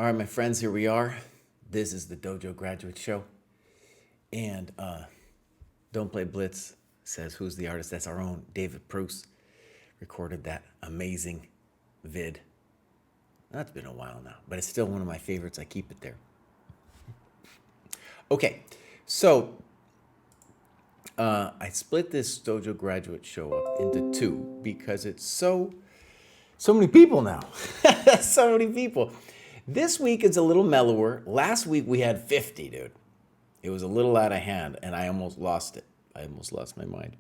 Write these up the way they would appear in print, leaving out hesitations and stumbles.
All right, my friends, here we are. This is the Dojo Graduates show. And Don't Play Blitz says, who's the artist? That's our own David Pruess. Recorded that amazing vid. That's been a while now, but it's still one of my favorites. I keep it there. Okay, so I split this Dojo Graduate show up into two because it's so many people now. So many people. This week is a little mellower. Last week we had 50, dude. It was a little out of hand, and I almost lost it. I almost lost my mind.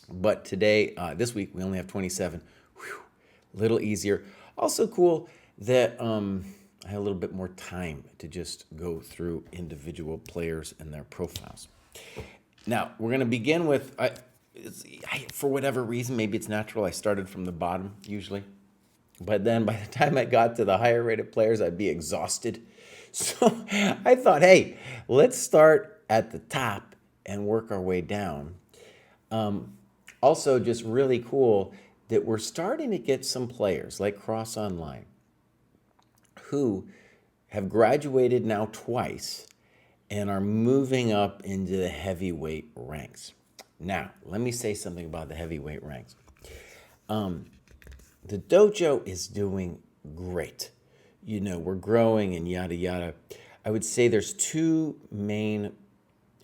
But today, this week, we only have 27. Whew, a little easier. Also cool that I had a little bit more time to just go through individual players and their profiles. Now, we're going to begin with, for whatever reason, maybe it's natural, I started from the bottom usually. But then by the time I got to the higher rated players, I'd be exhausted. So I thought, hey, let's start at the top and work our way down. Also, just really cool that we're starting to get some players like Cross Online who have graduated now twice and are moving up into the heavyweight ranks. Now, let me say something about the heavyweight ranks. The dojo is doing great. You know, we're growing and yada, yada. I would say there's two main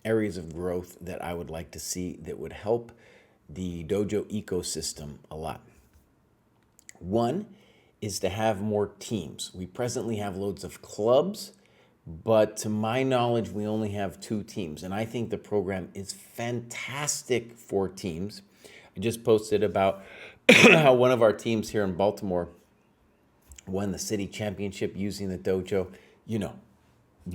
areas of growth that I would like to see that would help the dojo ecosystem a lot. One is to have more teams. We presently have loads of clubs, but to my knowledge, we only have 2 teams. And I think the program is fantastic for teams. I just posted about how one of our teams here in Baltimore won the city championship using the dojo. You know, a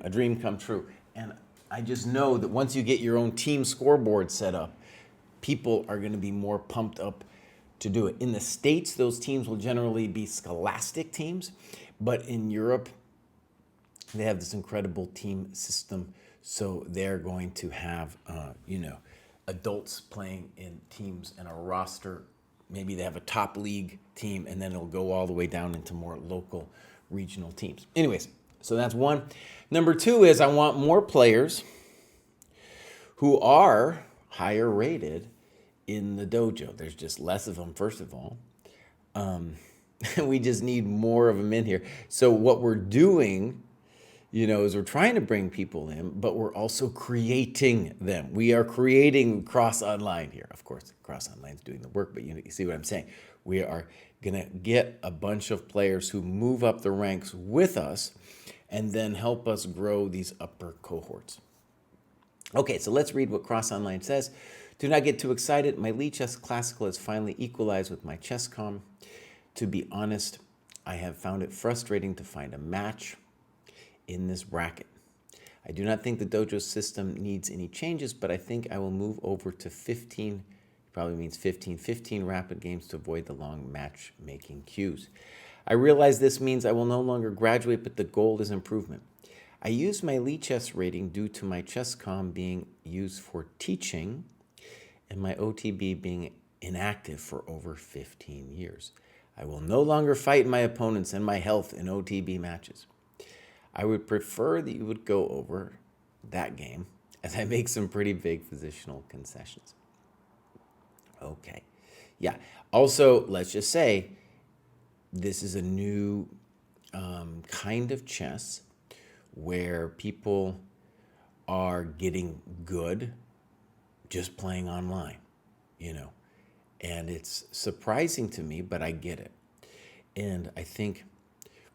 dream come true. And I just know that once you get your own team scoreboard set up, people are going to be more pumped up to do it. In the States, those teams will generally be scholastic teams, but in Europe, they have this incredible team system. So they're going to have, adults playing in teams and a roster. Maybe they have a top league team, and then it'll go all the way down into more local, regional teams. Anyways, so that's one. Number 2 is I want more players who are higher rated in the dojo. There's just less of them, first of all. We just need more of them in here. So what we're doing, is we're trying to bring people in, but we're also creating them. We are creating Cross Online here. Of course, Cross Online is doing the work, but you see what I'm saying. We are going to get a bunch of players who move up the ranks with us and then help us grow these upper cohorts. Okay, so let's read what Cross Online says. Do not get too excited. My Lead Chess Classical has finally equalized with my ChessCom. To be honest, I have found it frustrating to find a match in this bracket. I do not think the dojo system needs any changes, but I think I will move over to 15, probably means 15 rapid games to avoid the long matchmaking queues. I realize this means I will no longer graduate, but the goal is improvement. I use my Lead Chess rating due to my ChessCom being used for teaching and my OTB being inactive for over 15 years. I will no longer fight my opponents and my health in OTB matches. I would prefer that you would go over that game as I make some pretty big positional concessions. Okay. Yeah. Also, let's just say this is a new kind of chess where people are getting good just playing online, and it's surprising to me, but I get it. And I think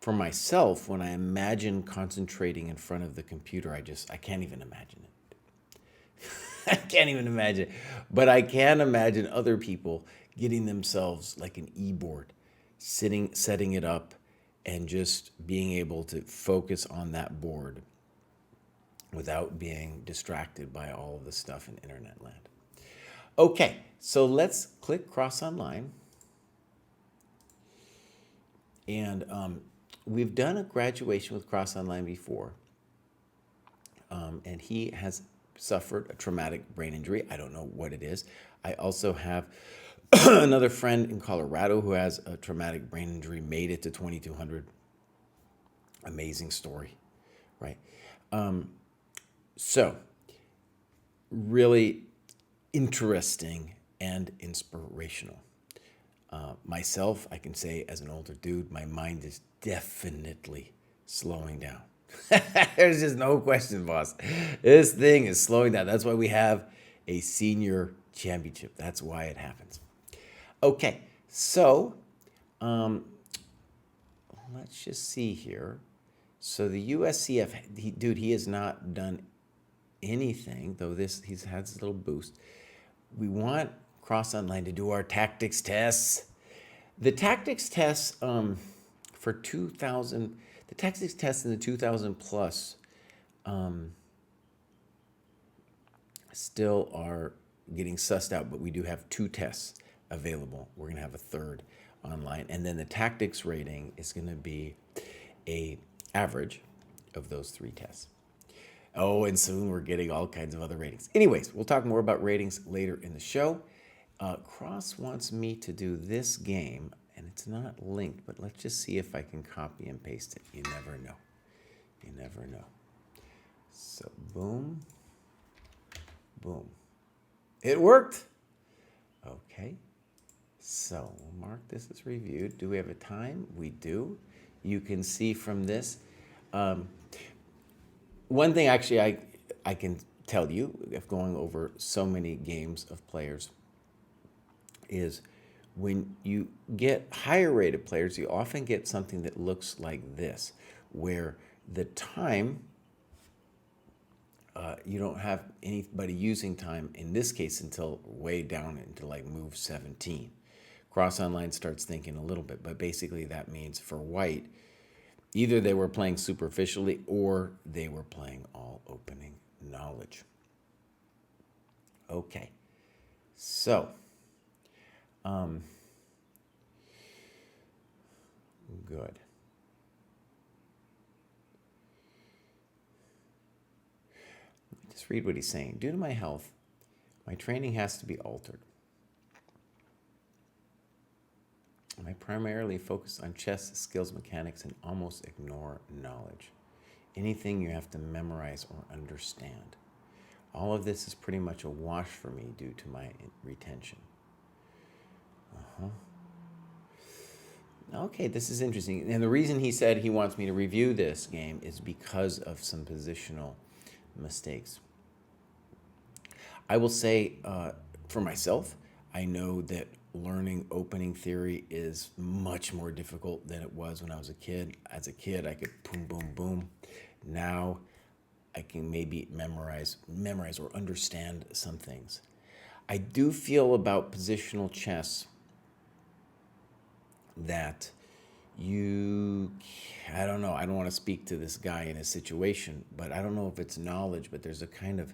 for myself, when I imagine concentrating in front of the computer, I can't even imagine it. I can't even imagine it. But I can imagine other people getting themselves like an e-board, setting it up, and just being able to focus on that board without being distracted by all of the stuff in internet land. Okay, so let's click Cross Online. And we've done a graduation with Cross Online before, and he has suffered a traumatic brain injury. I don't know what it is. I also have another friend in Colorado who has a traumatic brain injury, made it to 2200. Amazing story, right? So, really interesting and inspirational. Myself, I can say as an older dude, my mind is definitely slowing down. There's just no question, boss. This thing is slowing down. That's why we have a senior championship. That's why it happens. Okay, so let's just see here. So the USCF, he has not done anything, though he's had this little boost. We want Cross Online to do our tactics tests. The tactics tests for 2000, the tactics tests in the 2000 plus still are getting sussed out, but we do have 2 tests available. We're going to have a third online, and then the tactics rating is going to be a average of those 3 tests. Oh, and soon we're getting all kinds of other ratings. Anyways, we'll talk more about ratings later in the show. Cross wants me to do this game, and it's not linked, but let's just see if I can copy and paste it. You never know. You never know. So, boom, boom. It worked. Okay. So, we'll mark this as reviewed. Do we have a time? We do. You can see from this. One thing actually I can tell you, if going over so many games of players, is when you get higher rated players, you often get something that looks like this, where the time, you don't have anybody using time, in this case, until way down into like move 17. Cross Online starts thinking a little bit, but basically that means for white, either they were playing superficially or they were playing all opening knowledge. Okay, so good. Just read what he's saying. Due to my health, my training has to be altered. I primarily focus on chess skills, mechanics, and almost ignore knowledge. Anything you have to memorize or understand. All of this is pretty much a wash for me due to my retention. Okay, this is interesting. And the reason he said he wants me to review this game is because of some positional mistakes. I will say, for myself, I know that learning opening theory is much more difficult than it was when I was a kid. As a kid, I could boom, boom, boom. Now, I can maybe memorize or understand some things. I do feel about positional chess that I don't know, I don't want to speak to this guy in his situation, but I don't know if it's knowledge, but there's a kind of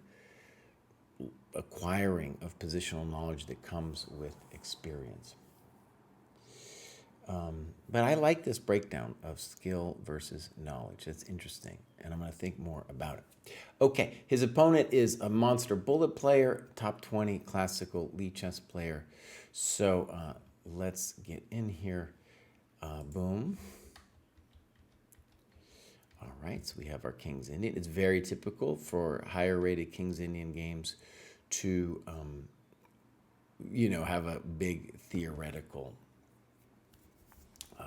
acquiring of positional knowledge that comes with experience. But I like this breakdown of skill versus knowledge. That's interesting, and I'm going to think more about it. Okay, his opponent is a monster bullet player, top 20 classical Lee chess player. So let's get in here. Boom. All right, so we have our King's Indian. It's very typical for higher rated King's Indian games to, have a big theoretical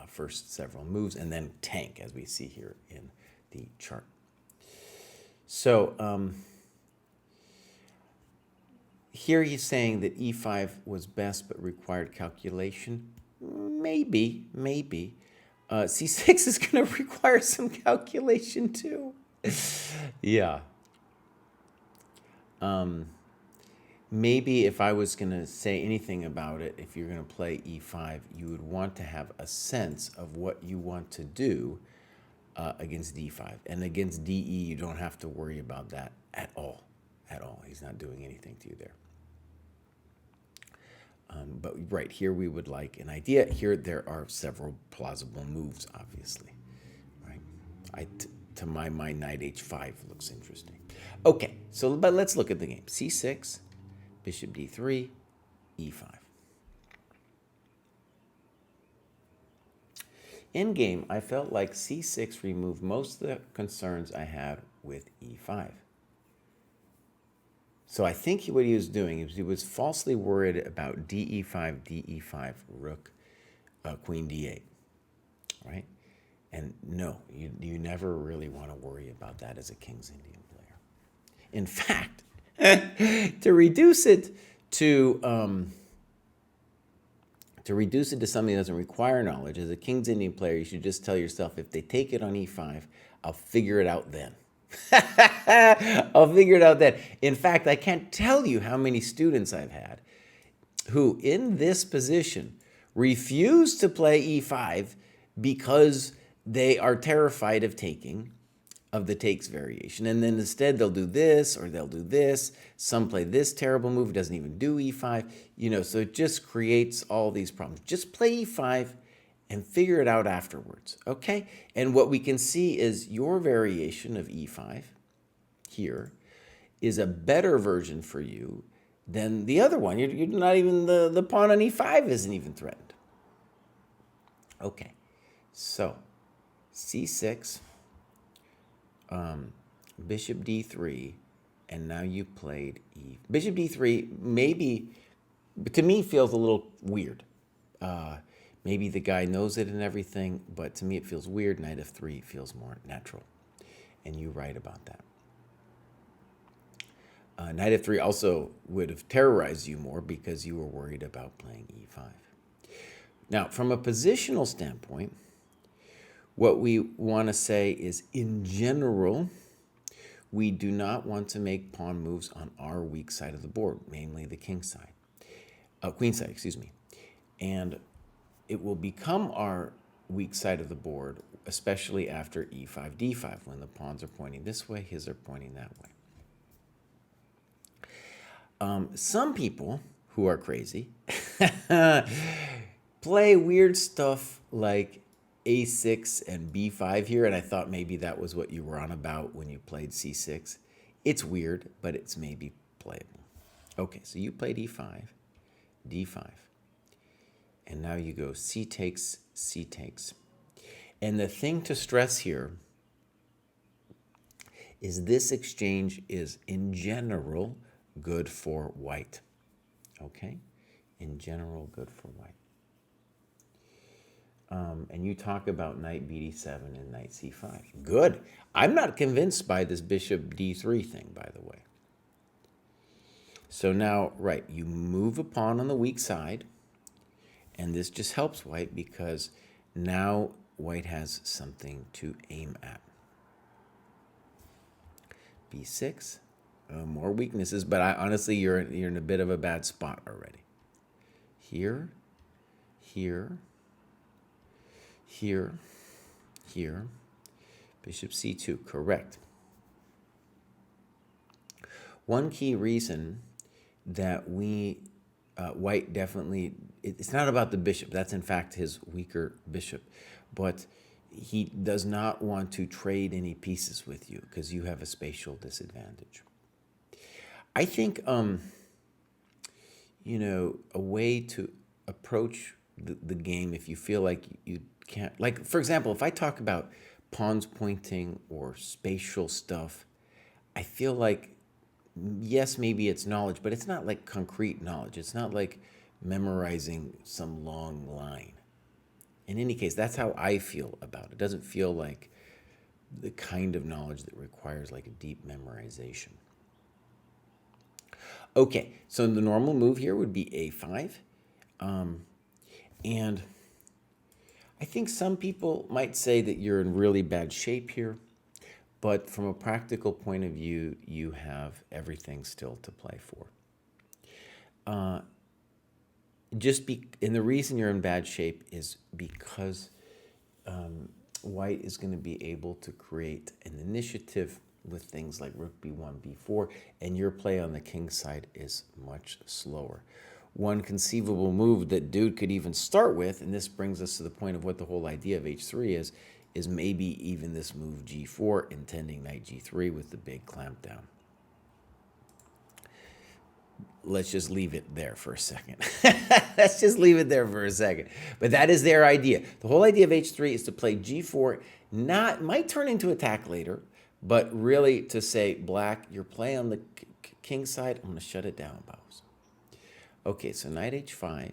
first several moves and then tank, as we see here in the chart. So here he's saying that e5 was best but required calculation. Maybe. C6 is going to require some calculation too. Yeah. Maybe if I was going to say anything about it, if you're going to play e5, you would want to have a sense of what you want to do against d5. And against de, you don't have to worry about that at all. At all. He's not doing anything to you there. But right here, we would like an idea. Here, there are several plausible moves, obviously. Right? To my mind, knight h5 looks interesting. Okay, but let's look at the game. c6, bishop d3, e5. In game, I felt like c6 removed most of the concerns I had with e5. So I think what he was doing is he was falsely worried about de5, rook, queen d8, right? And no, you never really want to worry about that as a King's Indian player. In fact, to reduce it to something that doesn't require knowledge, as a King's Indian player, you should just tell yourself, if they take it on e5, I'll figure it out then. I'll figure it out then. In fact, I can't tell you how many students I've had who, in this position, refuse to play e5 because they are terrified of the takes variation. And then instead they'll do this or they'll do this. Some play this terrible move, doesn't even do e5. So it just creates all these problems. Just play e5 and figure it out afterwards, okay? And what we can see is your variation of e5 here is a better version for you than the other one. You're not even, the pawn on e5 isn't even threatened. Okay, so c6, bishop d3, and now you played bishop d3. Maybe, to me, feels a little weird. Maybe the guy knows it and everything, but to me it feels weird. Knight f3 feels more natural, and you write about that. Knight f3 also would have terrorized you more because you were worried about playing e5. Now, from a positional standpoint, what we want to say is, in general, we do not want to make pawn moves on our weak side of the board, namely the king side, queen side, excuse me. And it will become our weak side of the board, especially after e5, d5, when the pawns are pointing this way, his are pointing that way. Some people who are crazy play weird stuff like a6 and b5 here, and I thought maybe that was what you were on about when you played c6. It's weird, but it's maybe playable. Okay, so you played e5, d5, and now you go c takes, c takes. And the thing to stress here is this exchange is, in general, good for white. Okay? In general, good for white. And you talk about knight bd7 and knight c5. Good. I'm not convinced by this bishop d3 thing, by the way. So now, right, you move a pawn on the weak side, and this just helps white because now white has something to aim at. b6, more weaknesses, but honestly, you're in a bit of a bad spot already. Here, here, here, here, bishop c2, correct. One key reason that white definitely, it's not about the bishop, that's in fact his weaker bishop, but he does not want to trade any pieces with you because you have a spatial disadvantage. I think, a way to approach the game, if you feel like you can't, like, for example, if I talk about pawns pointing or spatial stuff, I feel like, yes, maybe it's knowledge, but it's not like concrete knowledge. It's not like memorizing some long line. In any case, that's how I feel about it. It doesn't feel like the kind of knowledge that requires like a deep memorization. Okay, so the normal move here would be a5. And I think some people might say that you're in really bad shape here, but from a practical point of view, you have everything still to play for. And the reason you're in bad shape is because white is going to be able to create an initiative with things like rook b1, b4, and your play on the king side is much slower. One conceivable move that dude could even start with, and this brings us to the point of what the whole idea of h3 is maybe even this move g4, intending knight g3 with the big clamp down. let's just leave it there for a second. Let's just leave it there for a second. But that is their idea. The whole idea of h3 is to play g4, might turn into attack later, but really to say, black, you're playing on the king side. I'm going to shut it down, Bows. Okay, so knight h5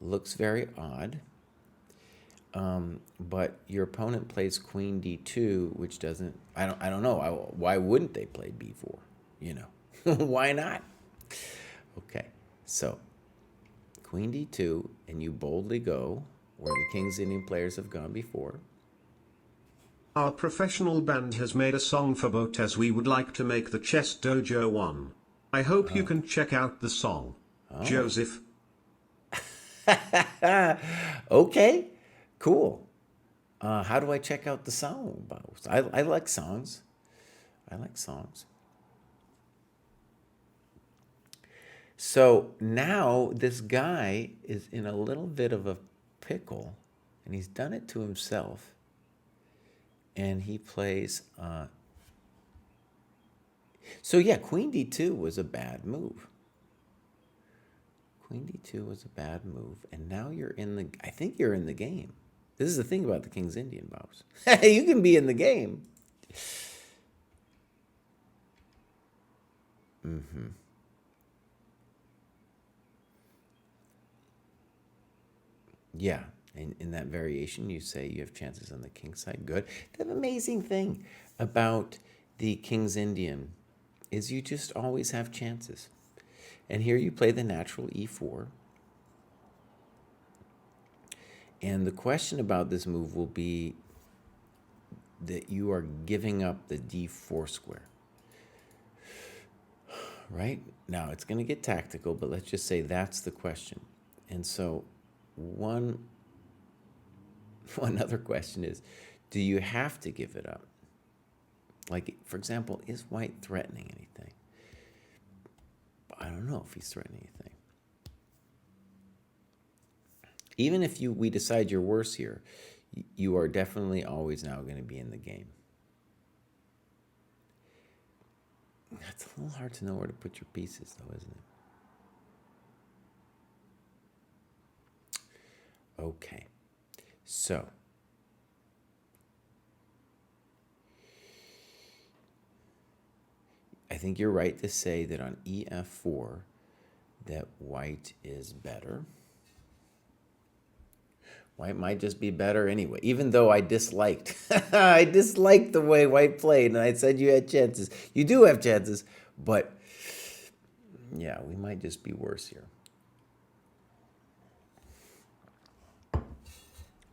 looks very odd. But your opponent plays queen d2, which doesn't, I don't know. Why wouldn't they play b4? You know, why not? Okay, so queen d2, and you boldly go where the King's Indian players have gone before. Our professional band has made a song for Botez. We would like to make the Chess Dojo one. I hope you can check out the song. Joseph. Okay, cool. How do I check out the song? I like songs. I like songs. So now this guy is in a little bit of a pickle, and he's done it to himself. And he plays, so yeah, queen d2 was a bad move. Queen d2 was a bad move, and now you're in the, I think you're in the game. This is the thing about the King's Indian, Bows. You can be in the game. Yeah, in that variation, you say you have chances on the king side. Good. The amazing thing about the King's Indian is you just always have chances. And here you play the natural e4. And the question about this move will be that you are giving up the d4 square. Right? Now, it's going to get tactical, but let's just say that's the question. And so one other question is, do you have to give it up? Like, for example, is white threatening anything? I don't know if he's threatening anything. Even if we decide you're worse here, you are definitely always now going to be in the game. It's a little hard to know where to put your pieces, though, isn't it? Okay, so I think you're right to say that on ef4 that white is better. White might just be better anyway, even though I disliked I disliked the way white played, and I said you had chances. You do have chances, but yeah, we might just be worse here.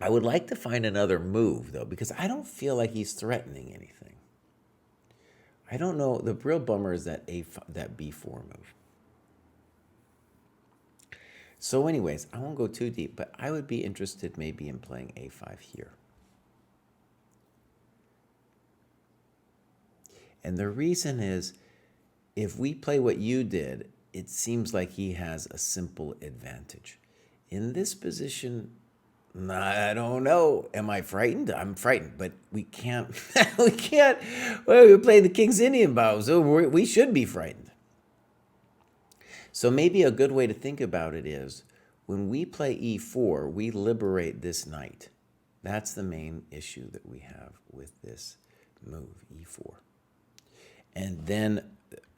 I would like to find another move, though, because I don't feel like he's threatening anything. I don't know. The real bummer is that b4 move. So anyways, I won't go too deep, but I would be interested maybe in playing a5 here. And the reason is, if we play what you did, it seems like he has a simple advantage. In this position, I don't know. Am I frightened? I'm frightened, but we can't. We can't. Well, we play the King's Indian bow, so we should be frightened. So maybe a good way to think about it is, when we play e4, we liberate this knight. That's the main issue that we have with this move, e4. And then,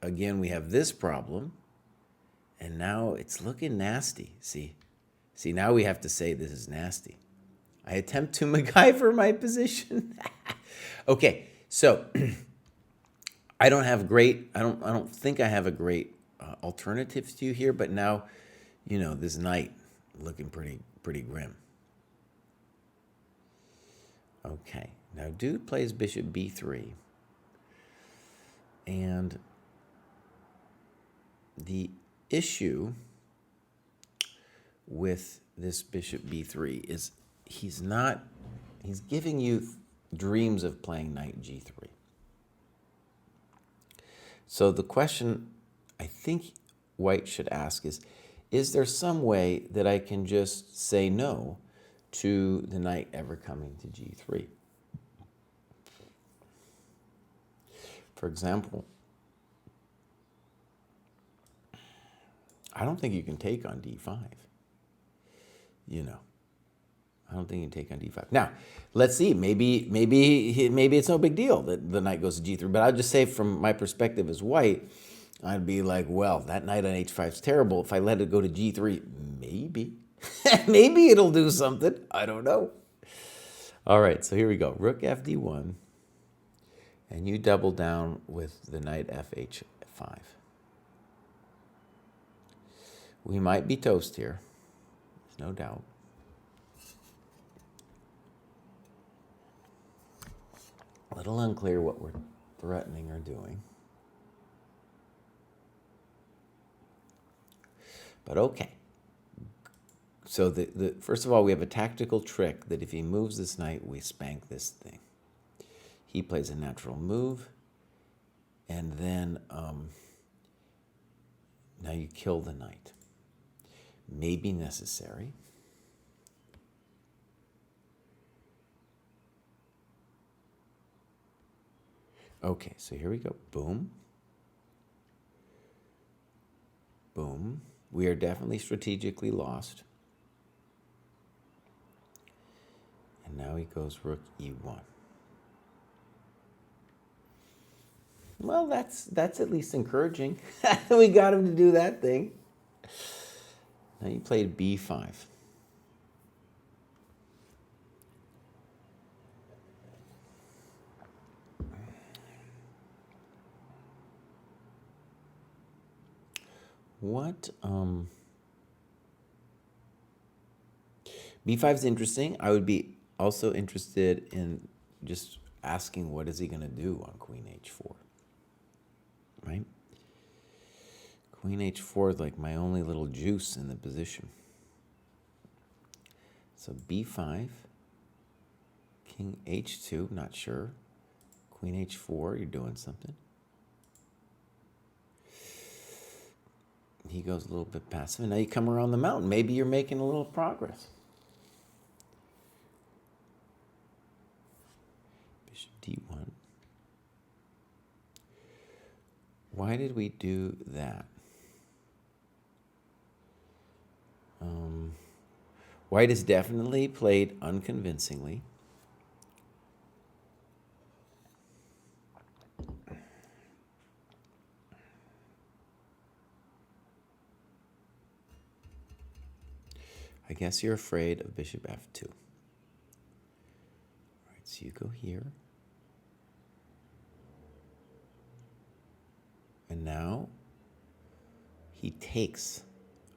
again, we have this problem, and now it's looking nasty. See, now we have to say this is nasty. I attempt to MacGyver my position. Okay, so I don't think I have a great alternative to you here, but now, you know, this knight looking pretty grim. Okay, now dude plays bishop b3, and the issue with this bishop b3 is he's giving you dreams of playing knight g3. So the question I think white should ask is there some way that I can just say no to the knight ever coming to g3? For example, I don't think you can take on d5. You know, I don't think you can take on d5. Now, let's see. Maybe it's no big deal that the knight goes to g3. But I'll just say, from my perspective as white, I'd be like, well, that knight on h5 is terrible. If I let it go to g3, maybe, maybe it'll do something. I don't know. All right, so here we go. Rook fd1, and you double down with the knight fh5. We might be toast here. There's no doubt. A little unclear what we're threatening or doing. But okay. So first of all, we have a tactical trick that if he moves this knight, we spank this thing. He plays a natural move, and then now you kill the knight. May be necessary. Okay, so here we go. Boom. Boom. We are definitely strategically lost. And now he goes rook e1. Well, that's at least encouraging. We got him to do that thing. Now you played b5. What, b5 is interesting. I would be also interested in just asking, what is he going to do on queen h4? Right? Queen h4 is like my only little juice in the position. So b5, king h2, not sure. Queen h4, you're doing something. He goes a little bit passive, and now you come around the mountain. Maybe you're making a little progress. Bishop d1. Why did we do that? White is definitely played unconvincingly. I guess you're afraid of bishop f2. All right, so you go here. And now he takes,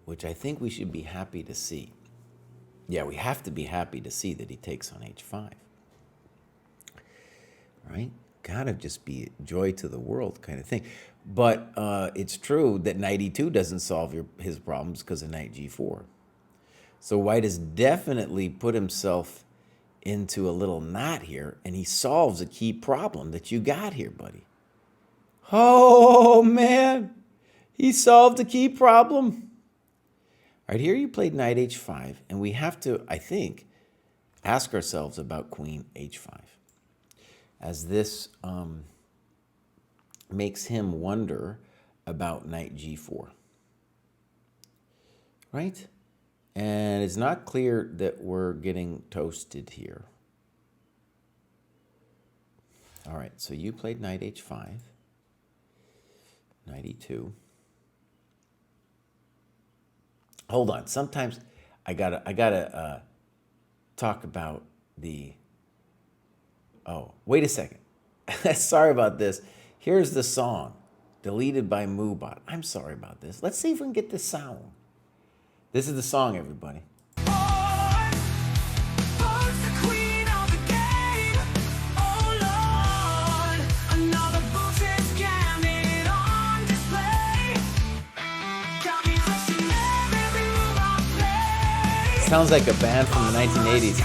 which I think we should be happy to see. Yeah, we have to be happy to see that he takes on h5. Right? Gotta just be joy to the world kind of thing. But it's true that knight e2 doesn't solve his problems because of knight g4. So white has definitely put himself into a little knot here, and he solves a key problem that you got here, buddy. Oh, man. He solved a key problem. All right, here you played knight h5, and we have to, I think, ask ourselves about queen h5, as this makes him wonder about knight g4. Right? And it's not clear that we're getting toasted here. All right, so you played knight h5, knight e2. Hold on. Sometimes I gotta talk about the. Oh, wait a second. Sorry about this. Here's the song, deleted by Moobot. I'm sorry about this. Let's see if we can get this sound. This is the song, everybody. Sounds like a band from the 1980s.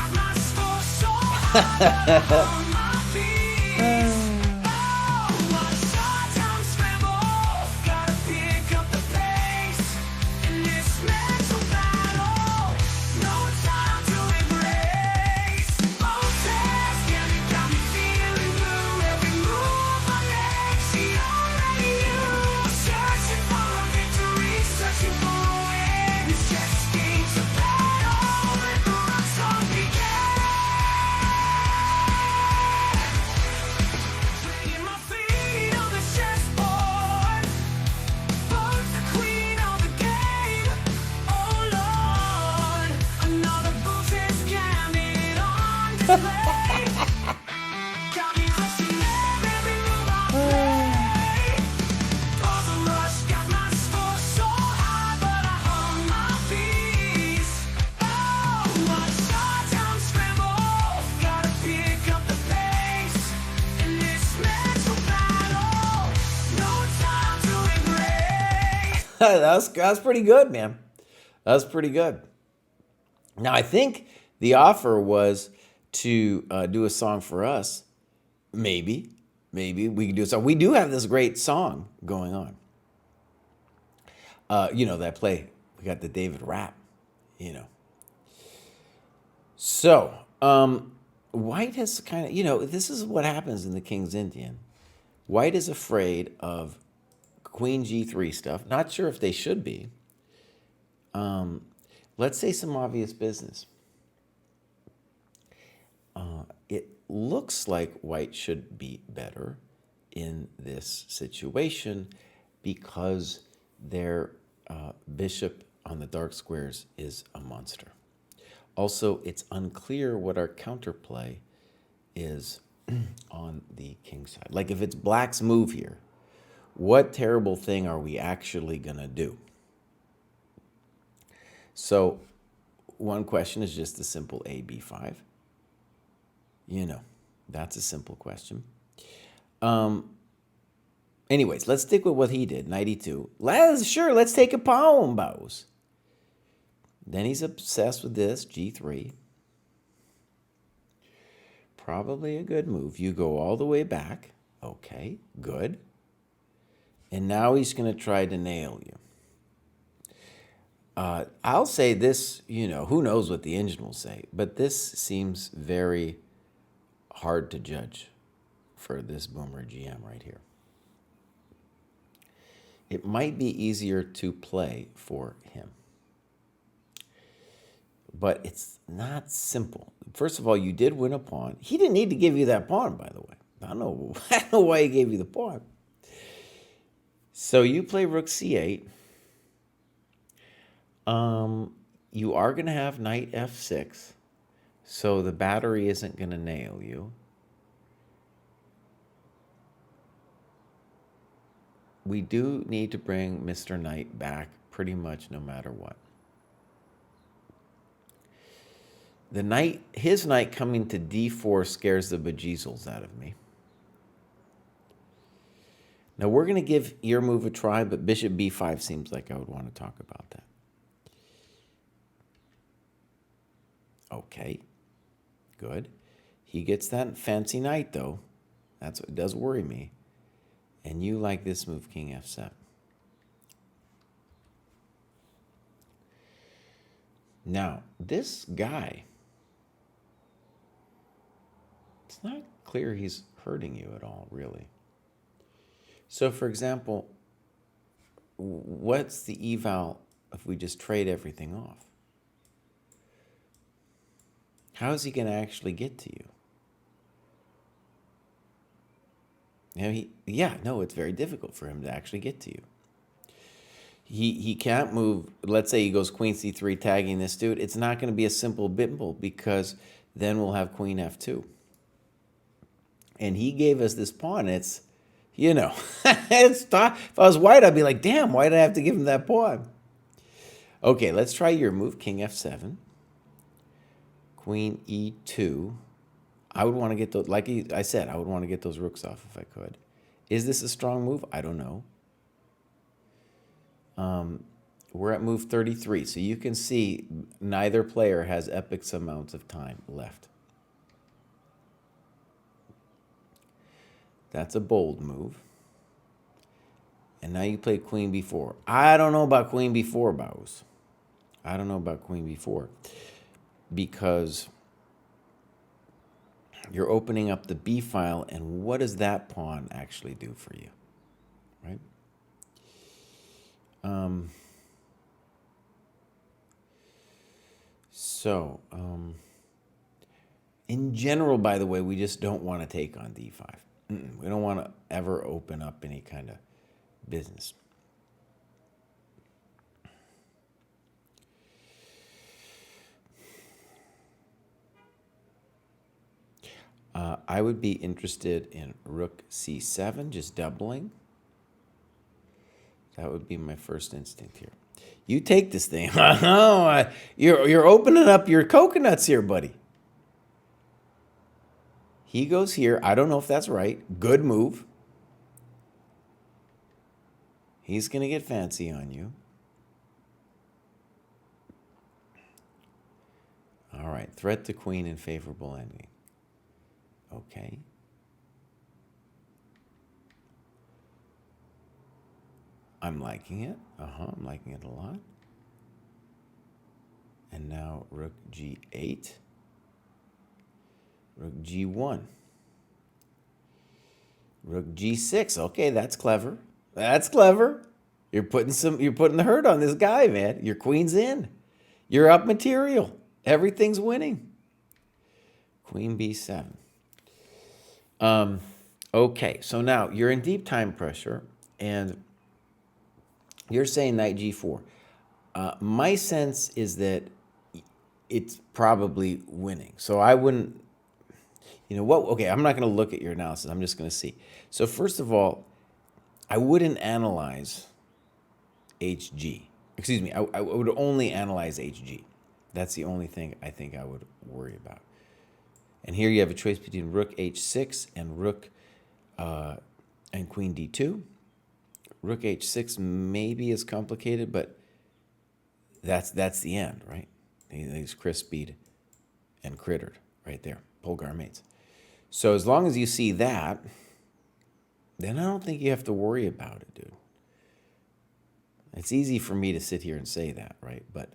That's pretty good, man. That's pretty good. Now, I think the offer was to do a song for us. Maybe we could do a song. We do have this great song going on. That play. We got the David rap, So, White has kind of, this is what happens in the King's Indian. White is afraid of Queen G3 stuff. Not sure if they should be. Let's say some obvious business. It looks like White should be better in this situation because their bishop on the dark squares is a monster. Also, it's unclear what our counterplay is on the king side. Like if it's black's move here, what terrible thing are we actually going to do? So one question is just a simple A, B5. That's a simple question. Anyways, let's stick with what he did, knight e2. Let's take a pawn, bows. Then he's obsessed with this, G3. Probably a good move. You go all the way back. Okay, good. And now he's going to try to nail you. I'll say this, who knows what the engine will say, but this seems very hard to judge for this Boomer GM right here. It might be easier to play for him. But it's not simple. First of all, you did win a pawn. He didn't need to give you that pawn, by the way. I don't know why he gave you the pawn. So you play rook c8. You are going to have knight f6. So the battery isn't going to nail you. We do need to bring Mr. Knight back pretty much no matter what. His knight coming to d4 scares the bejesus out of me. Now we're going to give your move a try, but bishop b5 seems like I would want to talk about that. Okay, good. He gets that fancy knight though. That's what does worry me. And you like this move, king f7. Now, this guy, it's not clear he's hurting you at all, really. So, for example, what's the eval if we just trade everything off? How is he going to actually get to you? It's very difficult for him to actually get to you. He can't move. Let's say he goes queen c3 tagging this dude. It's not going to be a simple bimble because then we'll have queen f2. And he gave us this pawn. It's, it's tough. If I was White, I'd be like, damn, why did I have to give him that pawn? Okay, let's try your move, king f7. Queen e2. I would want to get those, like I said, I would want to get those rooks off if I could. Is this a strong move? I don't know. We're at move 33, so you can see neither player has epic amounts of time left. That's a bold move. And now you play queen b4. I don't know about queen b4, bows. I don't know about queen b4 because you're opening up the b file, and what does that pawn actually do for you, right? In general, by the way, we just don't want to take on d5. We don't want to ever open up any kind of business. I would be interested in rook c7, just doubling. That would be my first instinct here. You take this thing. You're opening up your coconuts here, buddy. He goes here. I don't know if that's right. Good move. He's going to get fancy on you. All right, threat to queen in favorable ending. Okay. I'm liking it. I'm liking it a lot. And now rook g8. Rook g1. Rook g6. Okay, that's clever. That's clever. You're putting the hurt on this guy, man. Your queen's in. You're up material. Everything's winning. Queen b7. Okay, so now you're in deep time pressure, and you're saying knight g4. My sense is that it's probably winning. So I wouldn't, you know what? Okay, I'm not going to look at your analysis. I'm just going to see. So first of all, I wouldn't analyze HG. Excuse me, I would only analyze HG. That's the only thing I think I would worry about. And here you have a choice between rook h6 and rook and queen d2. Rook h6 maybe is complicated, but that's the end, right? He's crispied and crittered right there, Polgar mates. So as long as you see that, then I don't think you have to worry about it, dude. It's easy for me to sit here and say that, right? But,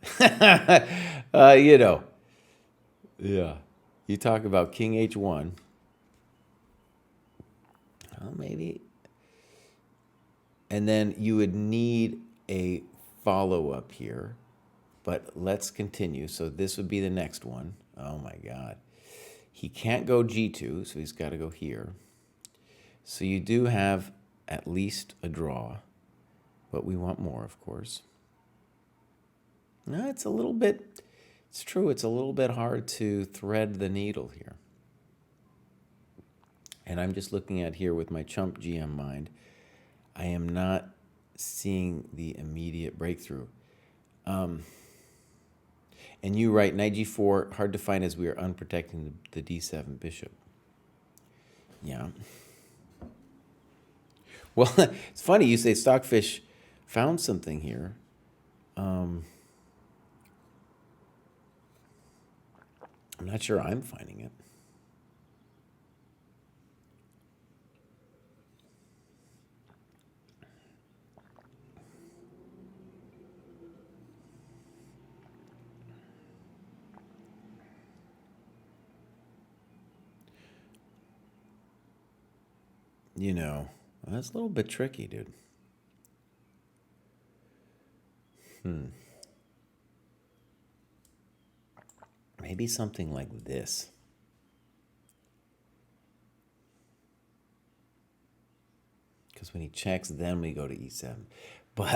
you know, yeah. You talk about king h1. Well, maybe. And then you would need a follow-up here. But let's continue. So this would be the next one. Oh, my God. He can't go g2, so he's got to go here. So you do have at least a draw. But we want more, of course. No, it's a little bit, it's true, it's a little bit hard to thread the needle here. And I'm just looking at here with my chump GM mind. I am not seeing the immediate breakthrough. And you write, knight g4, hard to find as we are unprotecting the d7 bishop. Yeah. Well, it's funny, you say Stockfish found something here. I'm not sure I'm finding it. You know, that's a little bit tricky, dude. Maybe something like this. Because when he checks, then we go to e7. But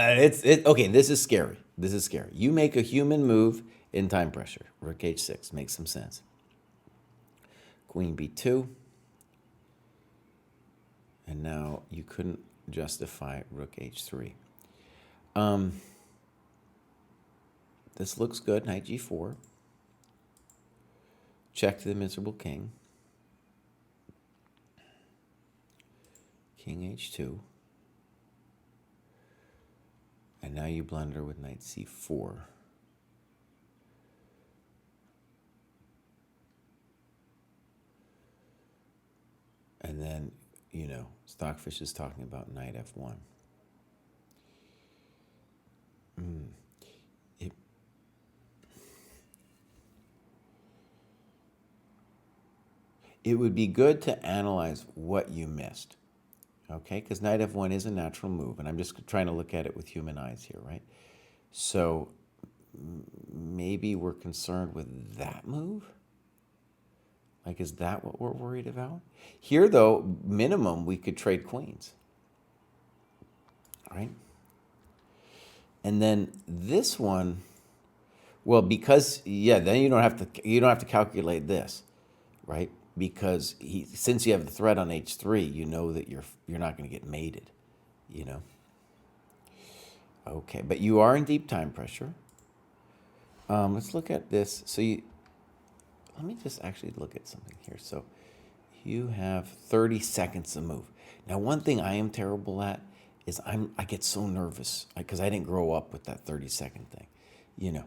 okay, this is scary. This is scary. You make a human move in time pressure. Rook h6 makes some sense. Queen b2. And now you couldn't justify rook h3. This looks good, knight g4. Check to the miserable king. King h2. And now you blunder with knight c4. And then, you know, Stockfish is talking about knight f1. It would be good to analyze what you missed, okay? Because knight f1 is a natural move, and I'm just trying to look at it with human eyes here, right? So maybe we're concerned with that move? Like, is that what we're worried about? Here, though, minimum, we could trade queens, right? And then this one, well, because, yeah, then you don't have to calculate this, right? Because since you have the threat on h3, you know that you're not going to get mated, you know. Okay, but you are in deep time pressure. Let's look at this. So let me just actually look at something here. So you have 30 seconds to move. Now, one thing I am terrible at is I get so nervous because I didn't grow up with that 30-second thing, you know.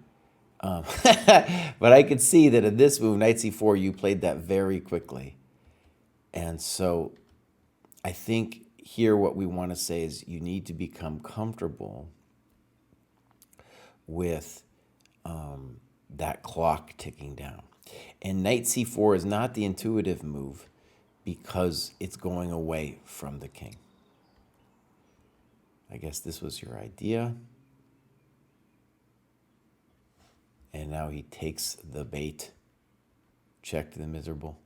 But I could see that in this move, knight c4, you played that very quickly. And so I think here what we want to say is you need to become comfortable with that clock ticking down. And knight c4 is not the intuitive move because it's going away from the king. I guess this was your idea. And now he takes the bait. Check to the miserable.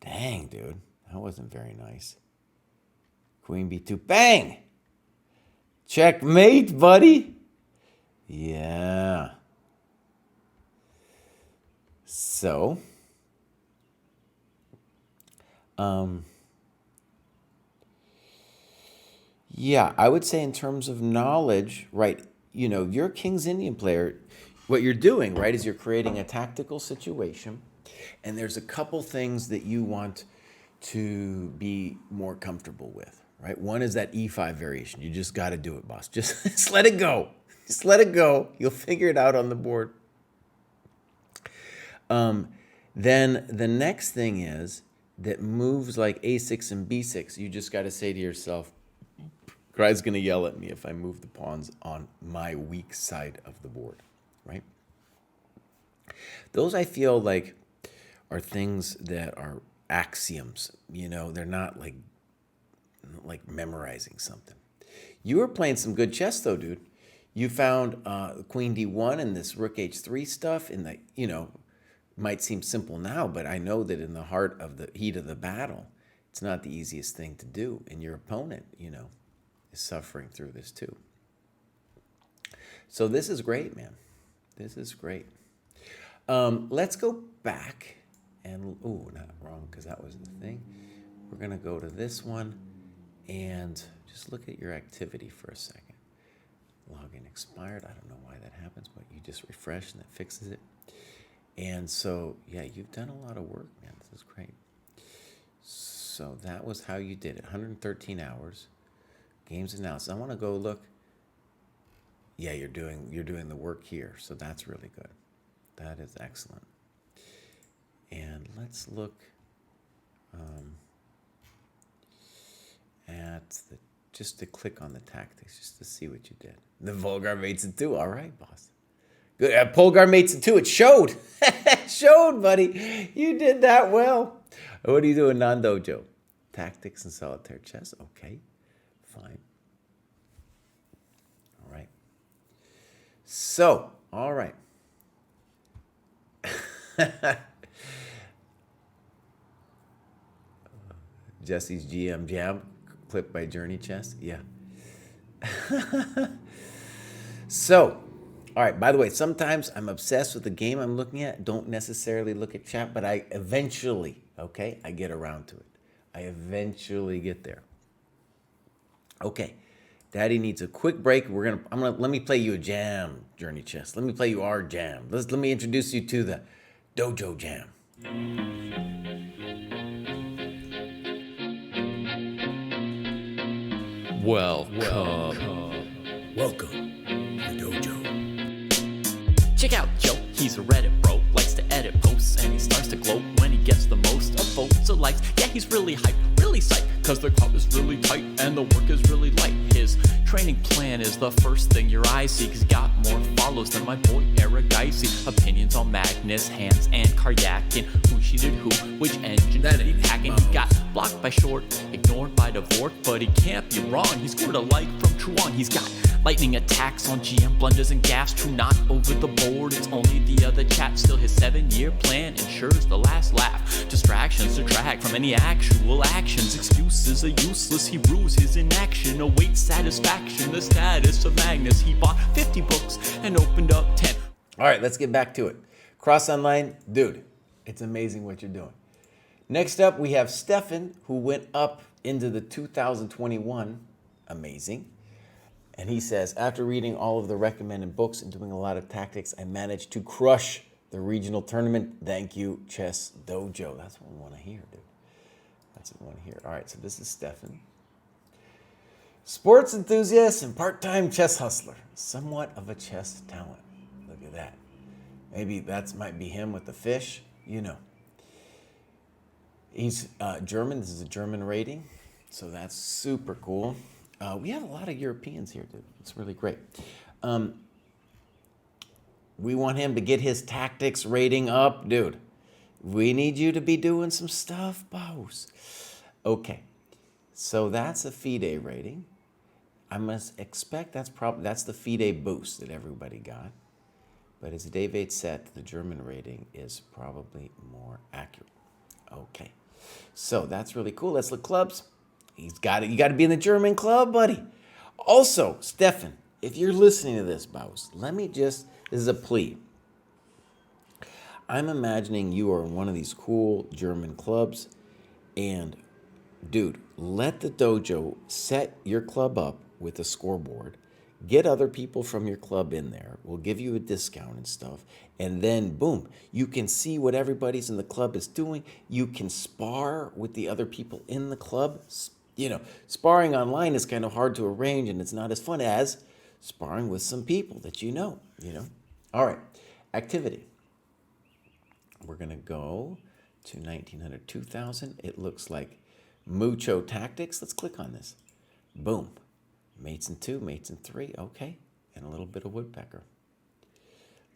Dang, dude. That wasn't very nice. Queen b2. Bang! Checkmate, buddy. Yeah. So, yeah, I would say in terms of knowledge, right, you know, you're a King's Indian player. What you're doing, right, is you're creating a tactical situation, and there's a couple things that you want to be more comfortable with, right? One is that e5 variation. You just got to do it, boss. Just let it go. Just let it go. You'll figure it out on the board. Then the next thing is that moves like a6 and b6, you just got to say to yourself, Krai's going to yell at me if I move the pawns on my weak side of the board, right? Those I feel like are things that are axioms, you know, they're not like memorizing something. You were playing some good chess though, dude. You found queen d1 and this rook h3 stuff in the, you know, might seem simple now, but I know that in the heart of the heat of the battle, it's not the easiest thing to do. And your opponent, you know, is suffering through this too. So this is great, man. This is great. Let's go back and, ooh, not wrong, because that was the thing. We're going to go to this one and just look at your activity for a second. Login expired. I don't know why that happens, but you just refresh and it fixes it. And so, yeah, you've done a lot of work, man. This is great. So that was how you did it. 113 hours. Games analysis. I want to go look. Yeah, you're doing the work here. So that's really good. That is excellent. And let's look at the, just to click on the tactics, just to see what you did. The Volgar mates it too. All right, boss. Good. Polgar mates it too. It showed. It showed, buddy. You did that well. What do you do in non-dojo? Tactics and solitaire chess. Okay, fine. All right. So, all right. Jesse's GM Jam, clipped by Journey Chess. Yeah. So, all right, by the way, sometimes I'm obsessed with the game I'm looking at. Don't necessarily look at chat, but I eventually, okay, I get around to it. I eventually get there. Okay, Daddy needs a quick break. Let me play you a jam, Journey Chess. Let me play you our jam. Let me introduce you to the Dojo Jam. Welcome to the dojo. Check out Joe, he's a Reddit bro, likes to edit posts, and he starts to gloat when he gets the most of votes or likes. Yeah, he's really hyped, really psyched, cause the club is really tight and the work is really light. His training plan is the first thing your eyes see, cause he got more follows than my boy Aragaisi. Opinions on Magnus, Hans, and Karyakin, who cheated who, which engine did he hacking. He got blocked by Short, ignored by Dvorak, but he can't be wrong, he scored a like from Truan. He's got lightning attacks on GM blunders and gaffes, true not over the board, it's only the other chat. Still his 7-year plan ensures the last laugh. Distractions detract from any actual actions. Excuses are useless, he rues his inaction. Awaits satisfaction, the status of Magnus. He bought 50 books and opened up 10. All right, let's get back to it. Cross Online, dude, it's amazing what you're doing. Next up, we have Stefan, who went up into the 2021. Amazing. And he says, after reading all of the recommended books and doing a lot of tactics, I managed to crush the regional tournament. Thank you, ChessDojo. That's what we want to hear, dude. That's what we want to hear. All right, so this is Stefan. Sports enthusiast and part-time chess hustler. Somewhat of a chess talent. Look at that. Maybe that might be him with the fish. You know. He's German. This is a German rating. So that's super cool. We have a lot of Europeans here, dude. It's really great. We want him to get his tactics rating up, dude. We need you to be doing some stuff, boss. Okay. So that's a FIDE rating. I must expect that's the FIDE boost that everybody got. But as Dave 8 said, the German rating is probably more accurate. Okay. So that's really cool. Let's look clubs. He's got it. You got to be in the German club, buddy. Also, Stefan, if you're listening to this, boss, this is a plea. I'm imagining you are in one of these cool German clubs, and dude, let the dojo set your club up with a scoreboard. Get other people from your club in there. We'll give you a discount and stuff. And then, boom, you can see what everybody's in the club is doing. You can spar with the other people in the club. You know, sparring online is kind of hard to arrange, and it's not as fun as sparring with some people that you know. All right, activity. We're going to go to 1900, 2000. It looks like Mucho Tactics. Let's click on this. Boom. Mates in 2, mates in 3. Okay. And a little bit of woodpecker.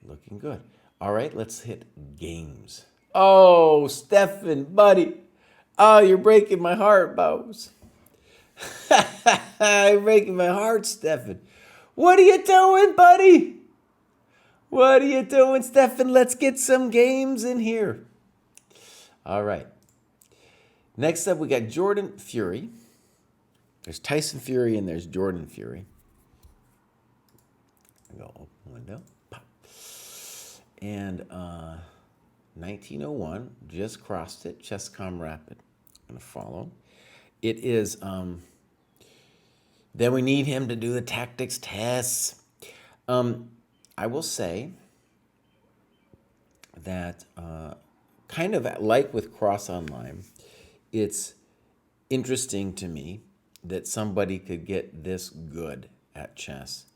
Looking good. All right, let's hit games. Oh, Stefan, buddy. Oh, you're breaking my heart, boss. You're breaking my heart, Stefan. What are you doing, buddy? What are you doing, Stefan? Let's get some games in here. All right. Next up, we got Jordan Fury. There's Tyson Fury and there's Jordan Fury. Go open window. Pop. And 1901, just crossed it. Chess.com Rapid. I'm going to follow. It is, then we need him to do the tactics tests. I will say that kind of like with Cross Online, it's interesting to me that somebody could get this good at chess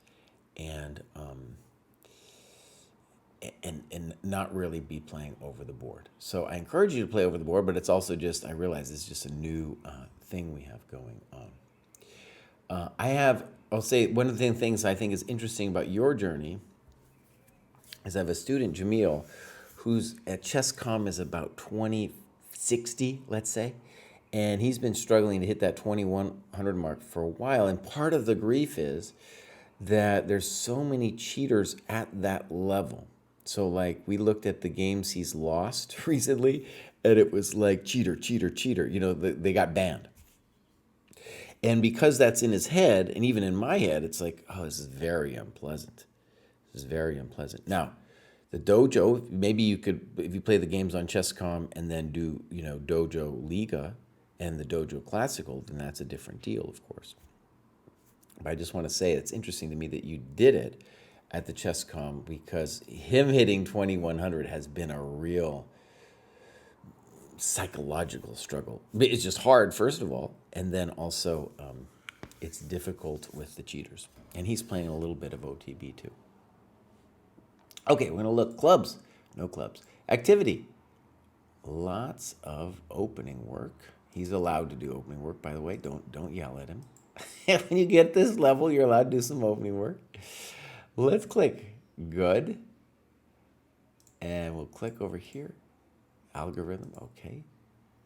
and not really be playing over the board. So I encourage you to play over the board, but it's also just, I realize it's just a new thing we have going on. I'll say one of the things I think is interesting about your journey is I have a student, Jamil, who's at Chess.com is about 2060, let's say. And he's been struggling to hit that 2100 mark for a while. And part of the grief is that there's so many cheaters at that level. So like we looked at the games he's lost recently, and it was like cheater, cheater, cheater. You know, they got banned. And because that's in his head, and even in my head, it's like, oh, this is very unpleasant. This is very unpleasant. Now, the dojo, maybe you could, if you play the games on Chess.com and then do, Dojo Liga and the Dojo Classical, then that's a different deal, of course. But I just want to say it's interesting to me that you did it at the Chess.com because him hitting 2100 has been a real psychological struggle. It's just hard, first of all, and then also it's difficult with the cheaters. And he's playing a little bit of OTB too. Okay, we're going to look. Clubs. No clubs. Activity. Lots of opening work. He's allowed to do opening work, by the way. Don't yell at him. When you get this level, you're allowed to do some opening work. Let's click Good. And we'll click over here. Algorithm. Okay.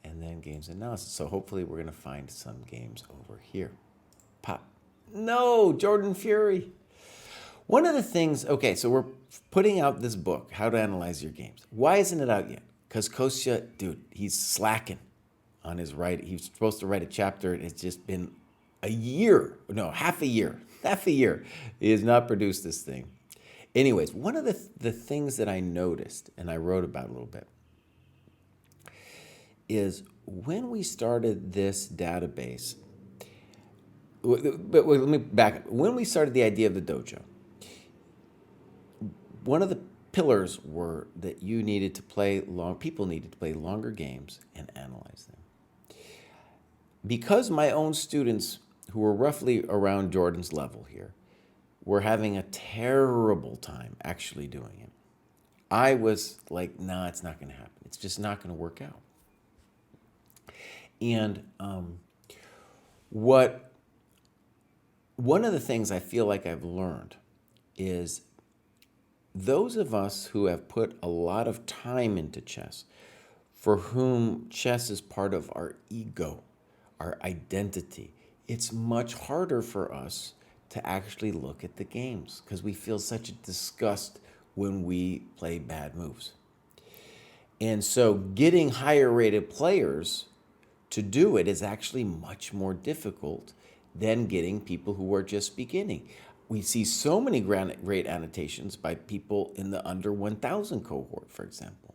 And then Games Analysis. So hopefully we're going to find some games over here. Pop. No, Jordan Fury. One of the things, okay, so we're putting out this book, How to Analyze Your Games. Why isn't it out yet? Because Kostya, dude, he's slacking on his writing. He was supposed to write a chapter. It's just been half a year. He has not produced this thing. Anyways, one of the things that I noticed, and I wrote about a little bit, is when we started this database, but let me back up. When we started the idea of the dojo, one of the pillars were that people needed to play longer games and analyze them. Because my own students who are roughly around Jordan's level here were having a terrible time actually doing it. I was like, nah, it's not going to happen. It's just not going to work out. And one of the things I feel like I've learned is those of us who have put a lot of time into chess, for whom chess is part of our ego, our identity, it's much harder for us to actually look at the games because we feel such a disgust when we play bad moves. And so getting higher rated players to do it is actually much more difficult than getting people who are just beginning. We see so many great annotations by people in the under 1,000 cohort, for example.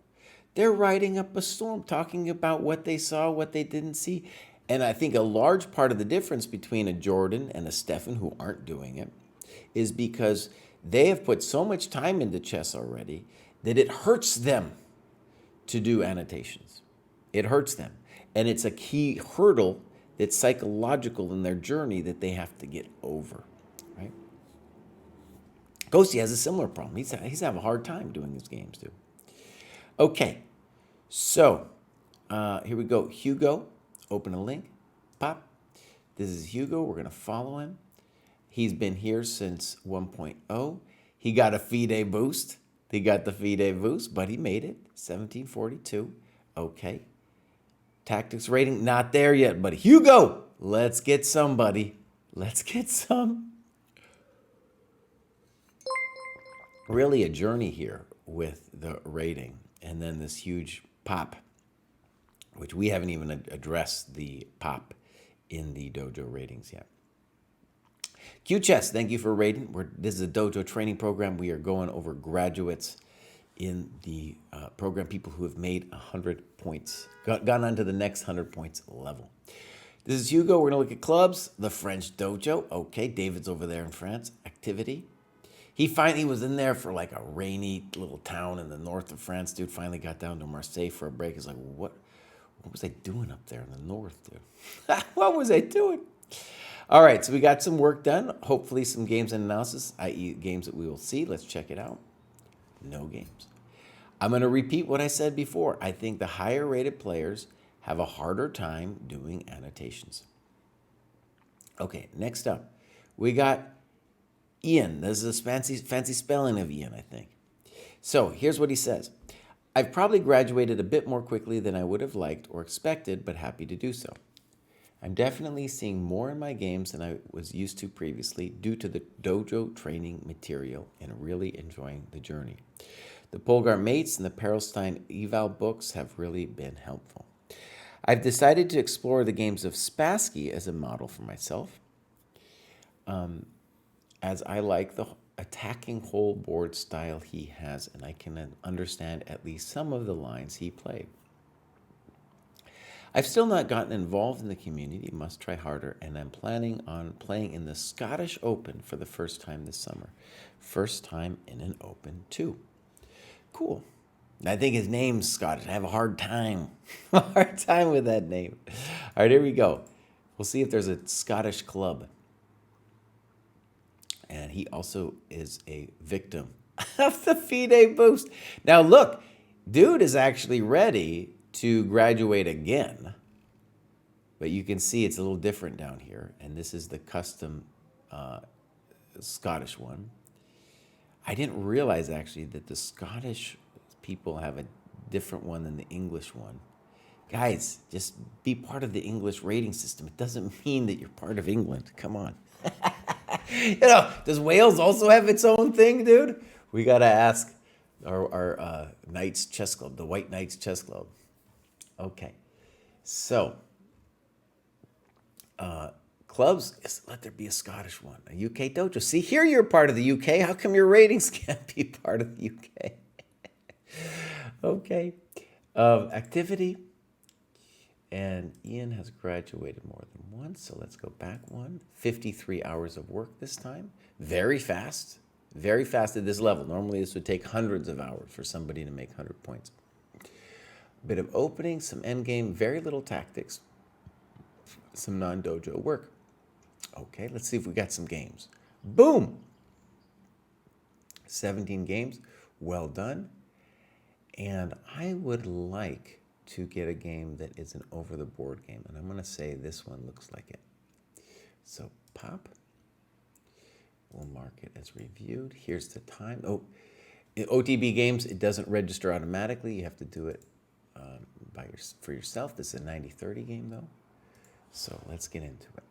They're writing up a storm, talking about what they saw, what they didn't see. And I think a large part of the difference between a Jordan and a Stefan who aren't doing it is because they have put so much time into chess already that it hurts them to do annotations. It hurts them. And it's a key hurdle that's psychological in their journey that they have to get over, right? Kostya has a similar problem. He's having a hard time doing his games too. Okay, so here we go. Hugo, open a link, pop. This is Hugo. We're going to follow him. He's been here since 1.0. He got a FIDE boost. He got the FIDE boost, but he made it. 1742. Okay. Tactics rating, not there yet, but Hugo, let's get somebody. Let's get some. Really a journey here with the rating. And then this huge pop, which we haven't even addressed the pop in the dojo ratings yet. QChess, thank you for rating. This is a dojo training program. We are going over graduates in the program, people who have made 100 points, gone on to the next 100 points level. This is Hugo. We're going to look at clubs, the French dojo. Okay, David's over there in France. Activity. He finally was in there for like a rainy little town in the north of France. Dude finally got down to Marseille for a break. He's like, what was I doing up there in the north, dude? What was I doing? All right, so we got some work done. Hopefully some games and analysis, i.e. games that we will see. Let's check it out. No games. I'm going to repeat what I said before. I think the higher rated players have a harder time doing annotations. Okay, next up, we got Ian. This is a fancy spelling of Ian, I think. So here's what he says. I've probably graduated a bit more quickly than I would have liked or expected, but happy to do so. I'm definitely seeing more in my games than I was used to previously due to the dojo training material and really enjoying the journey. The Polgar Mates and the Perelstein eval books have really been helpful. I've decided to explore the games of Spassky as a model for myself, as I like the attacking whole board style he has, and I can understand at least some of the lines he played. I've still not gotten involved in the community, must try harder, and I'm planning on playing in the Scottish Open for the first time this summer. First time in an Open, too. Cool. I think his name's Scottish. I have a hard time with that name. All right, here we go. We'll see if there's a Scottish club. And he also is a victim of the FIDE boost. Now look, dude is actually ready to graduate again. But you can see it's a little different down here. And this is the custom Scottish one. I didn't realize actually that the Scottish people have a different one than the English one. Guys, just be part of the English rating system. It doesn't mean that you're part of England. Come on. Does Wales also have its own thing, dude? We got to ask our Knights Chess Club, the White Knights Chess Club. Okay. So, clubs, let there be a Scottish one, a UK dojo. See, here you're part of the UK. How come your ratings can't be part of the UK? Okay. Activity. And Ian has graduated more than once, so let's go back one. 53 hours of work this time. Very fast at this level. Normally this would take hundreds of hours for somebody to make 100 points. A bit of opening, some endgame, very little tactics, some non-dojo work. Okay, let's see if we got some games. Boom! 17 games. Well done. And I would like to get a game that is an over-the-board game. And I'm going to say this one looks like it. So pop. We'll mark it as reviewed. Here's the time. Oh, in OTB games, it doesn't register automatically. You have to do it for yourself. This is a 90-30 game, though. So let's get into it.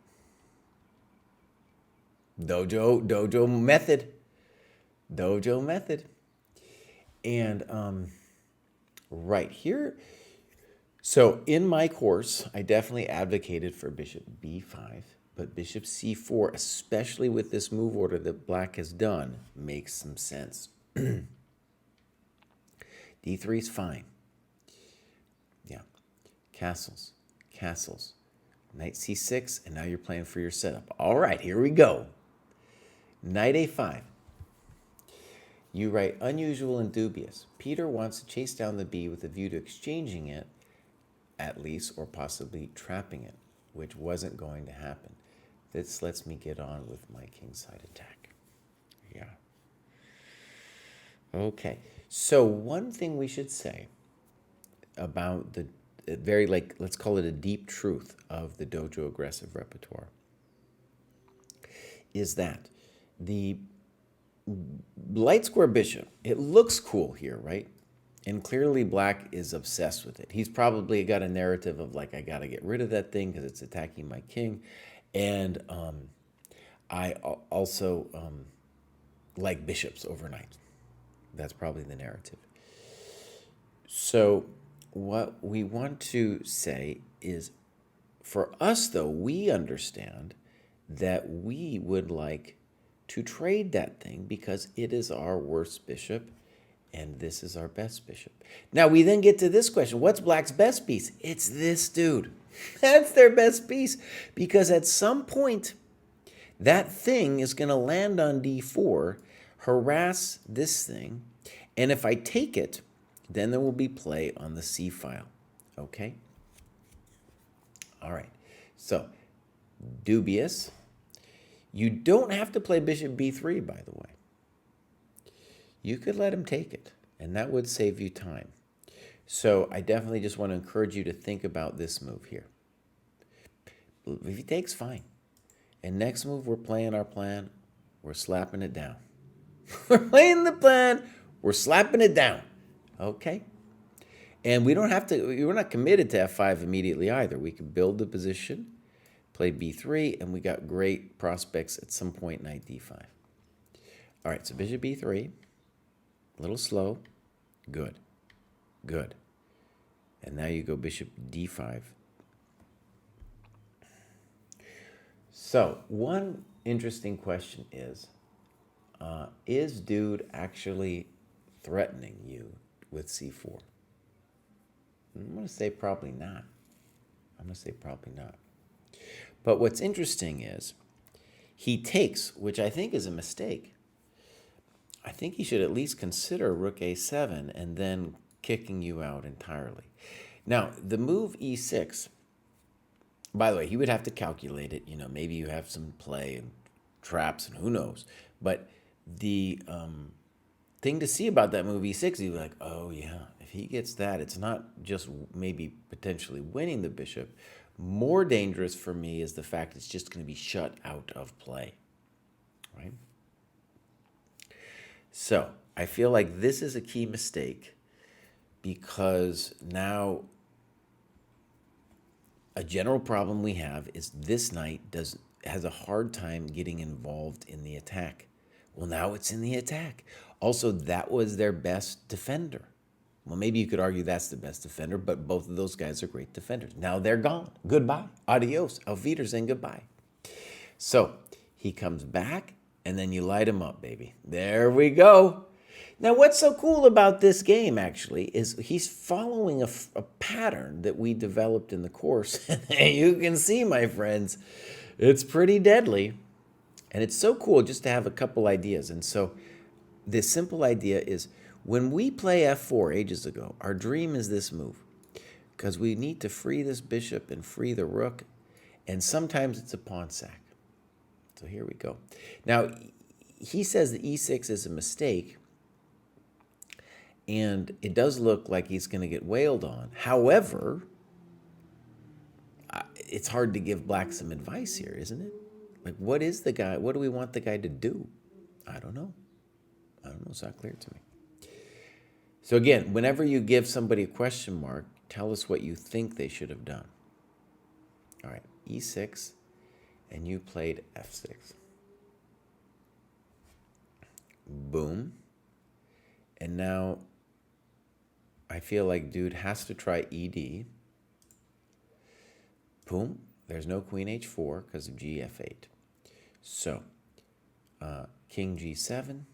Dojo method. Dojo method. And right here, so in my course, I definitely advocated for bishop b5, but bishop c4, especially with this move order that black has done, makes some sense. d3 is fine. Yeah. Castles. Castles. Knight c6, and now you're playing for your setup. All right, here we go. Knight a5. You write unusual and dubious. Peter wants to chase down the b with a view to exchanging it, at least, or possibly trapping it, which wasn't going to happen. This lets me get on with my kingside attack. Yeah. Okay. So one thing we should say about the very, like, let's call it a deep truth of the dojo aggressive repertoire is that the light square bishop, it looks cool here, right? And clearly black is obsessed with it. He's probably got a narrative of like, I got to get rid of that thing because it's attacking my king. And I also like bishops overnight. That's probably the narrative. So what we want to say is, for us though, we understand that we would like to trade that thing because it is our worst bishop and this is our best bishop. Now we then get to this question. What's black's best piece? It's this dude. That's their best piece because at some point that thing is going to land on d4, harass this thing, and if I take it, then there will be play on the c file. Okay? All right. So, dubious. You don't have to play bishop b3, by the way. You could let him take it, and that would save you time. So I definitely just want to encourage you to think about this move here. If he takes, fine. And next move, we're playing our plan. We're slapping it down. We're playing the plan. We're slapping it down. Okay? And we don't have to, we're not committed to f5 immediately either. We can build the position, play b3, and we got great prospects at some point, knight d5. All right, so bishop b3, a little slow. Good, good. And now you go bishop d5. So one interesting question is dude actually threatening you with c4? I'm going to say probably not. I'm going to say probably not. But what's interesting is he takes, which I think is a mistake. I think he should at least consider rook a7 and then kicking you out entirely. Now, the move e6, by the way, he would have to calculate it. You know, maybe you have some play and traps and who knows. But the thing to see about that move e6, he'd be like, oh yeah, if he gets that, it's not just maybe potentially winning the bishop. More dangerous for me is the fact it's just going to be shut out of play, right? So I feel like this is a key mistake because now a general problem we have is this knight has a hard time getting involved in the attack. Well, now it's in the attack. Also, that was their best defender. Well, maybe you could argue that's the best defender, but both of those guys are great defenders. Now they're gone. Goodbye. Adios. Auf Wiedersehen. Goodbye. So he comes back, and then you light him up, baby. There we go. Now, what's so cool about this game, actually, is he's following a pattern that we developed in the course. And you can see, my friends, it's pretty deadly. And it's so cool just to have a couple ideas. And so the simple idea is when we play f4 ages ago, our dream is this move. Because we need to free this bishop and free the rook. And sometimes it's a pawn sack. So here we go. Now, he says that e6 is a mistake, and it does look like he's going to get wailed on. However, it's hard to give black some advice here, isn't it? Like, what do we want the guy to do? I don't know. It's not clear to me. So again, whenever you give somebody a question mark, tell us what you think they should have done. All right, e6, and you played f6. Boom. And now I feel like dude has to try ed. Boom. There's no queen h4 because of gf8. So king g7.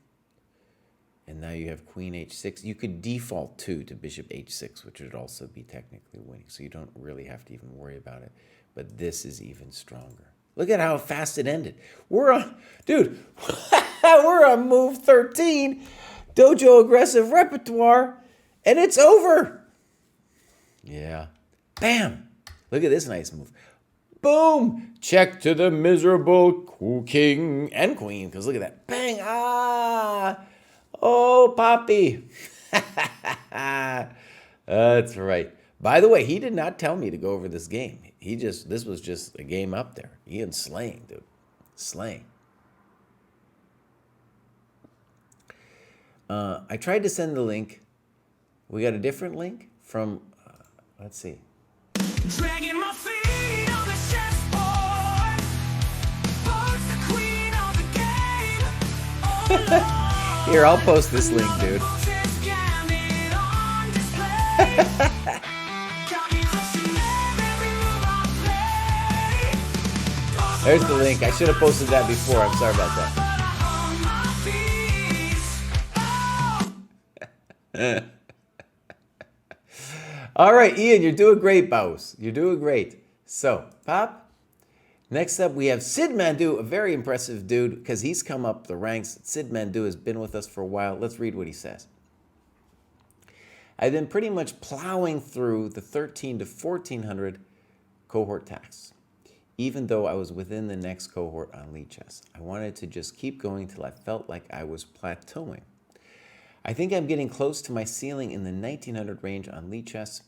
And now you have queen h6. You could default too to bishop h6, which would also be technically winning. So you don't really have to even worry about it. But this is even stronger. Look at how fast it ended. We're on move 13, Dojo aggressive repertoire, and it's over. Yeah. Bam. Look at this nice move. Boom. Check to the miserable king and queen. Because look at that. Bang. Ah. Oh, Poppy. That's right. By the way, he did not tell me to go over this game. This was just a game up there. He and slaying, dude. Slaying. I tried to send the link. We got a different link from, let's see. Dragging my feet on the chessboard. Force the queen on the game. Oh, here, I'll post this link, dude. There's the link. I should have posted that before. I'm sorry about that. All right, Ian, you're doing great, boss. You're doing great. So, Pop, next up we have Sid Mandu, a very impressive dude because he's come up the ranks. Sid Mandu has been with us for a while. Let's read what he says. I've been pretty much plowing through the 13 to 1400 cohort tasks, even though I was within the next cohort on Lichess. I wanted to just keep going till I felt like I was plateauing. I think I'm getting close to my ceiling in the 1900 range on Lichess.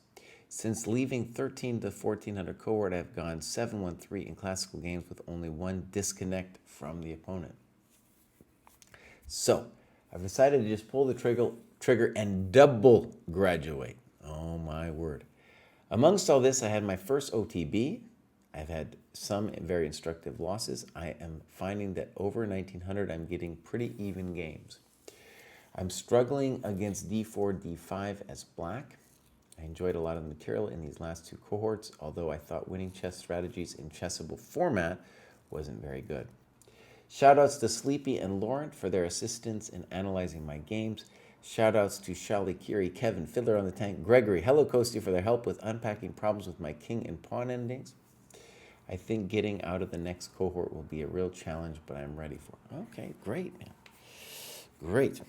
Since leaving 13 to 1400 cohort, I've gone 7-1-3 in classical games with only one disconnect from the opponent. So, I've decided to just pull the trigger and double graduate. Oh my word. Amongst all this, I had my first OTB. I've had some very instructive losses. I am finding that over 1900, I'm getting pretty even games. I'm struggling against d4, d5 as black. I enjoyed a lot of the material in these last two cohorts, although I thought winning chess strategies in chessable format wasn't very good. Shoutouts to Sleepy and Laurent for their assistance in analyzing my games. Shoutouts to Shali, Kiri, Kevin, Fiddler on the Tank, Gregory, Hello Kostya for their help with unpacking problems with my king and pawn endings. I think getting out of the next cohort will be a real challenge, but I'm ready for it. Okay, great, man. Great.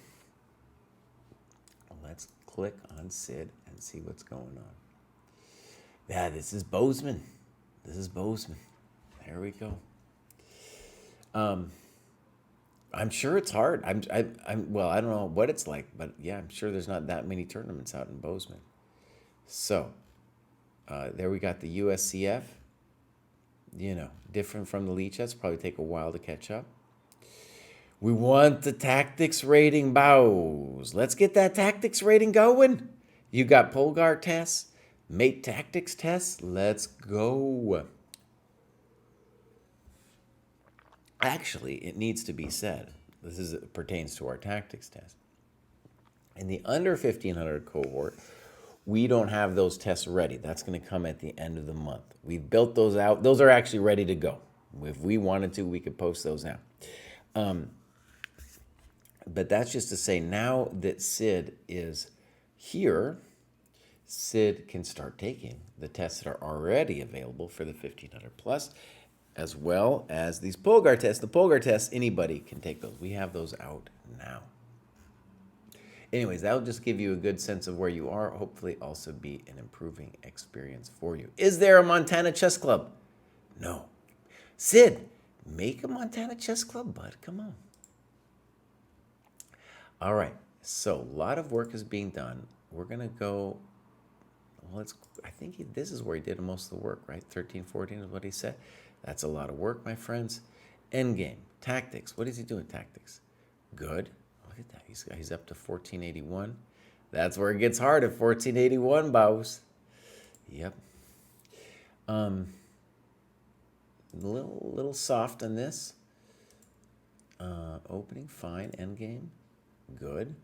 Let's click on Sid and see what's going on. Yeah, this is Bozeman. This is Bozeman. There we go. I'm sure it's hard. Well, I don't know what it's like, but yeah, I'm sure there's not that many tournaments out in Bozeman. So, there we got the USCF. You know, different from the Lichess. Probably take a while to catch up. We want the tactics rating bows. Let's get that tactics rating going. You got Polgar tests, mate tactics tests. Let's go. Actually, it needs to be said, pertains to our tactics test. In the under 1500 cohort, we don't have those tests ready. That's going to come at the end of the month. We've built those out. Those are actually ready to go. If we wanted to, we could post those now. But that's just to say, now that Sid is here, Sid can start taking the tests that are already available for the 1500 plus, as well as these Polgar tests. The Polgar tests, anybody can take those. We have those out now. Anyways, that'll just give you a good sense of where you are. Hopefully also be an improving experience for you. Is there a Montana Chess Club? No. Sid, Make a Montana Chess Club, bud. Come on. All right. So a lot of work is being done. We're going to go. Well, I think this is where he did most of the work, right? 13, 14 is what he said. That's a lot of work, my friends. Endgame. Tactics. What is he doing? Tactics. Good. Look at that. He's up to 1481. That's where it gets hard at 1481, boss. Yep. A little soft on this. Opening, fine. Endgame. Good.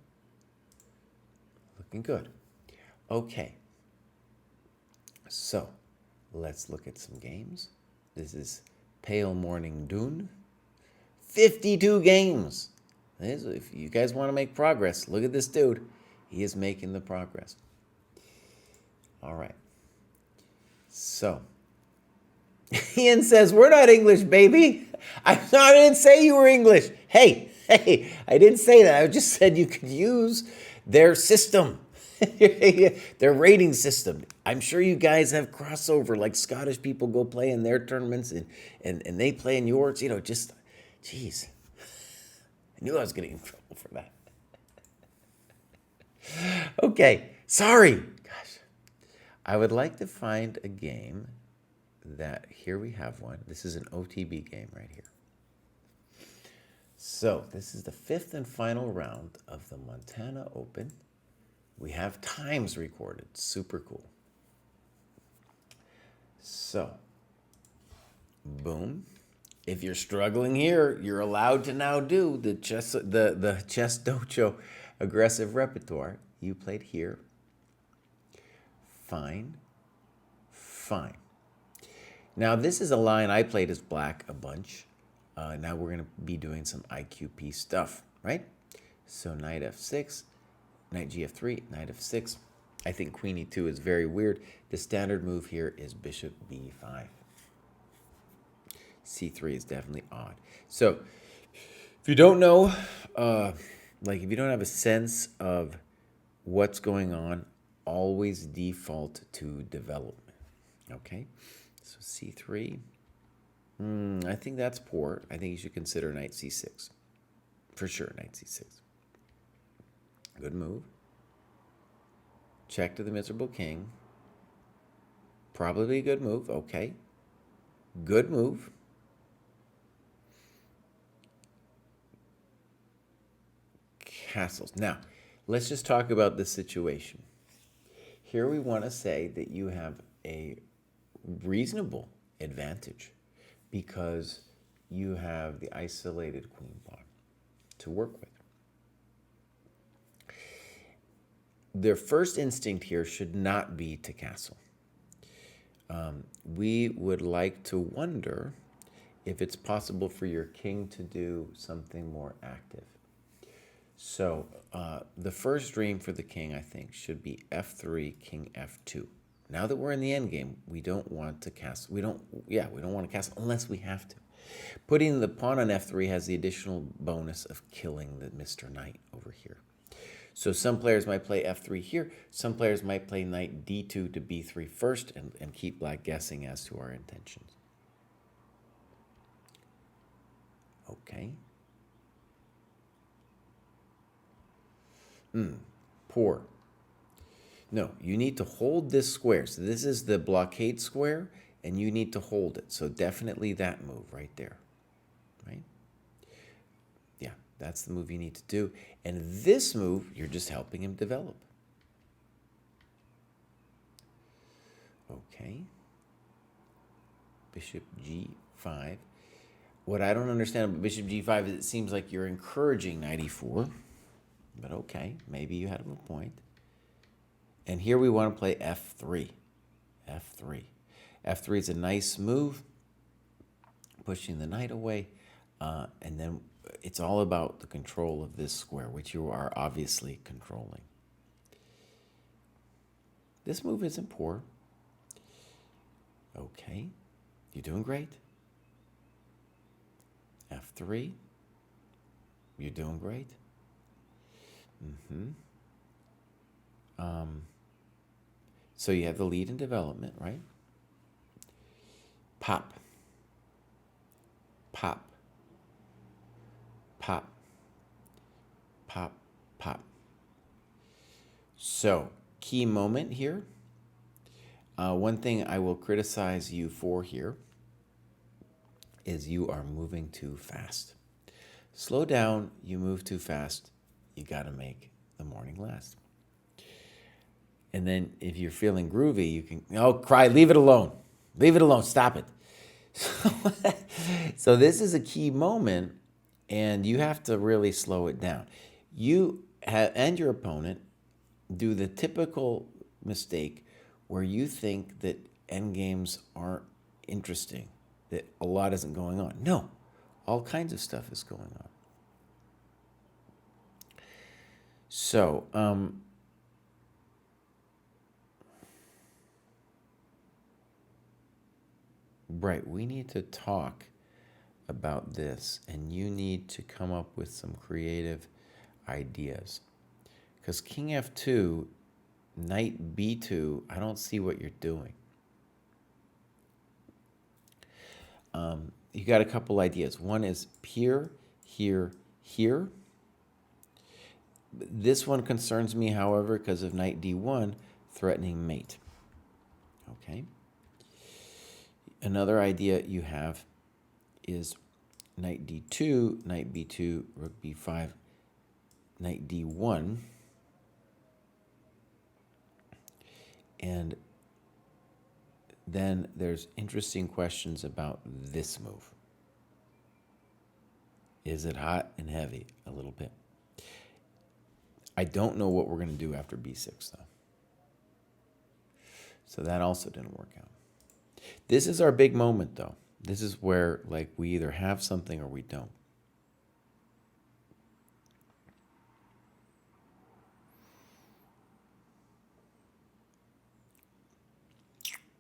Looking good. Okay. So, let's look at some games. This is Pale Morning Dune. 52 games. If you guys want to make progress, look at this dude. He is making the progress. All right. So, Ian says, we're not English, baby. I didn't say you were English. Hey, I didn't say that. I just said you could use their system, their rating system. I'm sure you guys have crossover, like Scottish people go play in their tournaments and they play in yours. Jeez. I knew I was getting in trouble for that. Okay, sorry. Gosh. I would like to find a game that, here we have one. This is an OTB game right here. So this is the 5th and final round of the Montana Open. We have times recorded. Super cool. So, boom. If you're struggling here, you're allowed to now do the ChessDojo aggressive repertoire. You played here. Fine. Fine. Now, this is a line I played as black a bunch. Now we're going to be doing some IQP stuff, right? So knight f6, knight gf3, knight f6. I think queen e2 is very weird. The standard move here is bishop b5. c3 is definitely odd. So if you don't know, if you don't have a sense of what's going on, always default to development, okay? So c3, I think that's poor. I think you should consider knight c6. For sure, knight c6. Good move. Check to the miserable king. Probably a good move, okay. Good move. Castles. Now, let's just talk about the situation. Here we want to say that you have a reasonable advantage because you have the isolated queen pawn to work with. Their first instinct here should not be to castle. We would like to wonder if it's possible for your king to do something more active. So the first dream for the king, I think, should be f3, king f2. Now that we're in the endgame, we don't want to castle. We don't want to castle unless we have to. Putting the pawn on f3 has the additional bonus of killing the Mr. Knight over here. So some players might play f3 here. Some players might play knight d2 to b3 first and keep black guessing as to our intentions. Okay. Poor. No, you need to hold this square. So this is the blockade square, and you need to hold it. So definitely that move right there, right? Yeah, that's the move you need to do. And this move, you're just helping him develop. Okay. Bishop g5. What I don't understand about bishop g5 is it seems like you're encouraging knight e4. But okay, maybe you had a point. And here we want to play f3. f3. f3 is a nice move, pushing the knight away. And then it's all about the control of this square, which you are obviously controlling. This move isn't poor. Okay, you're doing great. f3, you're doing great. So you have the lead in development, right? Pop. pop, pop, pop, pop. So, key moment here. One thing I will criticize you for here is you are moving too fast. Slow down, you move too fast, you got to make the morning last. And then if you're feeling groovy, you can, Kraai, leave it alone. Leave it alone, stop it. So this is a key moment, and you have to really slow it down. You and your opponent do the typical mistake where you think that endgames aren't interesting, that a lot isn't going on. No, all kinds of stuff is going on. So, right, we need to talk about this, and you need to come up with some creative ideas. Because King F2, Knight B2, I don't see what you're doing. You got a couple ideas. One is here, here, here. This one concerns me, however, because of Knight D1 threatening mate. Okay. Another idea you have is Knight D2, Knight B2, Rook B5, Knight D1. And then there's interesting questions about this move. Is it hot and heavy? A little bit. I don't know what we're going to do after B6, though. So that also didn't work out. This is our big moment, though. This is where, like, we either have something or we don't.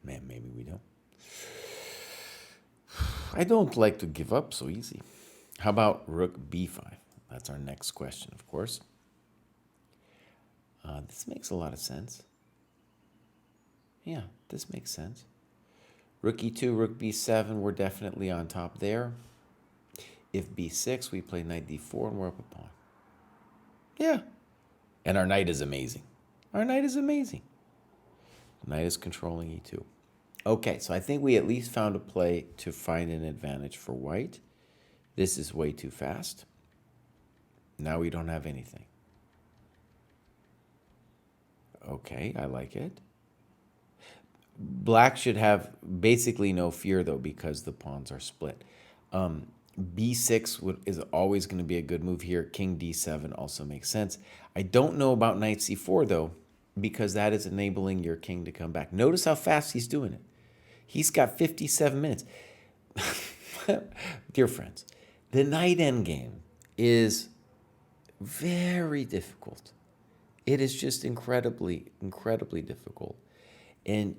Man, maybe we don't. I don't like to give up so easy. How about Rook B5? That's our next question, of course. This makes a lot of sense. Yeah, this makes sense. Rook E2, Rook B7, we're definitely on top there. If B6, we play Knight D4 and we're up a pawn. Yeah. And our knight is amazing. Our knight is amazing. Knight is controlling E2. Okay, so I think we at least found a play to find an advantage for white. This is way too fast. Now we don't have anything. Okay, I like it. Black should have basically no fear, though, because the pawns are split. B6 is always going to be a good move here. King D7 also makes sense. I don't know about Knight C4, though, because that is enabling your king to come back. Notice how fast he's doing it. He's got 57 minutes. Dear friends, the knight endgame is very difficult. It is just incredibly, incredibly difficult. And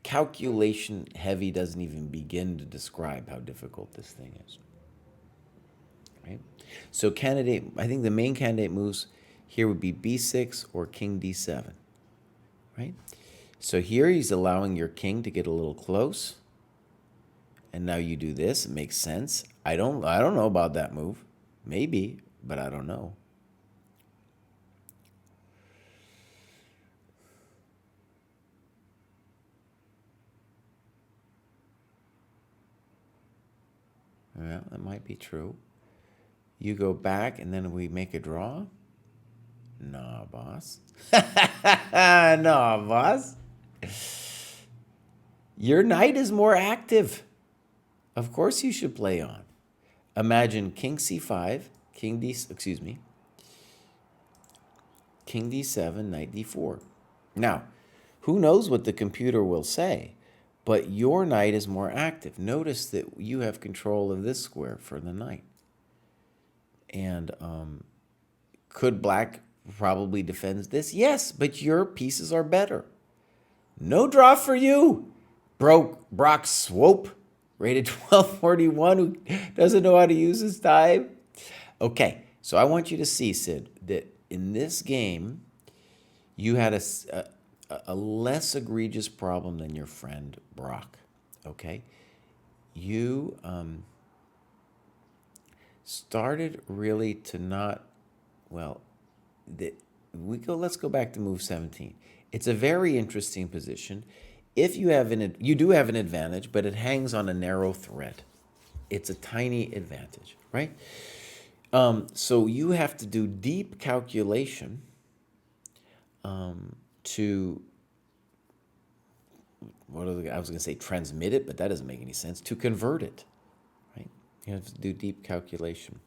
calculation heavy doesn't even begin to describe how difficult this thing is. Right? So I think the main candidate moves here would be B6 or King D7. Right? So here he's allowing your king to get a little close. And now you do this. It makes sense. I don't know about that move. Maybe, but I don't know. Well, that might be true. You go back and then we make a draw? Nah, boss. Nah, boss. Your knight is more active. Of course you should play on. Imagine King C5, King D7, Knight D4. Now, who knows what the computer will say, but your knight is more active. Notice that you have control of this square for the knight. And could black probably defend this? Yes, but your pieces are better. No draw for you. Brock Swope, rated 1241, who doesn't know how to use his time. Okay, so I want you to see, Sid, that in this game, you had a less egregious problem than your friend Brock, okay? You started really to not, well, let's go back to move 17. It's a very interesting position. If you do have an advantage, but it hangs on a narrow thread. It's a tiny advantage, right? So you have to do deep calculation to, I was going to say transmit it, but that doesn't make any sense, to convert it, right? You have to do deep calculation.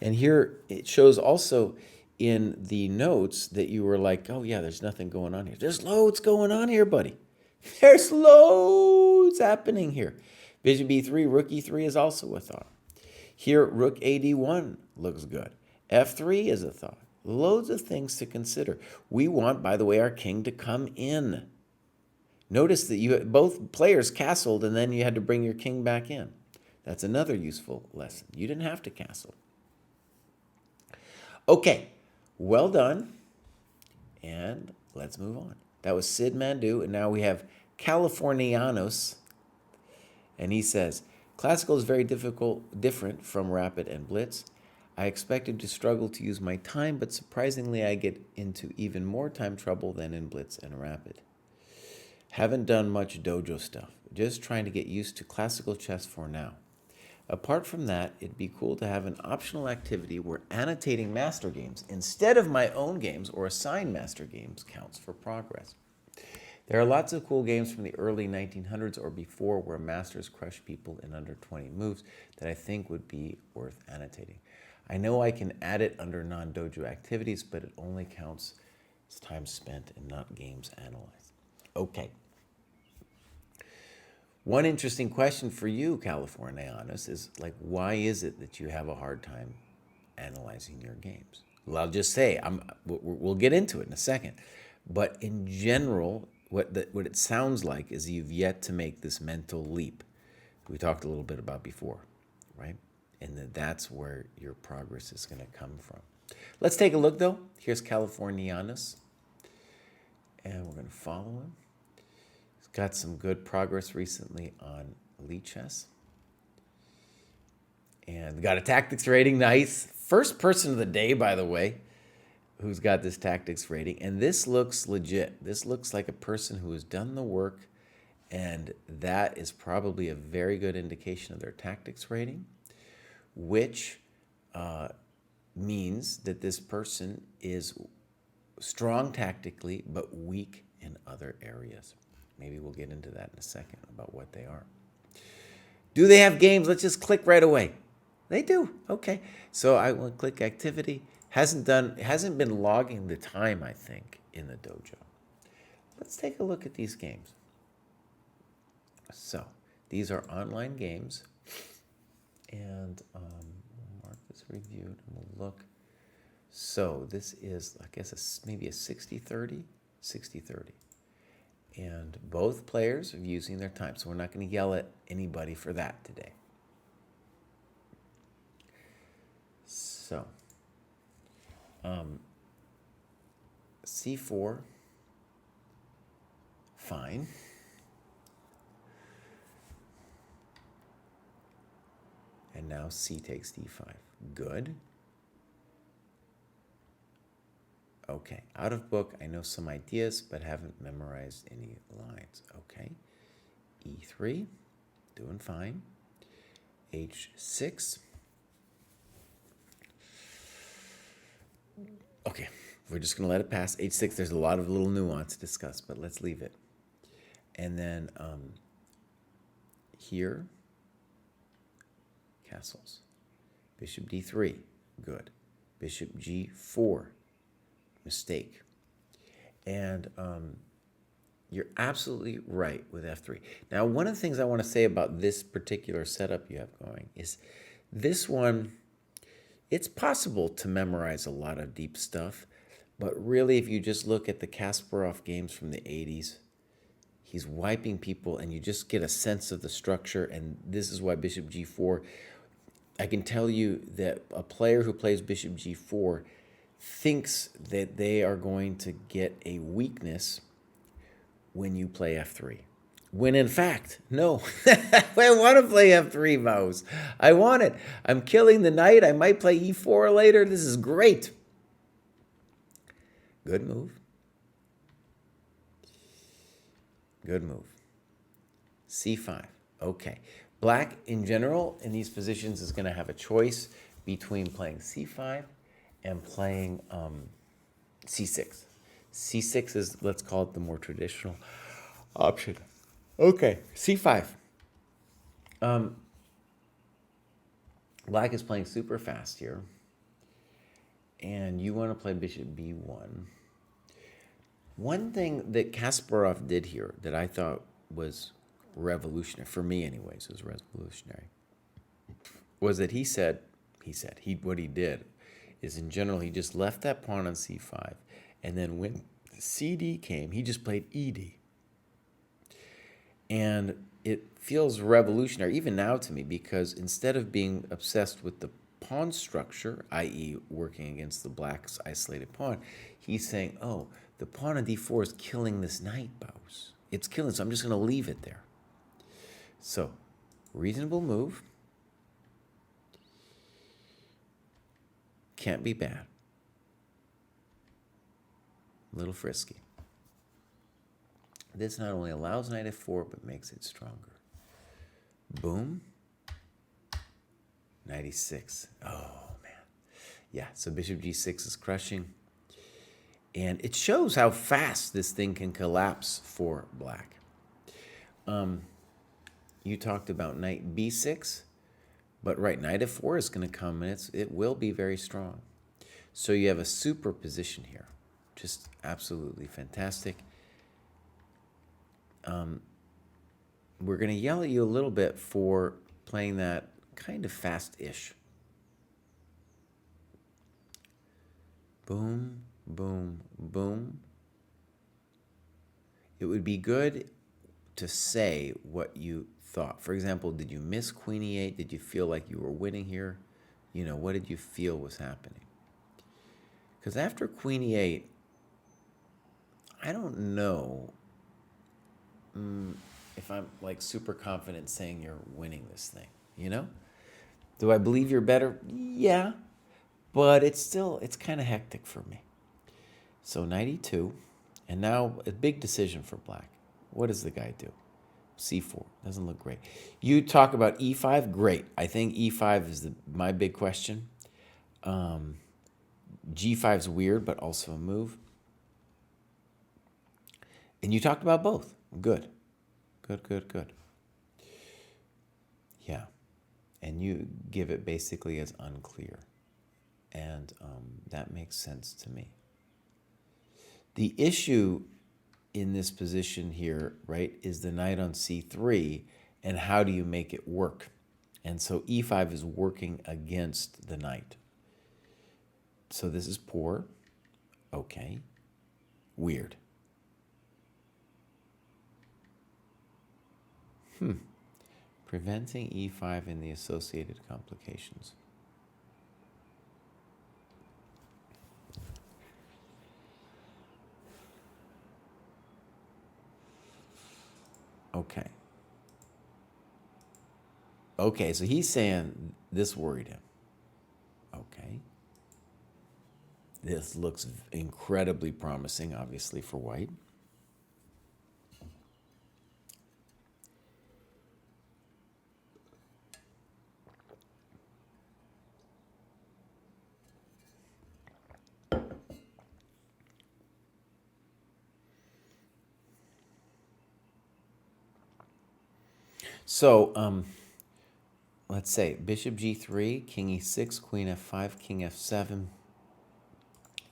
And here it shows also in the notes that you were like, oh yeah, there's nothing going on here. There's loads going on here, buddy. There's loads happening here. Bishop b3, rook e3 is also a thought. Here, rook ad1 looks good. f3 is a thought. Loads of things to consider. We want, by the way, our king to come in. Notice that both players castled and then you had to bring your king back in. That's another useful lesson. You didn't have to castle. Okay, well done. And let's move on. That was Sid Mandu, and now we have Californianos. And he says, classical is very different from rapid and blitz. I expected to struggle to use my time, but surprisingly I get into even more time trouble than in blitz and rapid. Haven't done much dojo stuff, just trying to get used to classical chess for now. Apart from that, it'd be cool to have an optional activity where annotating master games instead of my own games or assigned master games counts for progress. There are lots of cool games from the early 1900s or before where masters crush people in under 20 moves that I think would be worth annotating. I know I can add it under non-dojo activities, but it only counts as time spent and not games analyzed. Okay. One interesting question for you, Californianos, is like, why is it that you have a hard time analyzing your games? Well, I'll just say, we'll get into it in a second. But in general, what it sounds like is you've yet to make this mental leap we talked a little bit about before, right? And that's where your progress is going to come from. Let's take a look, though. Here's Californianos, and we're going to follow him. He's got some good progress recently on Elite Chess. And got a tactics rating, nice. First person of the day, by the way, who's got this tactics rating. And this looks legit. This looks like a person who has done the work, and that is probably a very good indication of their tactics rating, which means that this person is strong tactically but weak in other areas. Maybe we'll get into that in a second about what they are. Do they have games? Let's just click right away. They do. Okay. So I will click activity. Hasn't been logging the time, I think, in the dojo. Let's take a look at these games. So these are online games. And we'll mark this reviewed and we'll look. So this is, I guess, maybe a 60-30, 60-30. And both players are using their time. So we're not going to yell at anybody for that today. So, C4, fine. And now C takes D5. Good. Okay, out of book, I know some ideas, but haven't memorized any lines. Okay, E3, doing fine. H6. Okay, we're just going to let it pass. H6, there's a lot of little nuance to discuss, but let's leave it. And then here, castles. Bishop D3, good. Bishop G4, mistake. And you're absolutely right with F3. Now, one of the things I want to say about this particular setup you have going is this one, it's possible to memorize a lot of deep stuff, but really if you just look at the Kasparov games from the 80s, he's wiping people and you just get a sense of the structure, and this is why Bishop G4, I can tell you that a player who plays Bishop G4 thinks that they are going to get a weakness when you play F3. when in fact, no. I want to play f3 mouse. I want it. I'm killing the knight. I might play e4 later. This is great. Good move. Good move. c5. Okay. Black, in general, in these positions is going to have a choice between playing c5 and playing c6. c6 is, let's call it the more traditional option. Okay, c5. Black is playing super fast here. And you want to play bishop b1. One thing that Kasparov did here that I thought was revolutionary, for me anyways, was revolutionary, was that what he did is, in general, he just left that pawn on c5, and then when cd came, he just played ed. And it feels revolutionary, even now to me, because instead of being obsessed with the pawn structure, i.e. working against the black's isolated pawn, he's saying, oh, the pawn on d4 is killing this knight, boss. It's killing, so I'm just going to leave it there. So, reasonable move. Can't be bad. A little frisky. This not only allows knight f4, but makes it stronger. Boom. Knight e6. Oh, man. Yeah, so bishop g6 is crushing. And it shows how fast this thing can collapse for black. You talked about knight b6, but right, knight f4 is going to come, and it will be very strong. So you have a super position here. Just absolutely fantastic. We're going to yell at you a little bit for playing that kind of fast-ish. Boom, boom, boom. It would be good to say what you thought. For example, did you miss queen e8? Did you feel like you were winning here? You know, what did you feel was happening? Because after queen e8, I don't know if I'm like super confident saying you're winning this thing, you know? Do I believe you're better? Yeah, but it's kind of hectic for me. So knight e2, and now a big decision for black. What does the guy do? c4, doesn't look great. You talk about e5, great. I think e5 is my big question. g5 is weird, but also a move. And you talked about both. Good. Good. Yeah. And you give it basically as unclear. And that makes sense to me. The issue in this position here, right, is the knight on c3, and how do you make it work? And so e5 is working against the knight. So this is poor. Okay. Weird. Preventing e5 and the associated complications. Okay. Okay, so he's saying this worried him. Okay. This looks incredibly promising, obviously, for white. So, let's say bishop g3, king e6, queen f5, king f7,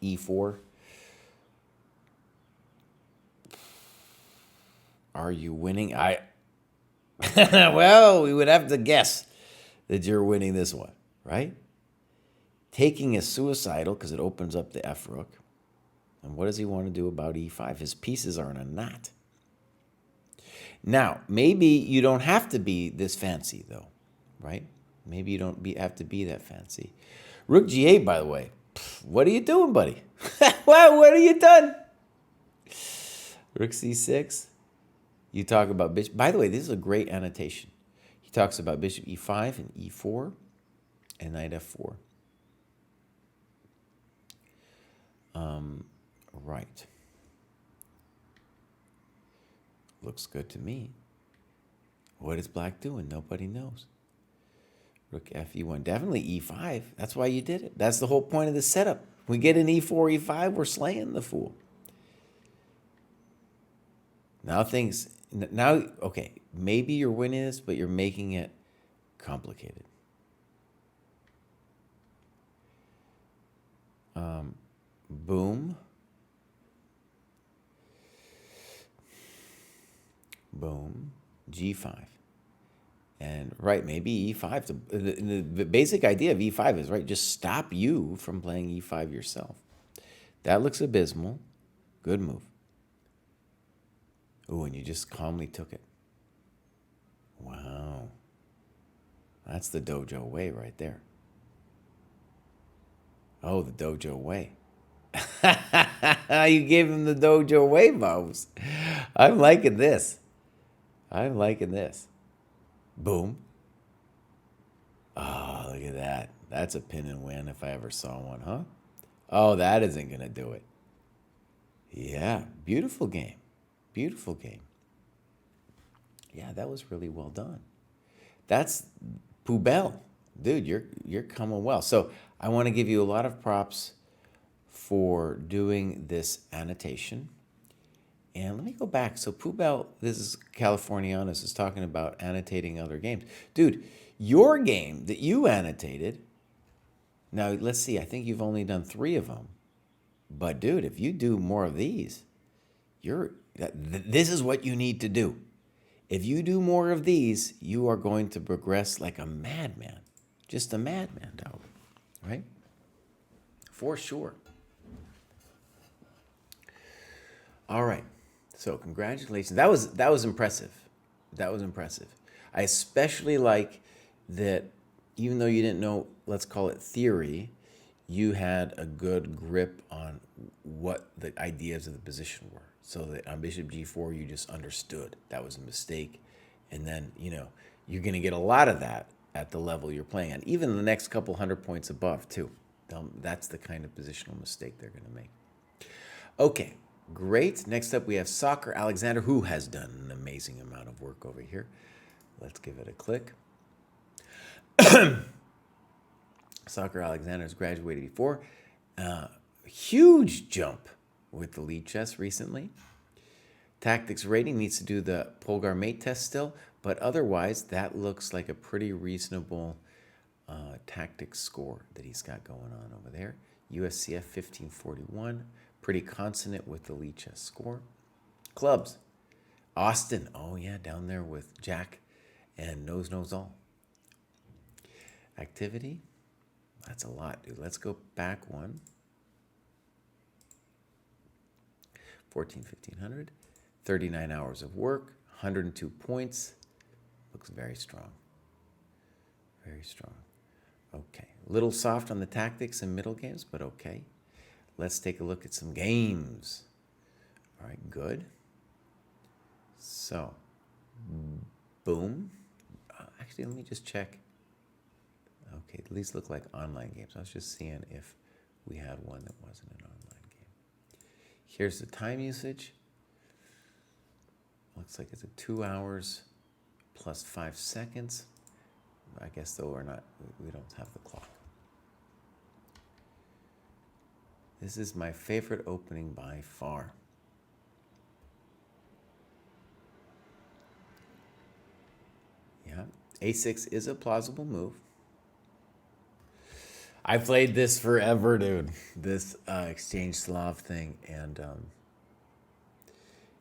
e4. Are you winning? Well, we would have to guess that you're winning this one, right? Taking is suicidal because it opens up the f rook. And what does he want to do about e5? His pieces are in a knot. Now, maybe you don't have to be this fancy, though, right? Maybe you don't have to be that fancy. Rook g8, by the way. What are you doing, buddy? Well, what are you done? Rook c6. You talk about bishop. By the way, this is a great annotation. He talks about bishop e5 and e4 and knight f4. Right. Looks good to me. What is black doing? Nobody knows. Rook fe1. Definitely e5. That's why you did it. That's the whole point of the setup. We get an e4, e5, we're slaying the fool. Now okay, maybe you're winning this, but you're making it complicated. Boom. Boom. G5. And right, maybe e5. The basic idea of e5 is, right, just stop you from playing e5 yourself. That looks abysmal. Good move. Ooh, and you just calmly took it. Wow. That's the dojo way right there. Oh, the dojo way. You gave him the dojo way moves. I'm liking this. I'm liking this. Boom. Oh, look at that. That's a pin and win if I ever saw one, huh? Oh, that isn't going to do it. Yeah, beautiful game. Beautiful game. Yeah, that was really well done. That's poubelle. Dude, you're coming well. So I want to give you a lot of props for doing this annotation. And let me go back. So poubelle, this is Californianus, is talking about annotating other games. Dude, your game that you annotated, now let's see, I think you've only done 3 of them. But dude, if you do more of these, this is what you need to do. If you do more of these, you are going to progress like a madman. Just a madman, dog. Right? For sure. All right. So congratulations. That was impressive. That was impressive. I especially like that even though you didn't know, let's call it theory, you had a good grip on what the ideas of the position were. So that on bishop g4, you just understood that was a mistake. And then, you're going to get a lot of that at the level you're playing on. Even the next couple 100 points above, too. That's the kind of positional mistake they're going to make. Okay, great. Next up, we have Soccer Alexander, who has done an amazing amount of work over here. Let's give it a click. Soccer Alexander has graduated before. Huge jump with the lead chess recently. Tactics rating needs to do the Polgar mate test still, but otherwise that looks like a pretty reasonable tactics score that he's got going on over there. USCF 1541, pretty consonant with the lead chess score. Clubs, Austin, oh yeah, down there with Jack and Knows All. Activity, that's a lot, dude. Let's go back one. 1500, 39 hours of work, 102 points. Looks very strong. Very strong. Okay. A little soft on the tactics and middle games, but okay. Let's take a look at some games. All right, good. So, boom. Actually, let me just check. Okay, these look like online games. I was just seeing if we had one that wasn't an online game. Here's the time usage. Looks like it's 2 hours plus 5 seconds. I guess though we don't have the clock. This is my favorite opening by far. Yeah, a6 is a plausible move. I played this forever, dude. This exchange Slav thing, and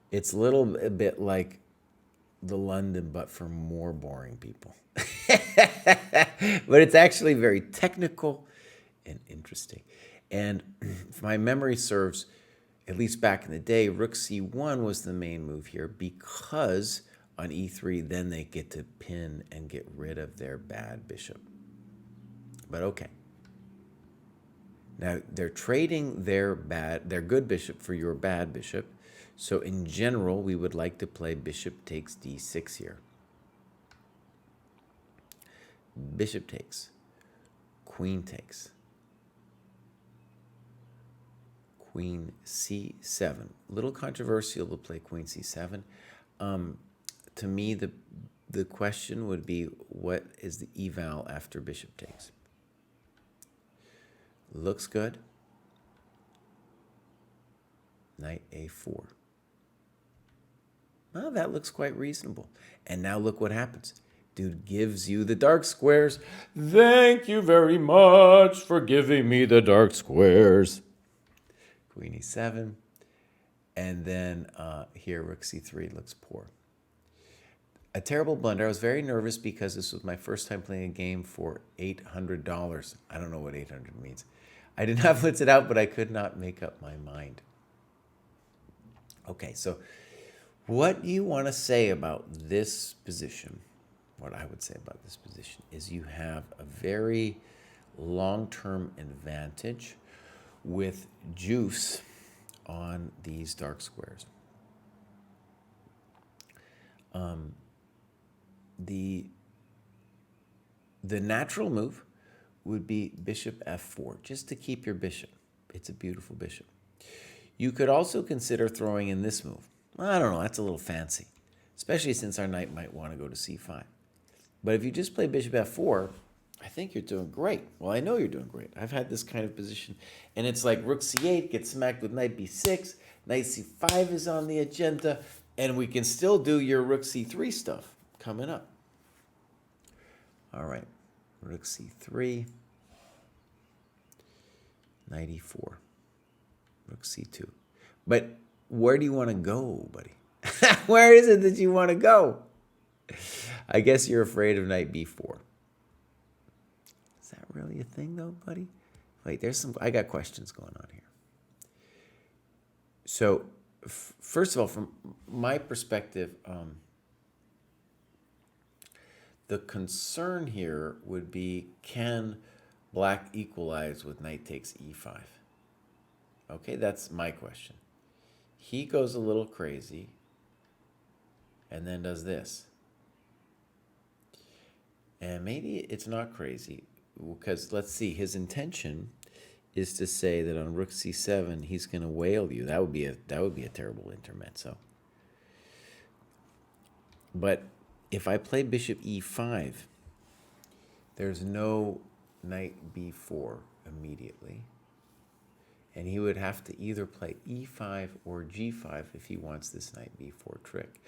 it's a little bit like the London, but for more boring people. But it's actually very technical and interesting. And if my memory serves, at least back in the day, rook c1 was the main move here because on e3, then they get to pin and get rid of their bad bishop. But okay. Now, they're trading their good bishop for your bad bishop. So in general, we would like to play bishop takes d6 here. Bishop takes, queen takes, queen c7. A little controversial to play queen c7. To me, the question would be, what is the eval after bishop takes? Looks good. Knight a4. Well, that looks quite reasonable. And now look what happens. Dude gives you the dark squares. Thank you very much for giving me the dark squares. Queen e7. And then here, rook c3 looks poor. A terrible blunder. I was very nervous because this was my first time playing a game for $800. I don't know what 800 means. I did not blitz it out, but I could not make up my mind. Okay, so what you want to say about this position, what I would say about this position, is you have a very long-term advantage with juice on these dark squares. The natural move would be bishop f4, just to keep your bishop. It's a beautiful bishop. You could also consider throwing in this move. I don't know, that's a little fancy, especially since our knight might want to go to c5. But if you just play bishop f4, I think you're doing great. Well, I know you're doing great. I've had this kind of position, and it's like rook c8 gets smacked with knight b6, knight c5 is on the agenda, and we can still do your rook c3 stuff coming up. All right, rook c3, knight e4, rook c2. But where do you want to go, buddy? Where is it that you want to go? I guess you're afraid of knight b4. Is that really a thing, though, buddy? Wait, I got questions going on here. So, first of all, from my perspective, the concern here would be, can black equalize with knight takes e5? Okay, that's my question. He goes a little crazy and then does this. And maybe it's not crazy, because let's see, his intention is to say that on rook c7 he's going to whale you. That would be a terrible intermezzo. But if I play bishop e5, there's no knight b4 immediately. And he would have to either play e5 or g5 if he wants this knight b4 trick.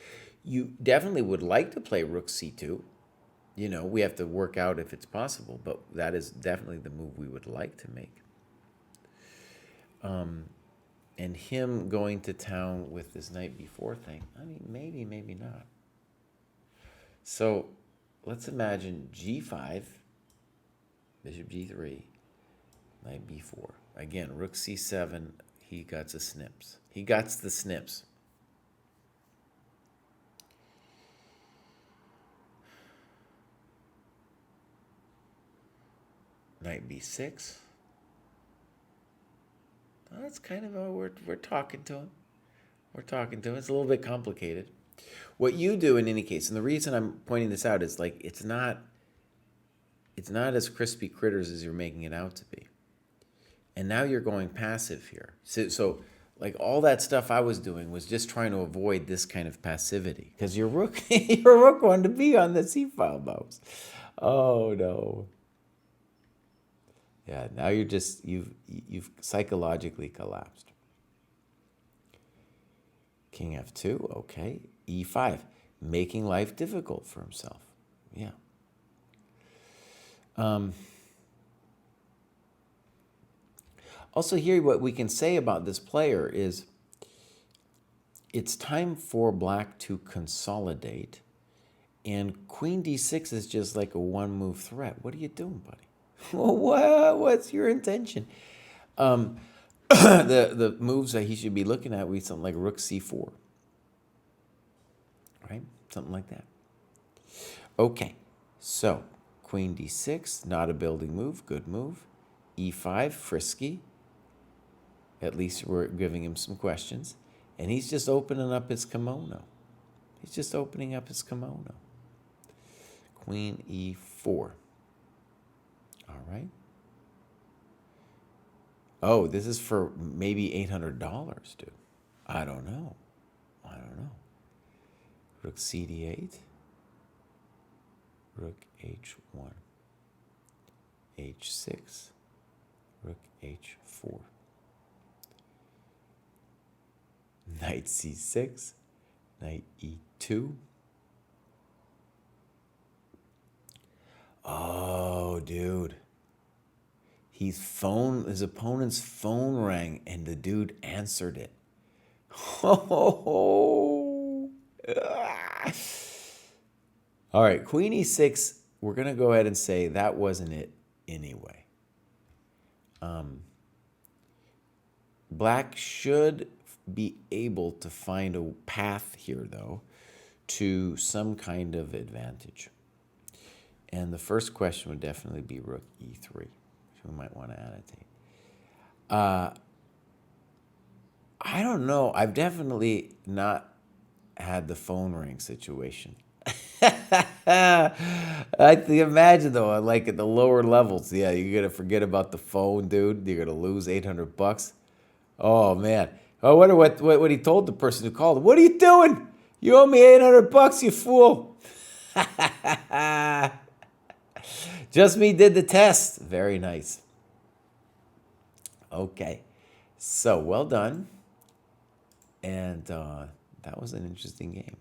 You definitely would like to play rook c2. You know, we have to work out if it's possible, but that is definitely the move we would like to make. And him going to town with this knight b4 thing, I mean, maybe, maybe not. So let's imagine g5, bishop g3, knight b4. Again, rook c7, he got the snips. He got the snips. Knight b6. Well, that's kind of we're talking to him. We're talking to him. It's a little bit complicated. What you do in any case, and the reason I'm pointing this out is like it's not as crispy critters as you're making it out to be. And now you're going passive here. So like all that stuff I was doing was just trying to avoid this kind of passivity, because your rook wanted to be on the c-file mouse. Oh no. Yeah, now you've psychologically collapsed. King f2, okay. e5, making life difficult for himself. Yeah. Also here, what we can say about this player is it's time for black to consolidate, and queen d6 is just like a one-move threat. What are you doing, buddy? Well, what's your intention? The moves that he should be looking at would be something like rook c4. Right? Something like that. Okay, so queen d6, not a building move, good move. e5, frisky. At least we're giving him some questions. And he's just opening up his kimono. He's just opening up his kimono. Queen e4. All right. Oh, this is for maybe $800, dude. I don't know. Rook cd8. Rook h1. h6. Rook h4. Knight c6. Knight e2. Oh, dude. His opponent's phone rang and the dude answered it. Oh. All right, Queen e6. We're going to go ahead and say that wasn't it anyway. Black should be able to find a path here, though, to some kind of advantage. And the first question would definitely be rook e3, which we might want to annotate. I don't know. I've definitely not had the phone ring situation. I can imagine, though, like at the lower levels, yeah, you're going to forget about the phone, dude. You're going to lose $800. Oh, man. I wonder what he told the person who called him. What are you doing? You owe me $800, you fool. Just me did the test. Very nice. Okay. So, well done. And that was an interesting game.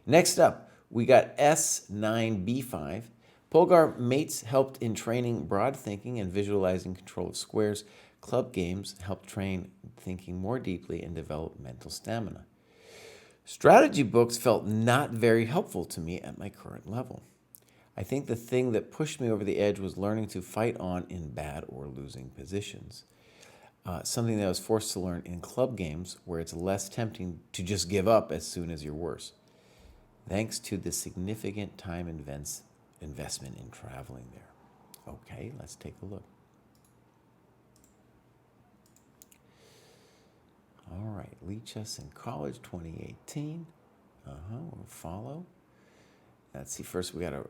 Next up, we got S9B5. Polgar mates helped in training broad thinking and visualizing control of squares. Club games helped train thinking more deeply and develop mental stamina. Strategy books felt not very helpful to me at my current level. I think the thing that pushed me over the edge was learning to fight on in bad or losing positions. Something that I was forced to learn in club games where it's less tempting to just give up as soon as you're worse. Thanks to the significant time investment in traveling there. Okay, let's take a look. All right, Lead Chess in College 2018. We'll follow. Let's see, first we got a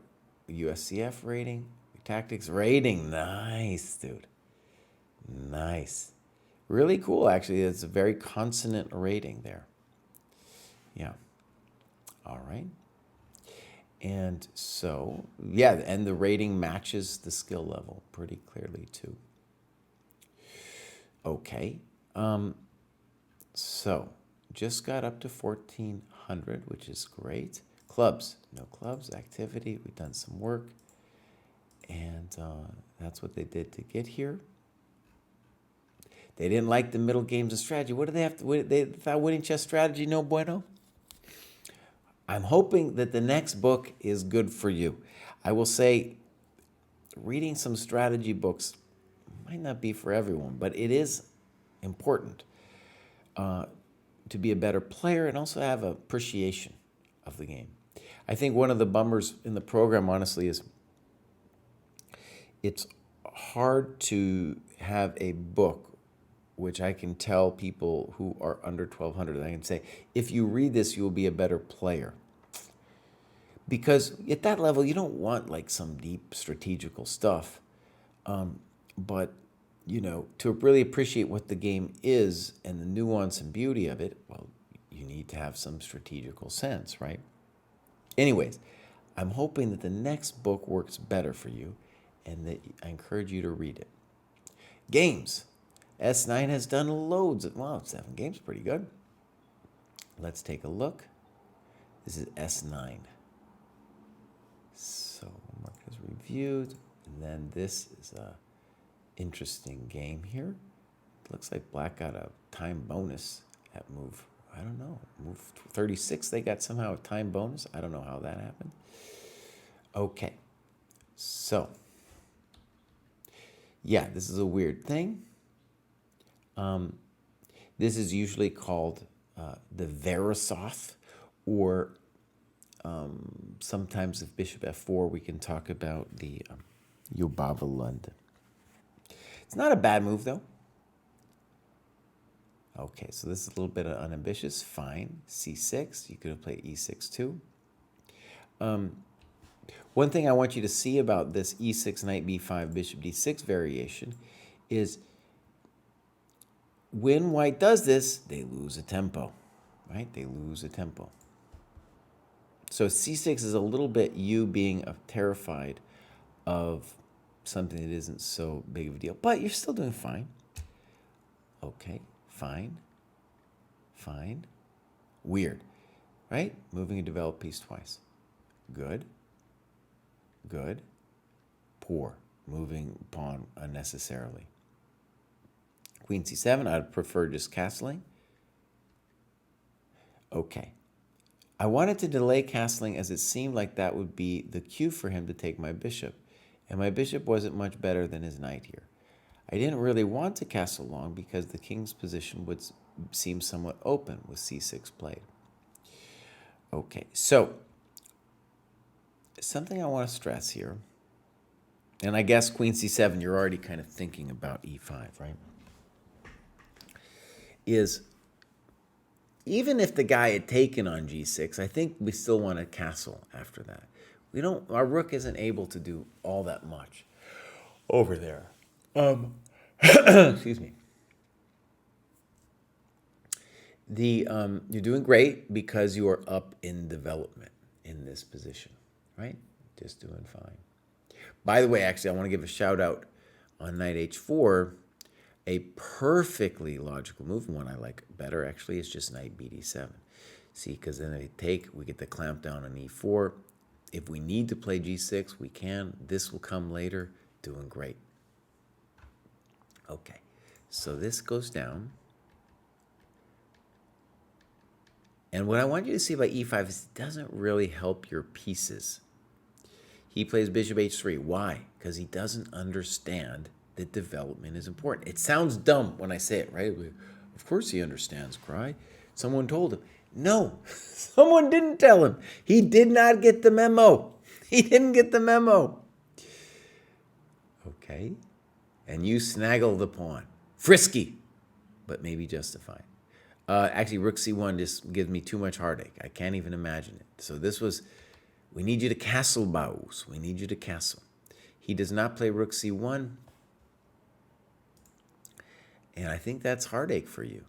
USCF rating, tactics rating. Nice, dude. Nice. Really cool, actually. It's a very consonant rating there. Yeah. All right. And so, yeah, and the rating matches the skill level pretty clearly, too. Okay. So, just got up to 1,400, which is great. Clubs. No clubs. Activity. We've done some work. And that's what they did to get here. They didn't like the middle games of strategy. What do they have to... They thought winning chess strategy no bueno? I'm hoping that the next book is good for you. I will say reading some strategy books might not be for everyone, but it is important to be a better player and also have appreciation of the game. I think one of the bummers in the program, honestly, is it's hard to have a book which I can tell people who are under 1,200, I can say, if you read this, you'll be a better player. Because at that level, you don't want like some deep strategical stuff. But, you know, to really appreciate what the game is and the nuance and beauty of it, well, you need to have some strategical sense, right? Anyways, I'm hoping that the next book works better for you and that I encourage you to read it. Games. S9 has done loads of, wow, 7 games, pretty good. Let's take a look. This is S9. So, mark as reviewed. And then this is a interesting game here. It looks like Black got a time bonus at move, I don't know, move 36. They got somehow a time bonus. I don't know how that happened. Okay. So, yeah, this is a weird thing. This is usually called the Verisov, or sometimes if bishop f4, we can talk about the Yobava Lund. It's not a bad move, though. Okay, so this is a little bit unambitious. Fine. C6. You could have played E6 too. One thing I want you to see about this E6, Knight B5, Bishop D6 variation is when white does this, they lose a tempo, right? They lose a tempo. So C6 is a little bit you being terrified of something that isn't so big of a deal, but you're still doing fine. Okay, fine, fine. Weird, right? Moving a developed piece twice. Good, good, poor. Moving pawn unnecessarily. Queen C7, I'd prefer just castling. Okay. I wanted to delay castling as it seemed like that would be the cue for him to take my bishop. And my bishop wasn't much better than his knight here. I didn't really want to castle long because the king's position would seem somewhat open with C6 played. Okay, so something I want to stress here, and I guess Queen C7, you're already kind of thinking about E5, right? Is even if the guy had taken on G6, I think we still want to castle after that. Our rook isn't able to do all that much over there. Excuse me. You're doing great because you are up in development in this position, right? Just doing fine. By the way, actually, I want to give a shout out on knight H4. A perfectly logical move, one I like better actually, is just knight BD7. See, because then they take, we get the clamp down on E4. If we need to play G6, we can. This will come later. Doing great. Okay, so this goes down. And what I want you to see about E5 is it doesn't really help your pieces. He plays bishop H3. Why? Because he doesn't understand that development is important. It sounds dumb when I say it, right? Of course he understands, Kraai. Someone told him. No, someone didn't tell him. He did not get the memo. He didn't get the memo. Okay. And you snaggle the pawn. Frisky, but maybe justified. Actually, rook C1 just gives me too much heartache. I can't even imagine it. So this was, we need you to castle, Baus. We need you to castle. He does not play rook C1. And I think that's heartache for you,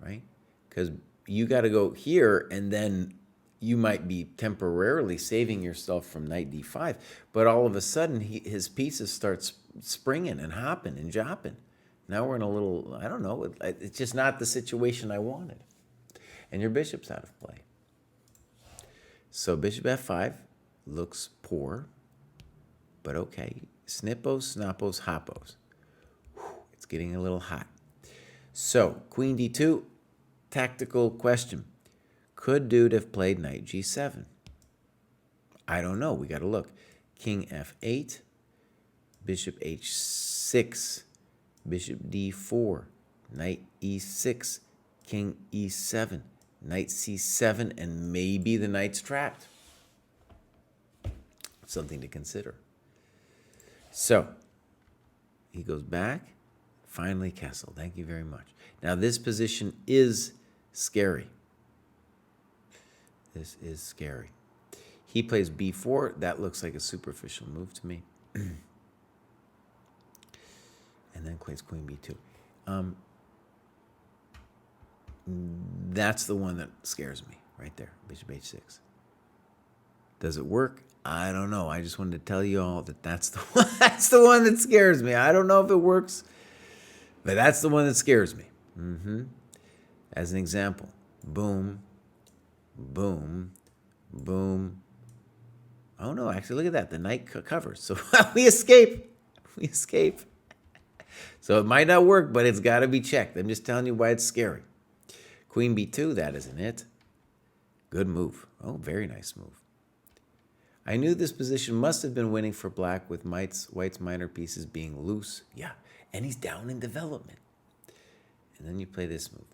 right? Because you got to go here, and then you might be temporarily saving yourself from knight D5. But all of a sudden, his pieces start springing and hopping and jopping. Now we're in a little, I don't know, it's just not the situation I wanted. And your bishop's out of play. So bishop F5 looks poor, but okay. Snippos, snappos, hoppos. It's getting a little hot. So, Queen D2, tactical question. Could dude have played knight G7? I don't know. We got to look. King F8, bishop H6, bishop D4, knight E6, king E7, knight C7, and maybe the knight's trapped. Something to consider. So, he goes back. Finally, castle. Thank you very much. Now, this position is scary. This is scary. He plays B4. That looks like a superficial move to me. And then plays Queen B2. That's the one that scares me right there. Bishop H6. Does it work? I don't know. I just wanted to tell you all that that's the one, that's the one that scares me. I don't know if it works, but that's the one that scares me. As an example, boom, boom, boom. Oh no, actually, look at that. The knight covers. So we escape. We escape. So it might not work, but it's got to be checked. I'm just telling you why it's scary. Queen B2, that isn't it. Good move. Oh, very nice move. I knew this position must have been winning for black with white's minor pieces being loose. Yeah, and he's down in development. And then you play this move.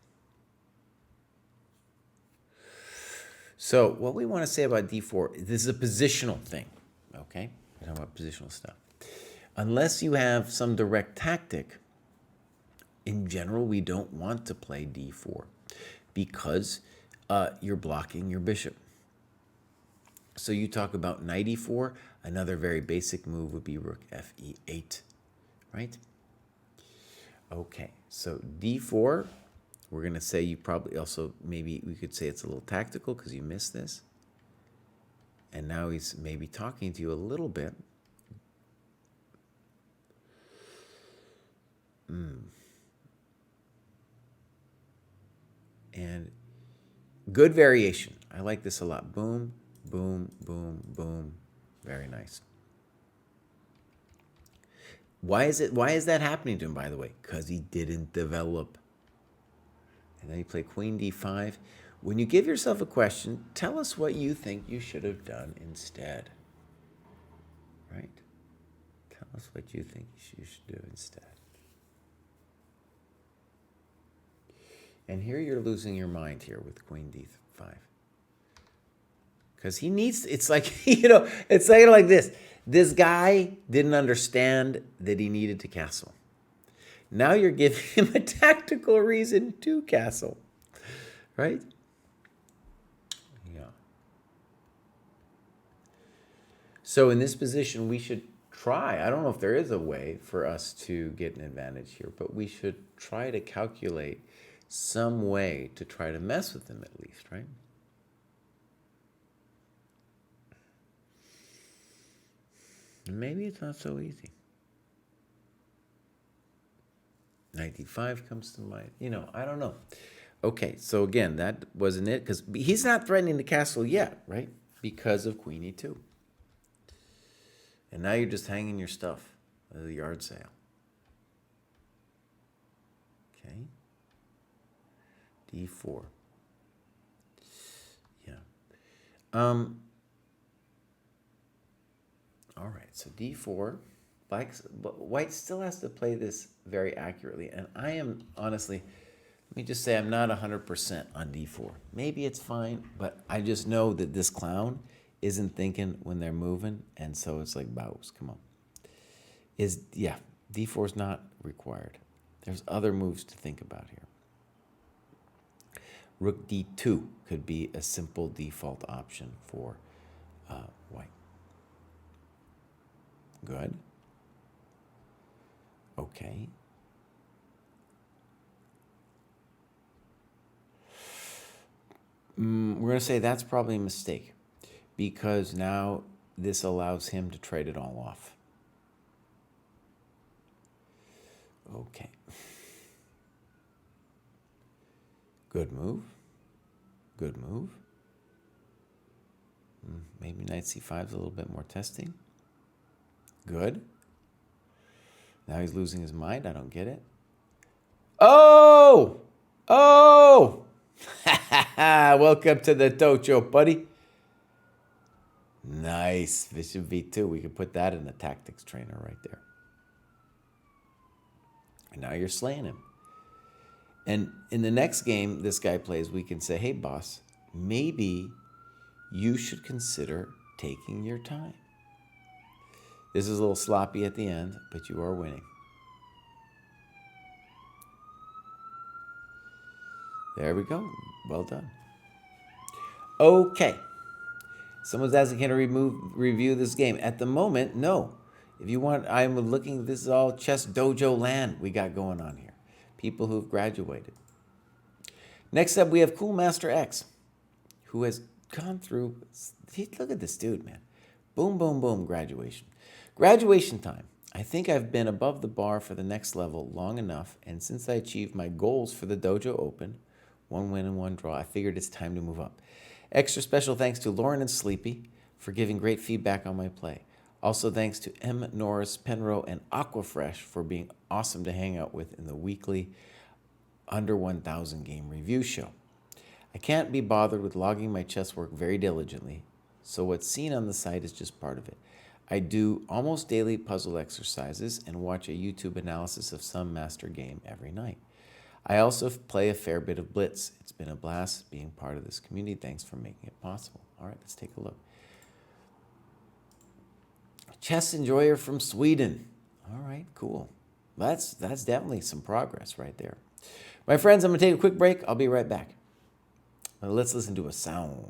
So what we want to say about D4, this is a positional thing, okay? We're talking about positional stuff. Unless you have some direct tactic, In general, we don't want to play d4 because you're blocking your bishop. So you talk about knight e4. Another very basic move would be rook fe8, right? Okay, so d4, we're going to say you probably also, maybe we could say it's a little tactical because you missed this. And now he's maybe talking to you a little bit. And good variation. I like this a lot. Boom, boom, boom, boom. Very nice. Why is that happening to him, by the way? Because he didn't develop. And then he played queen d5. When you give yourself a question, tell us what you think you should have done instead. Right? Tell us what you think you should do instead. And here you're losing your mind here with queen d5. Because he needs, it's like, it's like this. This guy didn't understand that he needed to castle. Now you're giving him a tactical reason to castle. Right? Yeah. So in this position, we should try. I don't know if there is a way for us to get an advantage here, but we should try to calculate some way to try to mess with him at least, right? And maybe it's not so easy. Knight d5 comes to mind. I don't know. Okay, so again, that wasn't it, because he's not threatening the castle yet, right? Because of queen e2. And now you're just hanging your stuff at the yard sale. Okay. d4. Yeah. All right, so d4. White still has to play this very accurately. And I am, honestly, let me just say I'm not 100% on d4. Maybe it's fine, but I just know that this clown isn't thinking when they're moving, and so it's like, bows, come on. d4 is not required. There's other moves to think about here. Rook d2 could be a simple default option for white. Good. Okay. We're going to say that's probably a mistake because now this allows him to trade it all off. Okay. Good move. Good move. Maybe knight c5 is a little bit more testing. Good. Now he's losing his mind. I don't get it. Oh! Oh! Welcome to the dojo, buddy. Nice. Bishop v2. We could put that in the tactics trainer right there. And now you're slaying him. And in the next game this guy plays, we can say, hey, boss, maybe you should consider taking your time. This is a little sloppy at the end, but you are winning. There we go. Well done. Okay. Someone's asking, can I review this game? At the moment, no. If you want, I'm looking, this is all ChessDojo land we got going on here. People who've graduated. Next up, we have Cool Master X, who has gone through, look at this dude, man. Boom, boom, boom, graduation. Graduation time. I think I've been above the bar for the next level long enough, and since I achieved my goals for the Dojo Open, 1 win and 1 draw, I figured it's time to move up. Extra special thanks to Lauren and Sleepy for giving great feedback on my play. Also thanks to M. Norris, Penro, and Aquafresh for being awesome to hang out with in the weekly under 1,000 game review show. I can't be bothered with logging my chess work very diligently, so what's seen on the site is just part of it. I do almost daily puzzle exercises and watch a YouTube analysis of some master game every night. I also play a fair bit of Blitz. It's been a blast being part of this community. Thanks for making it possible. All right, let's take a look. Chess enjoyer from Sweden. All right, cool. That's definitely some progress right there. My friends, I'm going to take a quick break. I'll be right back. Let's listen to a sound.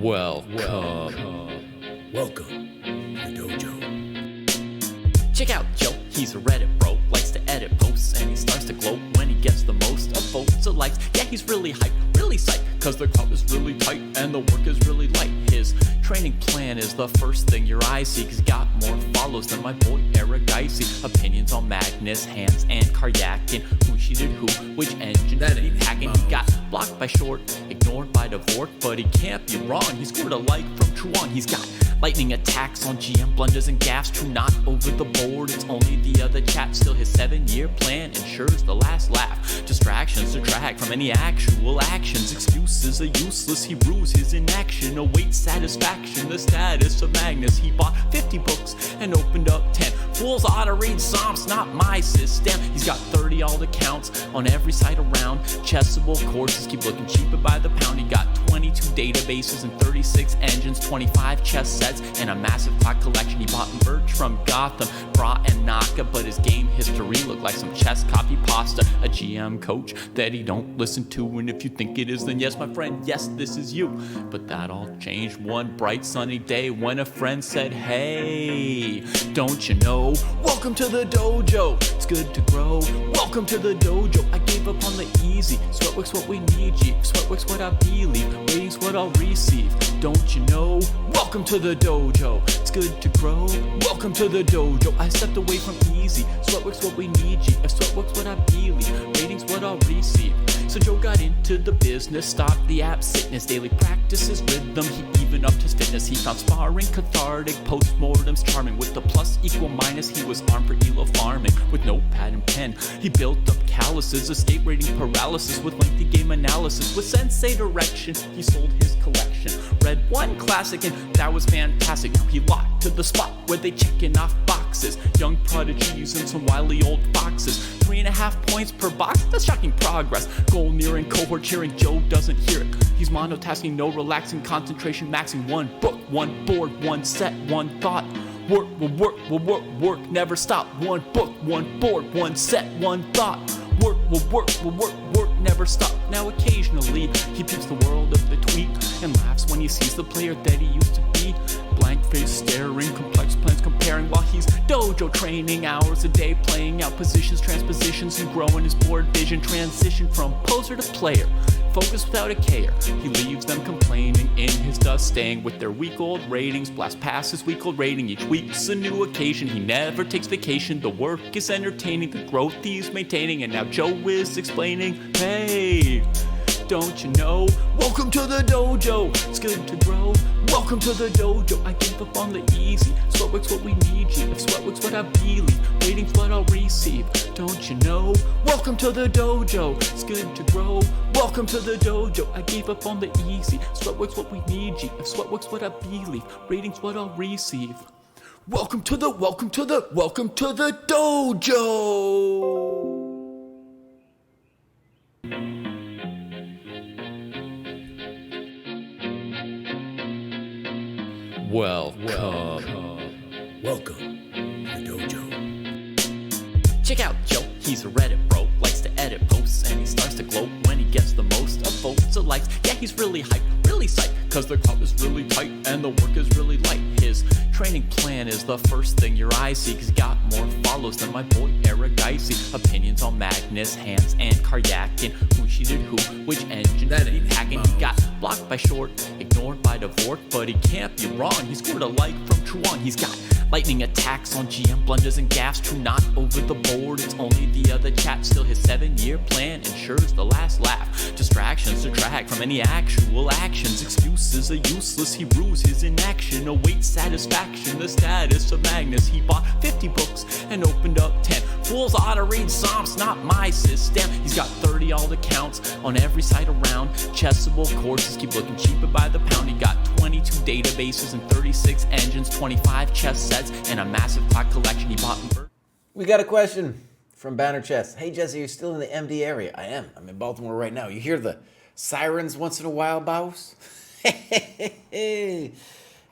Welcome Welcome to the dojo. Check out Joe, he's a Reddit bro, likes to edit posts, and he starts to gloat when he gets the most of votes or likes. Yeah, he's really hyped, really psyched, cause the club is really tight and the work is really light. His training plan is the first thing your eyes see, cause he got more follows than my boy Aragaisi. Opinions on Magnus, Hans, and Karyakin, who cheated who, which engine That did he ain't hacking. mouse. He got blocked by Short, ignored by Dvorak, but he can't be wrong. He scored a like from Truan. He's got lightning attacks on GM blunders and gaffes, true not over the board. It's only the other chat. Still his 7-year plan ensures the last laugh. Distractions detract from any actual actions. Excuses are useless. He rues his inaction. Awaits satisfaction. The status of Magnus. He bought 50 books and opened up 10. Fools ought to read Psalms, not my system. He's got 30 alt accounts on every site around. Chessable courses keep looking cheaper by the pound. He got 22 databases and 36 engines, 25 chess sets, and a massive clock collection. He bought merch from Gotham, Bra and Naka, but his game history looked like some chess copy pasta. A GM coach that he don't listen to, and if you think it is, then yes, my friend, yes, this is you. But that all changed one bright sunny day when a friend said, hey, don't you know? Welcome to the dojo. It's good to grow. Welcome to the dojo. I gave up on the easy. Sweatwork's what we need, G. Sweatwork's what I believe. Waiting's what I'll receive. Don't you know? Welcome to the dojo. It's good to grow. Welcome to the dojo. I stepped away from easy. Sweatwork's what we need, G. If sweatwork's what I believe. Waiting's what I'll receive. So Joe got into the business, stopped the app sickness, daily practice his rhythm, he even upped his fitness. He found sparring cathartic, postmortems charming. With the plus equal minus, he was armed for elo farming. With notepad and pen, he built up calluses, escape rating paralysis with lengthy game analysis. With sensei direction, he sold his collection. Read one classic and that was fantastic. Now he locked to the spot where they checking off boxes. Young prodigies and some wily old foxes. 3.5 points per box, that's shocking progress. Goal nearing, cohort cheering, Joe doesn't hear it. He's monotasking, no relaxing, concentration maxing. One book, one board, one set, one thought. Work will work will work, work never stop. One book, one board, one set, one thought. Work will work will work, work never stop. Now occasionally he peeps the world of the tweet and laughs when he sees the player that he used to be. Blank face staring, complex plans comparing while he's dojo training hours a day, playing out positions, transpositions, and growing his board vision. Transition from poser to player, focus without a care. He leaves them complaining in his dust, staying with their week-old ratings. Blast past his week-old rating, each week's a new occasion. He never takes vacation, the work is entertaining, the growth he's maintaining. And now Joe is explaining, hey, don't you know? Welcome to the dojo, it's good to grow. Welcome to the dojo, I gave up on the easy. Sweatwork's what we need, G. If sweatwork's what I believe, waiting's what I'll receive. Don't you know? Welcome to the dojo, it's good to grow. Welcome to the dojo, I gave up on the easy. Sweatwork's what we need, G. If sweatwork's what I believe, rating's what I'll receive. Welcome to the dojo! Welcome to the dojo. Check out Joe, he's a Reddit bro, likes to edit posts, and he starts to gloat when he gets the most of votes or likes. Yeah, he's really hyped, really psyched, cause the club is really tight and the work is really light. His training plan is the first thing your eyes see, cause he got more follows than my boy Aragaisi. Opinions on Magnus, Hans, and Karyakin, who cheated who, which engine That did he ain't hacking. mouse. He got blocked by Short, ignored by Dvorak, but he can't be wrong. He scored a like from Truan. He's got lightning attacks on GM blunders and gaffes, true not over the board. It's only the other chat. Still his 7-year plan ensures the last laugh. Distractions detract from any actual actions. Excuses are useless. He rues his inaction. Awaits satisfaction. The status of Magnus. He bought 50 books and opened up 10. Fools ought to read Psalms, not my system. He's got 30 alt accounts on every site around. Chessable courses keep looking cheaper by the pound. He got 22 databases and 36 engines, 25 chess sets, and a massive clock collection. He bought in We got a question from Banner Chess. Hey, Jesse, you're still in the MD area? I am. I'm in Baltimore right now. You hear the sirens once in a while, boss?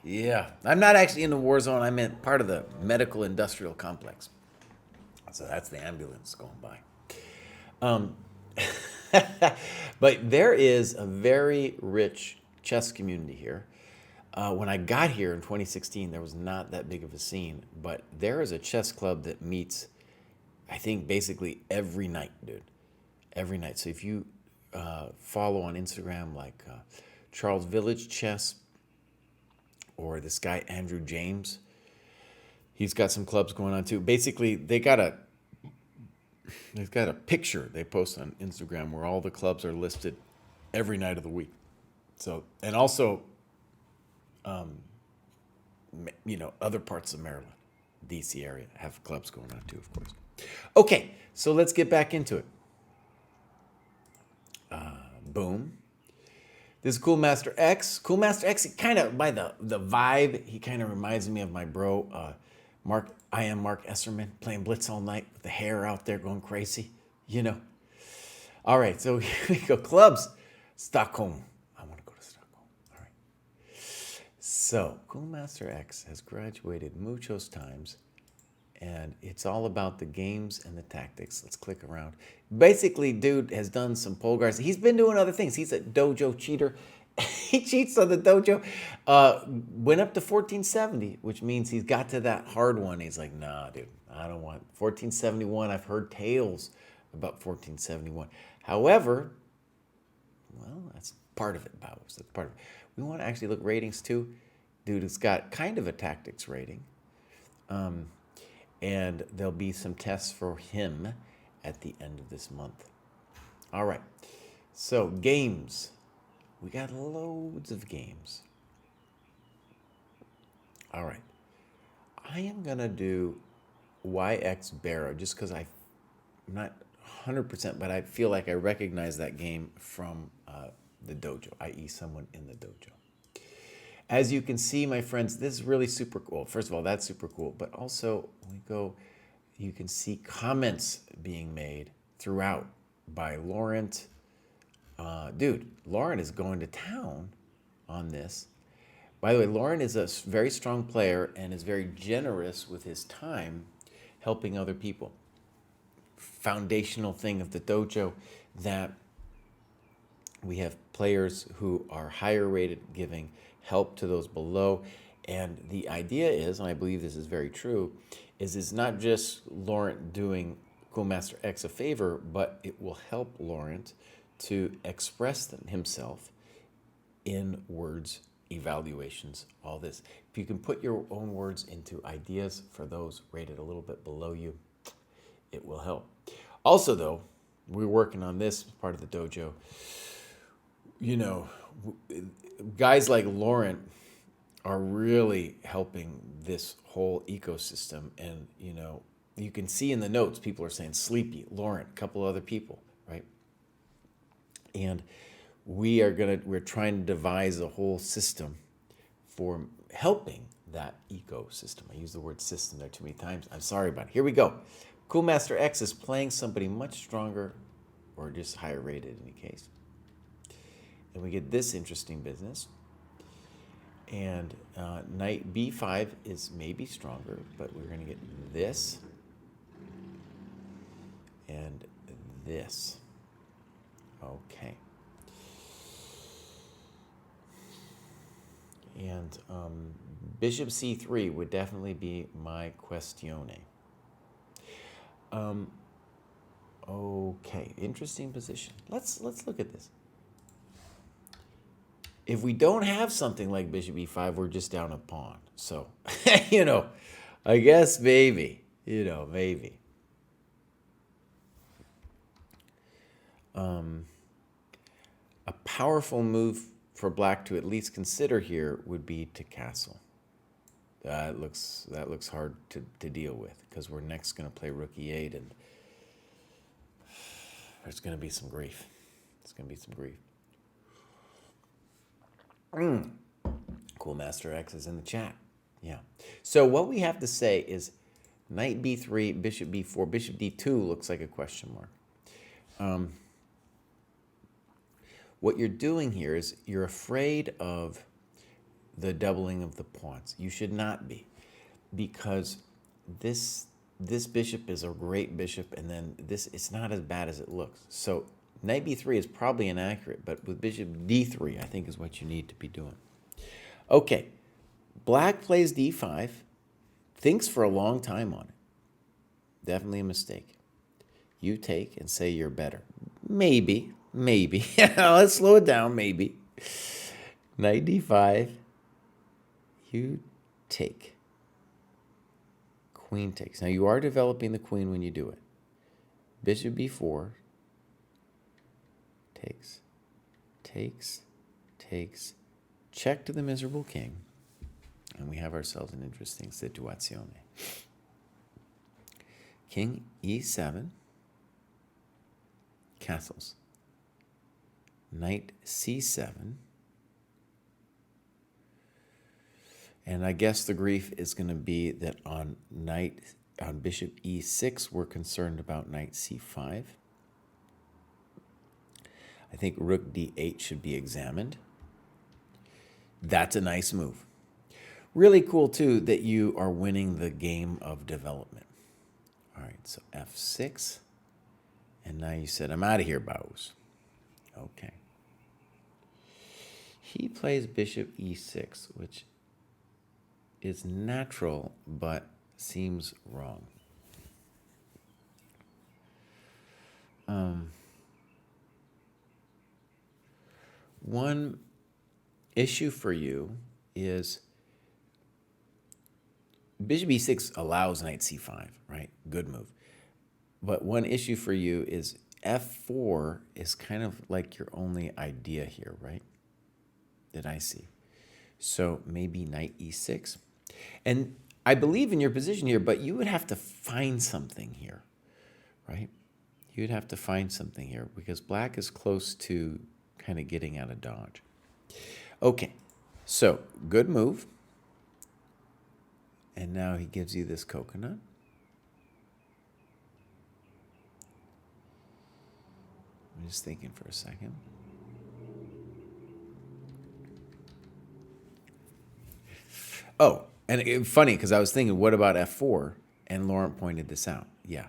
Yeah, I'm not actually in the war zone. I'm in part of the medical industrial complex. So that's the ambulance going by. But there is a very rich chess community here. When I got here in 2016, there was not that big of a scene, but there is a chess club that meets, I think, basically every night, dude. Every night. So if you follow on Instagram like Charles Village Chess or this guy Andrew James, he's got some clubs going on too. Basically, they've got a picture they post on Instagram where all the clubs are listed every night of the week. So, and also, other parts of Maryland, DC area have clubs going on too, of course. Okay, so let's get back into it. Boom. This is Cool Master X. Cool Master X, kind of by the vibe, he kind of reminds me of my bro, Mark. I am Mark Esserman, playing Blitz all night with the hair out there going crazy, All right, so here we go. Clubs, Stockholm. I want to go to Stockholm. All right. So, Cool Master X has graduated muchos times, and it's all about the games and the tactics. Let's click around. Basically, dude has done some pole guards. He's been doing other things. He's a dojo cheater. He cheats on the dojo. Went up to 1470, which means he's got to that hard one. He's like, nah, dude, I don't want 1471. I've heard tales about 1471. However, well, that's part of it, Bowers. That's part of it. We want to actually look ratings too. Dude, it's got kind of a tactics rating. And there'll be some tests for him at the end of this month. All right. So, games. We got loads of games. All right. I am going to do YX Barrow just because I'm not 100%, but I feel like I recognize that game from the dojo, i.e. someone in the dojo. As you can see, my friends, this is really super cool. First of all, that's super cool. But also, you can see comments being made throughout by Laurent. Dude, Laurent is going to town on this. By the way, Laurent is a very strong player and is very generous with his time helping other people. Foundational thing of the dojo that we have players who are higher rated giving help to those below. And the idea is, and I believe this is very true, is it's not just Laurent doing Cool Master X a favor, but it will help Laurent to express himself in words, evaluations, all this. If you can put your own words into ideas for those rated a little bit below you, it will help. Also, though, we're working on this part of the dojo. Guys like Laurent are really helping this whole ecosystem. And, you can see in the notes, people are saying Sleepy, Laurent, a couple other people, right? And we're trying to devise a whole system for helping that ecosystem. I use the word system there too many times. I'm sorry about it. Here we go. Cool Master X is playing somebody much stronger or just higher rated in any case. And we get this interesting business. And knight b5 is maybe stronger, but we're going to get this and this. Okay. And bishop c3 would definitely be my questione. Okay, interesting position. Let's look at this. If we don't have something like bishop e5, we're just down a pawn. So, I guess maybe, maybe. A powerful move for black to at least consider here would be to castle. That looks hard to deal with because we're next going to play rook e8 and there's going to be some grief. It's going to be some grief. Cool Master X is in the chat. Yeah. So what we have to say is knight b3, bishop b4, bishop d2 looks like a question mark. What you're doing here is you're afraid of the doubling of the pawns. You should not be, because this bishop is a great bishop, and then it's not as bad as it looks. So knight b3 is probably inaccurate, but with bishop d3, I think is what you need to be doing. Okay, black plays d5, thinks for a long time on it. Definitely a mistake. You take and say you're better. Maybe. Let's slow it down, maybe. Knight d5, you take. Queen takes. Now you are developing the queen when you do it. Bishop b4, takes, check to the miserable king, and we have ourselves an interesting situazione. King e7, castles. Knight c7, and I guess the grief is going to be that on bishop e6, we're concerned about knight c5. I think rook d8 should be examined. That's a nice move. Really cool, too, that you are winning the game of development. All right, so f6. And now you said, I'm out of here, Baus. Okay. He plays bishop e6, which is natural, but seems wrong. One issue for you is bishop e6 allows knight c5, right? Good move. But one issue for you is f4 is kind of like your only idea here, right? That I see. So maybe knight e6. And I believe in your position here, but you would have to find something here, right? You'd have to find something here because black is close to kind of getting out of dodge. Okay, so good move. And now he gives you this coconut. I'm just thinking for a second. Oh, and funny, because I was thinking, what about f4? And Laurent pointed this out. Yeah,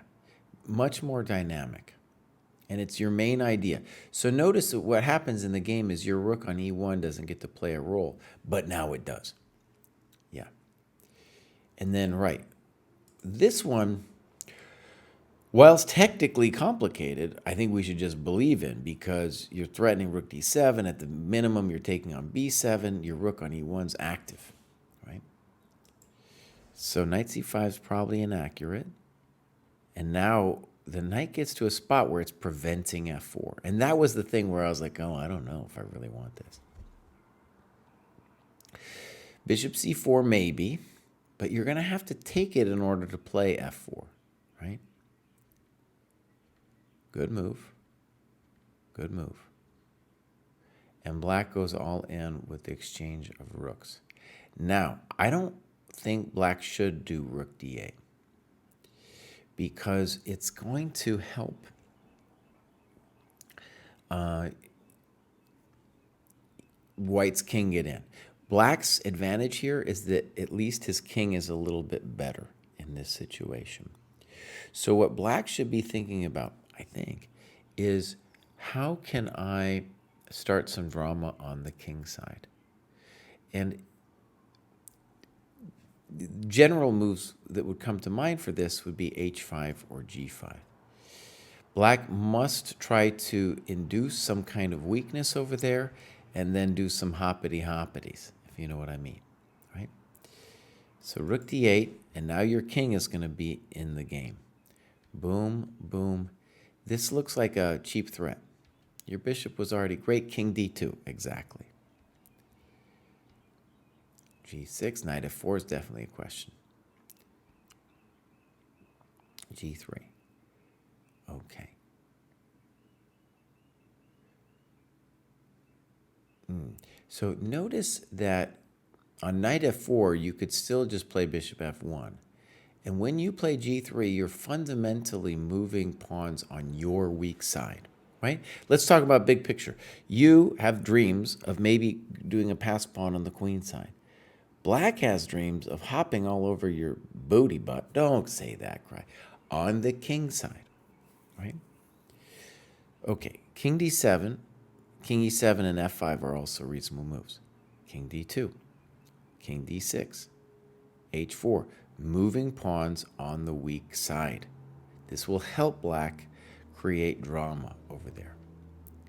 much more dynamic. And it's your main idea. So notice that what happens in the game is your rook on e1 doesn't get to play a role, but now it does. Yeah. And then, right, this one, whilst technically complicated, I think we should just believe in, because you're threatening rook d7. At the minimum, you're taking on b7. Your rook on e1's active, right? So knight c5 is probably inaccurate. And now the knight gets to a spot where it's preventing f4. And that was the thing where I was like, oh, I don't know if I really want this. Bishop c4 maybe, but you're going to have to take it in order to play f4, right? Good move. Good move. And black goes all in with the exchange of rooks. Now, I don't think black should do rook d8, because it's going to help white's king get in. Black's advantage here is that at least his king is a little bit better in this situation. So what black should be thinking about, I think, is how can I start some drama on the king side? And general moves that would come to mind for this would be h5 or g5. Black must try to induce some kind of weakness over there and then do some hoppity-hoppities, if you know what I mean, right? So rook d8, and now your king is going to be in the game. Boom, boom. This looks like a cheap threat. Your bishop was already great. King d2, exactly. g6, knight f4 is definitely a question. g3. Okay. So notice that on knight f4, you could still just play bishop f1. And when you play g3, you're fundamentally moving pawns on your weak side, right? Let's talk about big picture. You have dreams of maybe doing a pass pawn on the queen side. Black has dreams of hopping all over your booty butt. Don't say that, Kraai. On the king side, right? Okay, king d7, king e7, and f5 are also reasonable moves. King d2, king d6, h4, moving pawns on the weak side. This will help black create drama over there.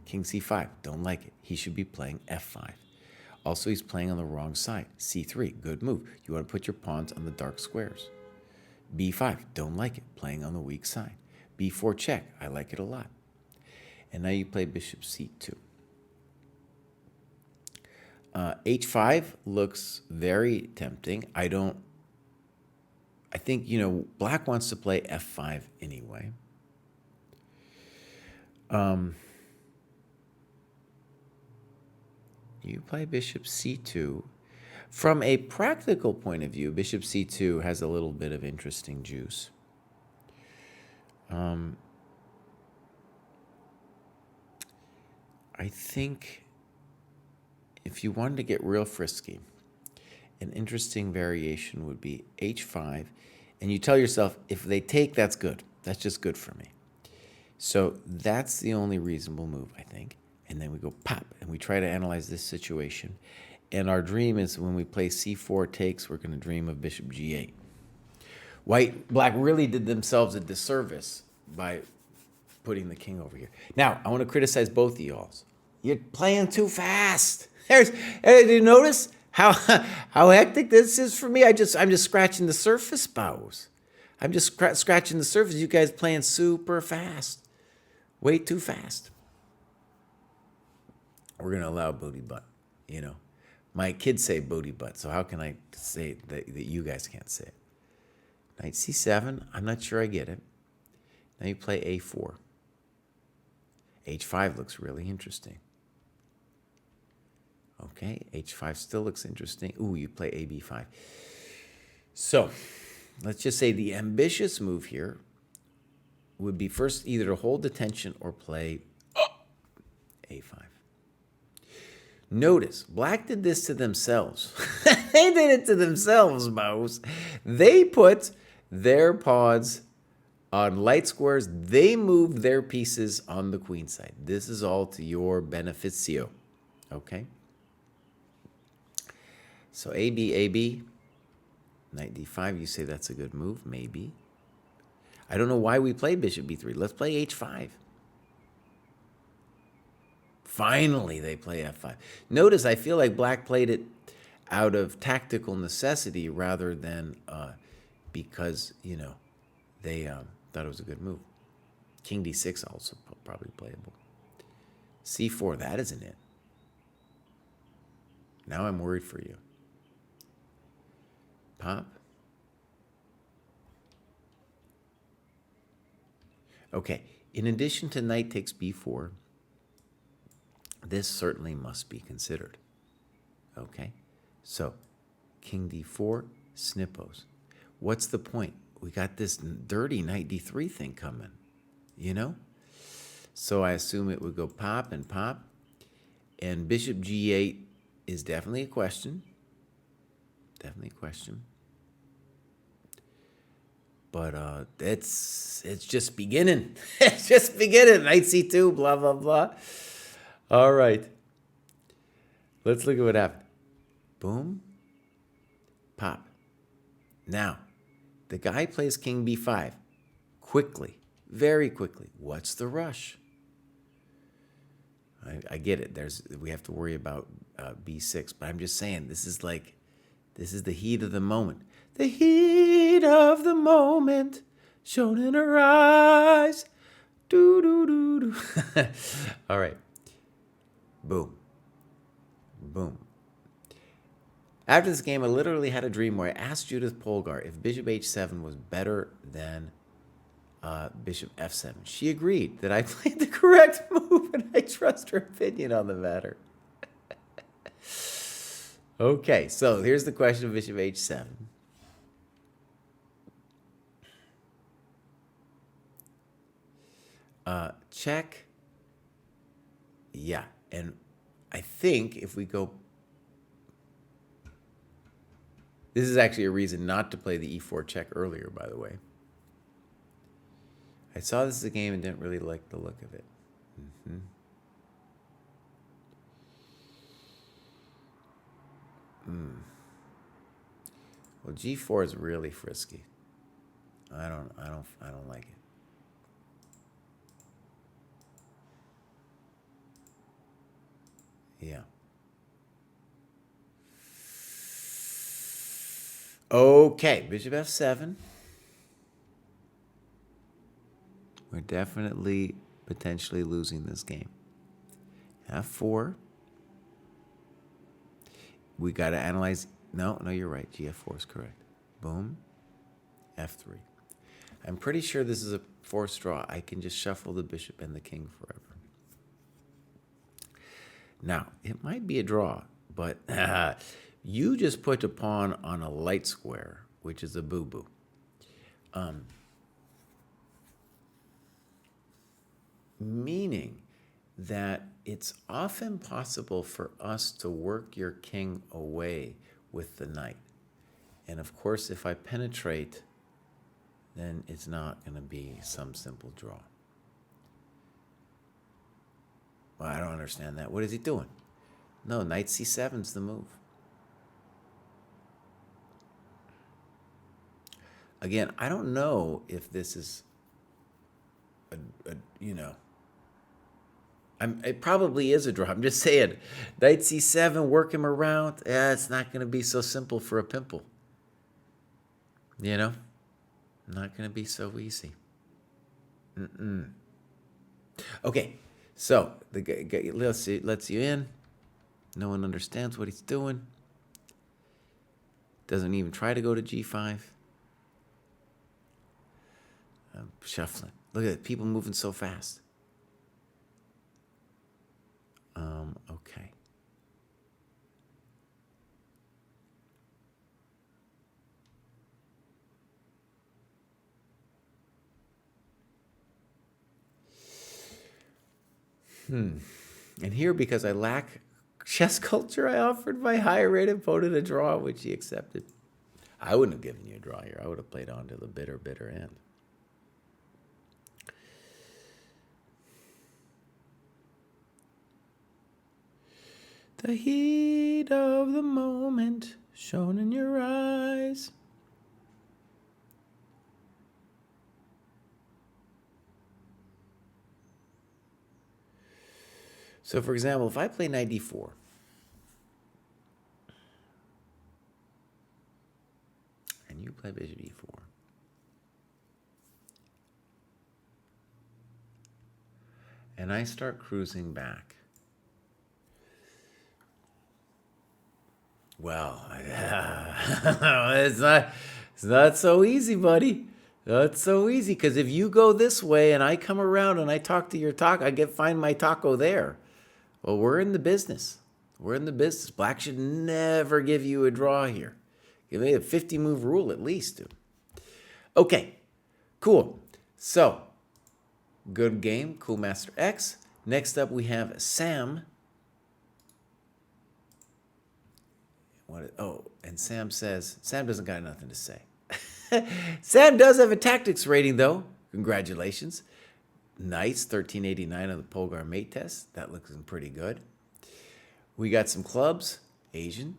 King c5, don't like it. He should be playing f5. Also, he's playing on the wrong side. c3, good move. You want to put your pawns on the dark squares. b5, don't like it. Playing on the weak side. b4 check, I like it a lot. And now you play bishop c2. h5 looks very tempting. I think, black wants to play f5 anyway. You play bishop c2. From a practical point of view, bishop c2 has a little bit of interesting juice. I think if you wanted to get real frisky, an interesting variation would be h5, and you tell yourself, if they take, that's good. That's just good for me. So that's the only reasonable move, I think. And then we go pop, and we try to analyze this situation. And our dream is when we play c4 takes, we're going to dream of bishop g8. Black really did themselves a disservice by putting the king over here. Now, I want to criticize both of y'all. You're playing too fast. Did you notice how hectic this is for me? I'm just scratching the surface, bows. I'm just scratching the surface. You guys playing super fast. Way too fast. We're going to allow booty butt, My kids say booty butt, so how can I say that you guys can't say it? Knight c7, I'm not sure I get it. Now you play a4. h5 looks really interesting. Okay, h5 still looks interesting. Ooh, you play ab5. So, let's just say the ambitious move here would be first either to hold the tension or play a5. Notice, black did this to themselves. They did it to themselves, mouse. They put their pawns on light squares. They moved their pieces on the queen side. This is all to your beneficio. Okay? So AB, knight d5, you say that's a good move, maybe. I don't know why we play bishop b3. Let's play h5. Finally, they play f5. Notice, I feel like black played it out of tactical necessity rather than because, they thought it was a good move. King d6 also probably playable. c4, that isn't it. Now I'm worried for you. Pop. Okay, in addition to knight takes b4, this certainly must be considered. Okay, so king d4, snippos. What's the point? We got this dirty knight d3 thing coming, So I assume it would go pop and pop. And bishop g8 is definitely a question. Definitely a question. But it's just beginning. It's just beginning. Knight c2, blah, blah, blah. All right. Let's look at what happened. Boom. Pop. Now, the guy plays king b5. Quickly. Very quickly. What's the rush? I get it. We have to worry about b6. But I'm just saying, this is the heat of the moment. The heat of the moment shown in her eyes. Do, do, do, do. All right. Boom. Boom. After this game, I literally had a dream where I asked Judith Polgar if bishop h7 was better than bishop f7. She agreed that I played the correct move, and I trust her opinion on the matter. Okay, so here's the question of bishop h7. Check. Yeah, and I think if we go This is actually a reason not to play the e4 check earlier, by the way. I saw this as a game and didn't really like the look of it. Well, g4 is really frisky. I don't like it. Yeah. Okay, bishop f7. We're definitely potentially losing this game. f4. We got to analyze. No, you're right. gf4 is correct. Boom. f3. I'm pretty sure this is a forced draw. I can just shuffle the bishop and the king forever. Now, it might be a draw, but you just put a pawn on a light square, which is a boo-boo. Meaning that it's often possible for us to work your king away with the knight. And of course, if I penetrate, then it's not going to be some simple draw. Well, I don't understand that. What is he doing? No, knight c7's the move. Again, I don't know if this is it probably is a draw. I'm just saying, knight c7, work him around. Yeah, it's not going to be so simple for a pimple. You know? Not going to be so easy. Okay, so the guy lets you in. No one understands what he's doing. Doesn't even try to go to g5. I'm shuffling. Look at it, people moving so fast. Okay. And here, because I lack chess culture, I offered my higher rated opponent a draw, which he accepted. I wouldn't have given you a draw here. I would have played on to the bitter end. The heat of the moment shown in your eyes. So, for example, if I play knight d4, and you play bishop e4, and I start cruising back, well, it's not so easy, buddy. Not so easy, because if you go this way and I come around and I talk to your taco, I find my taco there. Well, we're in the business. We're in the business. Black should never give you a draw here. Give me a 50-move rule at least, dude. Okay, cool. So, good game, Cool Master X. Next up, we have Sam. And Sam says, Sam doesn't got nothing to say. Sam does have a tactics rating, though. Congratulations. Nice, 1389 on the Polgar mate test. That looks pretty good. We got some clubs, Asian,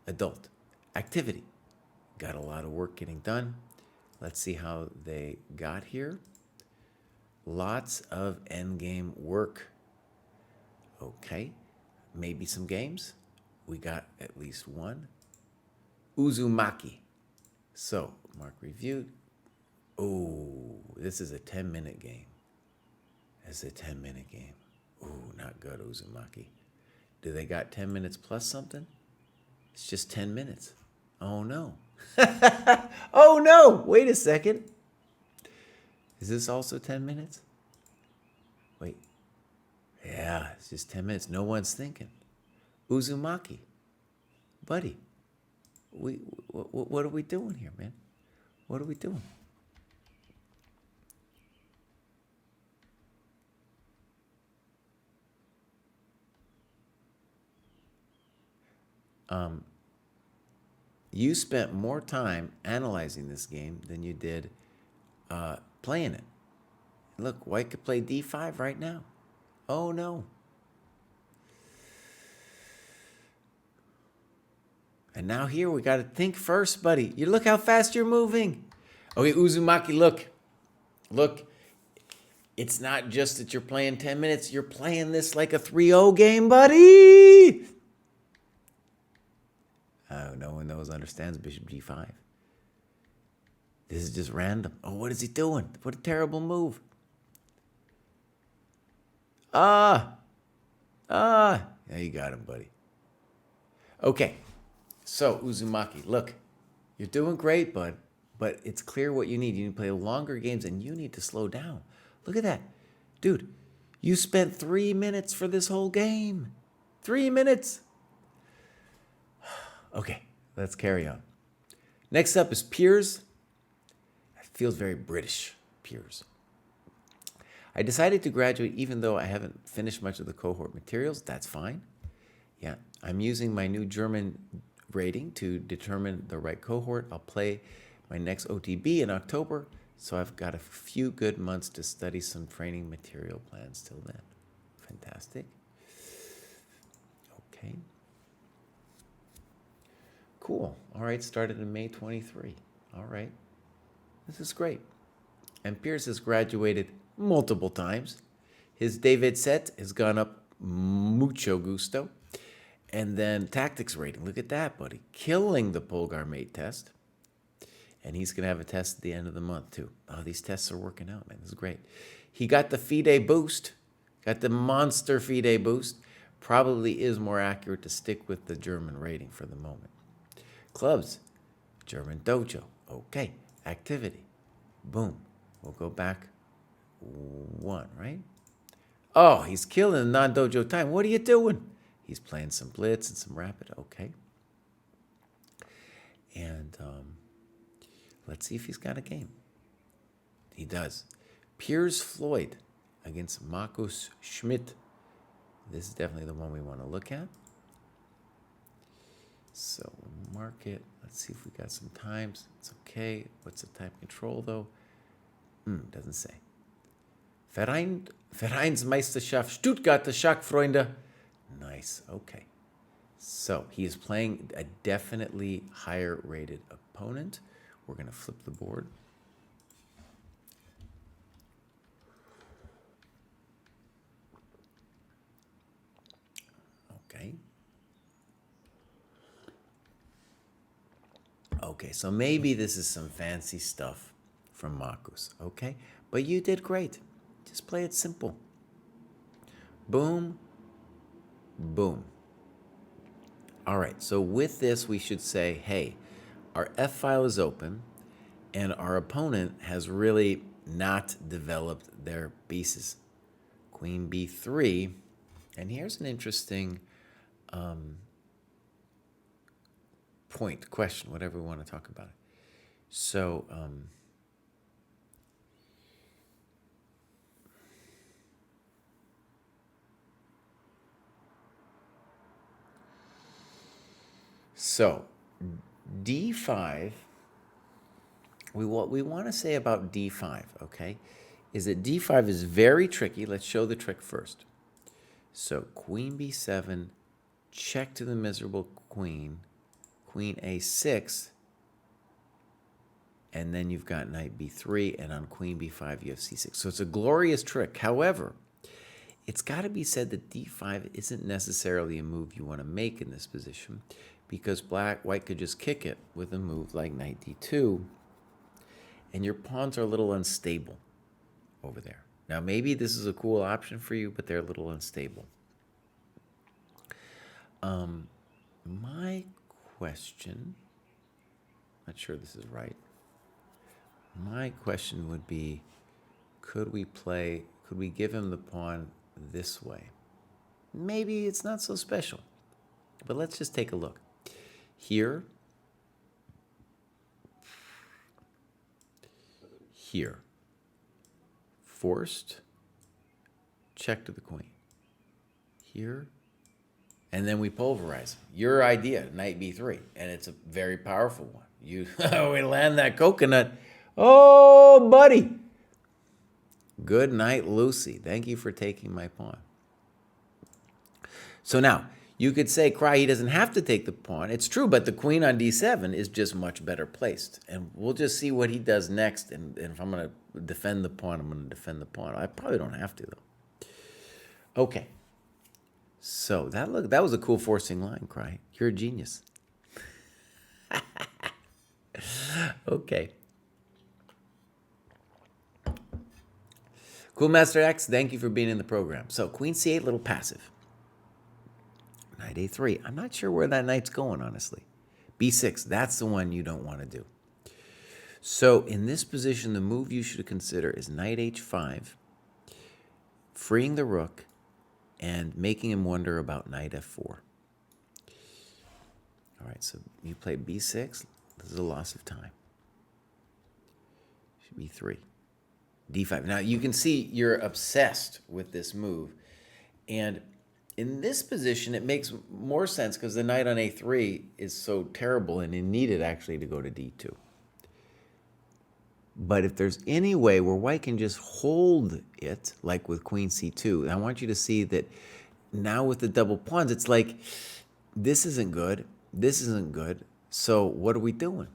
adult, activity. Got a lot of work getting done. Let's see how they got here. Lots of endgame work. Okay, maybe some games. We got at least one. Uzumaki. So, mark reviewed. Oh, this is a 10-minute game. It's a 10-minute game. Ooh, not good, Uzumaki. Do they got 10 minutes plus something? It's just 10 minutes. Oh, no. Oh, no. Wait a second. Is this also 10 minutes? Wait. Yeah, it's just 10 minutes. No one's thinking. Uzumaki. Buddy, what are we doing here, man? What are we doing? You spent more time analyzing this game than you did playing it. Look, white could play d5 right now. Oh, no. And now here, we got to think first, buddy. You look how fast you're moving. Okay, Uzumaki, look. Look. It's not just that you're playing 10 minutes. You're playing this like a 3-0 game, buddy. Oh, no one understands bishop g5. This is just random. Oh, what is he doing? What a terrible move. Yeah, you got him, buddy. Okay, so Uzumaki, look, you're doing great, bud, but it's clear what you need. You need to play longer games, and you need to slow down. Look at that. Dude, you spent 3 minutes for this whole game. 3 minutes. Okay, let's carry on. Next up is Piers. It feels very British, Piers. I decided to graduate even though I haven't finished much of the cohort materials. That's fine. Yeah, I'm using my new German rating to determine the right cohort. I'll play my next OTB in October, so I've got a few good months to study some training material plans till then. Fantastic. Okay. Cool. All right, started in May 23. All right. This is great. And Pierce has graduated multiple times. His David set has gone up mucho gusto. And then tactics rating. Look at that, buddy. Killing the Polgar mate test. And he's going to have a test at the end of the month, too. Oh, these tests are working out, man. This is great. He got the FIDE boost. Got the monster FIDE boost. Probably is more accurate to stick with the German rating for the moment. Clubs. German dojo. Okay. Activity. Boom. We'll go back 1, right? Oh, he's killing non-dojo time. What are you doing? He's playing some blitz and some rapid. Okay. And let's see if he's got a game. He does. Piers Floyd against Markus Schmidt. This is definitely the one we want to look at. So mark it. Let's see if we got some times. It's okay. What's the time control, though? Doesn't say. Vereinsmeisterschaft Stuttgarter Schachfreunde. Nice. Okay. So he is playing a definitely higher rated opponent. We're going to flip the board. Okay. Okay, so maybe this is some fancy stuff from Markus, okay? But you did great. Just play it simple. Boom, boom. All right, so with this, we should say, hey, our F file is open, and our opponent has really not developed their pieces. Queen B3, and here's an interesting question, whatever we want to talk about it. So, D5, what we want to say about D5, okay, is that D5 is very tricky. Let's show the trick first. So Queen B7, check to the miserable queen, Queen A6, and then you've got Knight B3, and on Queen B5 you have C6. So it's a glorious trick. However, it's got to be said that D5 isn't necessarily a move you want to make in this position, because white could just kick it with a move like Knight D2, and your pawns are a little unstable over there. Now, maybe this is a cool option for you, but they're a little unstable. My question, not sure this is right. My question would be, could we give him the pawn this way? Maybe it's not so special, but let's just take a look. Here, here, forced, check to the queen. Here, And then we pulverize. Your idea, knight b3, and it's a very powerful one. You we land that coconut. Oh, buddy. Good night, Lucy. Thank you for taking my pawn. So now, you could say, Kraai, he doesn't have to take the pawn. It's true, but the queen on d7 is just much better placed. And we'll just see what he does next. And if I'm going to defend the pawn, I'm going to defend the pawn. I probably don't have to, though. Okay. So that was a cool forcing line, Kraai. You're a genius. Okay. Cool Master X, thank you for being in the program. So queen c8, little passive. Knight a3. I'm not sure where that knight's going, honestly. b6, that's the one you don't want to do. So in this position, the move you should consider is knight h5, freeing the rook, and making him wonder about knight f4. All right, so you play b6. This is a loss of time. Should be 3. d5. Now, you can see you're obsessed with this move. And in this position, it makes more sense because the knight on a3 is so terrible and it needed actually to go to d2. But if there's any way where white can just hold it, like with queen c2, I want you to see that now with the double pawns, it's like, this isn't good, this isn't good, so what are we doing?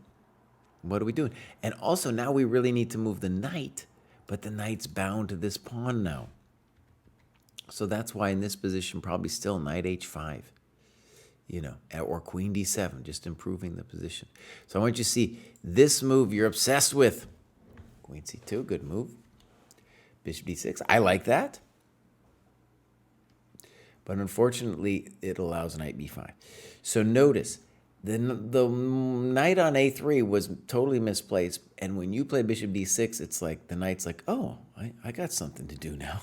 What are we doing? And also now we really need to move the knight, but the knight's bound to this pawn now. So that's why in this position, probably still knight h5, you know, or queen d7, just improving the position. So I want you to see this move you're obsessed with. Queen c2, good move. Bishop d6, I like that. But unfortunately, it allows knight b5. So notice, the knight on a3 was totally misplaced. And when you play bishop d6, it's like the knight's like, oh, I got something to do now.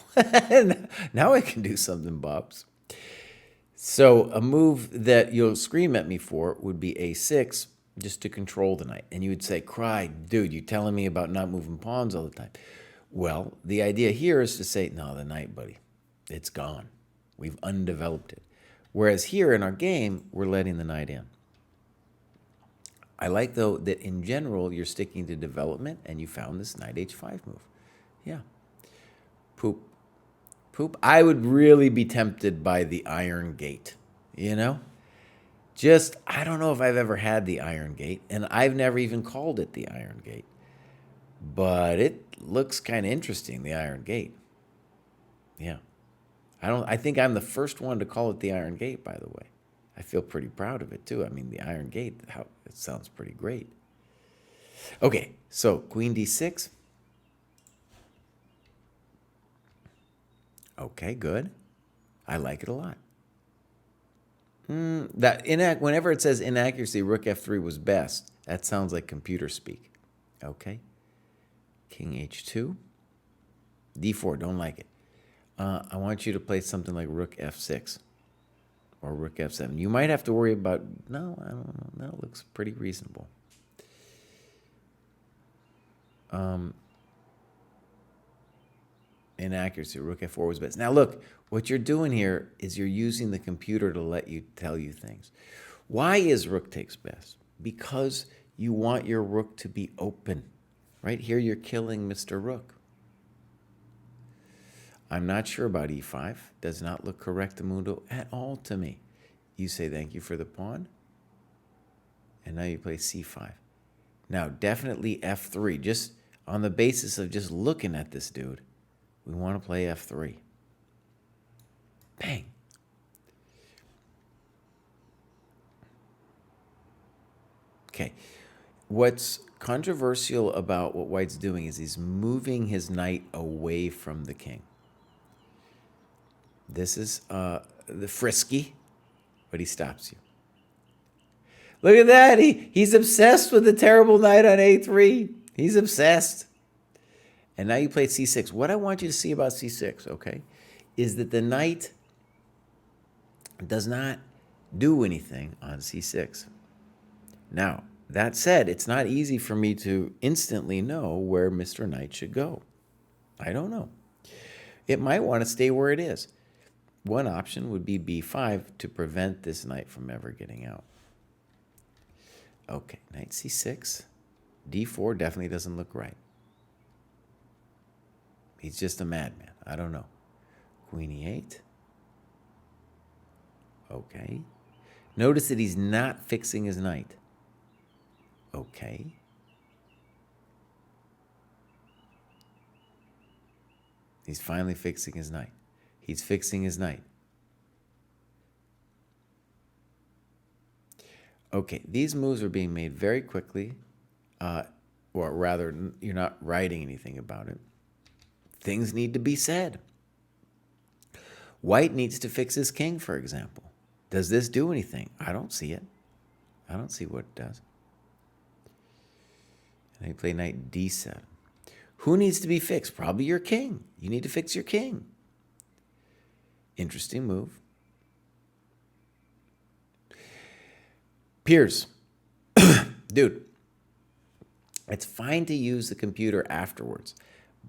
Now I can do something, Bobs. So a move that you'll scream at me for would be a6, just to control the knight. And you would say, Kraai, dude, you're telling me about not moving pawns all the time. Well, the idea here is to say, no, the knight, buddy, it's gone. We've undeveloped it. Whereas here in our game, we're letting the knight in. I like, though, that in general, you're sticking to development, and you found this knight h5 move. Yeah. Poop. Poop. I would really be tempted by the iron gate, you know? Just, I don't know if I've ever had the iron gate, and I've never even called it the iron gate. But it looks kind of interesting, the iron gate. Yeah. I think I'm the first one to call it the iron gate, by the way. I feel pretty proud of it, too. I mean, the iron gate, it sounds pretty great. Okay, so queen d6. Okay, good. I like it a lot. Whenever it says inaccuracy, rook f3 was best, that sounds like computer speak. Okay. King h2. d4, don't like it. I want you to play something like rook f6 or rook f7. You might have to worry about, no, I don't know. That looks pretty reasonable. Inaccuracy, rook f4 was best. Now look, what you're doing here is you're using the computer to let you tell you things. Why is rook takes best? Because you want your rook to be open. Right here you're killing Mr. Rook. I'm not sure about e5. Does not look correctamundo at all to me. You say thank you for the pawn. And now you play c5. Now definitely f3. Just on the basis of just looking at this dude, we want to play f3. Bang. Okay. What's controversial about what white's doing is he's moving his knight away from the king. This is the frisky, but he stops you. Look at that. He's obsessed with the terrible knight on a3. He's obsessed. And now you play c6. What I want you to see about c6, okay, is that the knight does not do anything on c6. Now, that said, it's not easy for me to instantly know where Mr. Knight should go. I don't know. It might want to stay where it is. one option would be b5 to prevent this knight from ever getting out. Okay, knight c6. d4 definitely doesn't look right. He's just a madman. I don't know. Queen e8. Okay. Notice that he's not fixing his knight. Okay. He's finally fixing his knight. He's fixing his knight. Okay, these moves are being made very quickly, or rather, you're not writing anything about it. Things need to be said. White needs to fix his king, for example. Does this do anything? I don't see it. I don't see what it does. And they play knight d7. Who needs to be fixed? Probably your king. You need to fix your king. Interesting move. Piers, dude, it's fine to use the computer afterwards,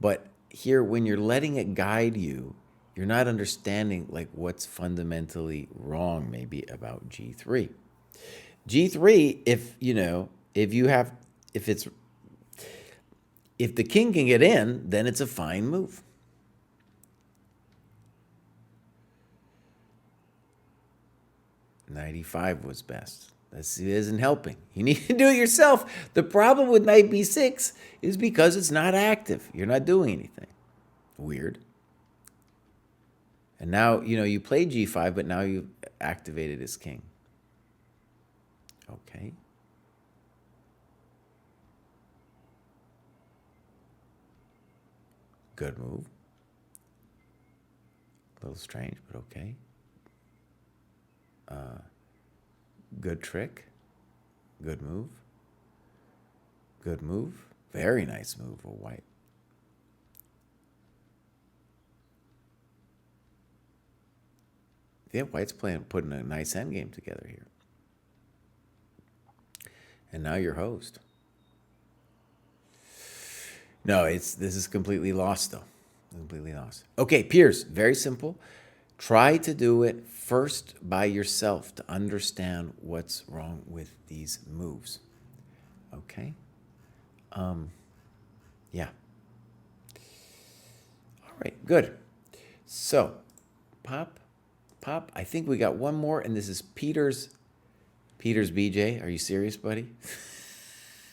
but here, when you're letting it guide you, you're not understanding like what's fundamentally wrong maybe about g3. G3, if the king can get in, then it's a fine move. Knight e5 was best. This isn't helping. You need to do it yourself. The problem with knight b6 is because it's not active. You're not doing anything. Weird. And now, you played g5, but now you've activated his king. Okay. Good move. A little strange, but okay. Good trick. Good move. Good move. Very nice move for white. Yeah, white's putting a nice endgame together here. And now you're host. No, this is completely lost, though. Completely lost. Okay, Piers, very simple. Try to do it first by yourself to understand what's wrong with these moves. Okay? Yeah. All right, good. So, pop. I think we got one more, and this is Peter's BJ. Are you serious, buddy?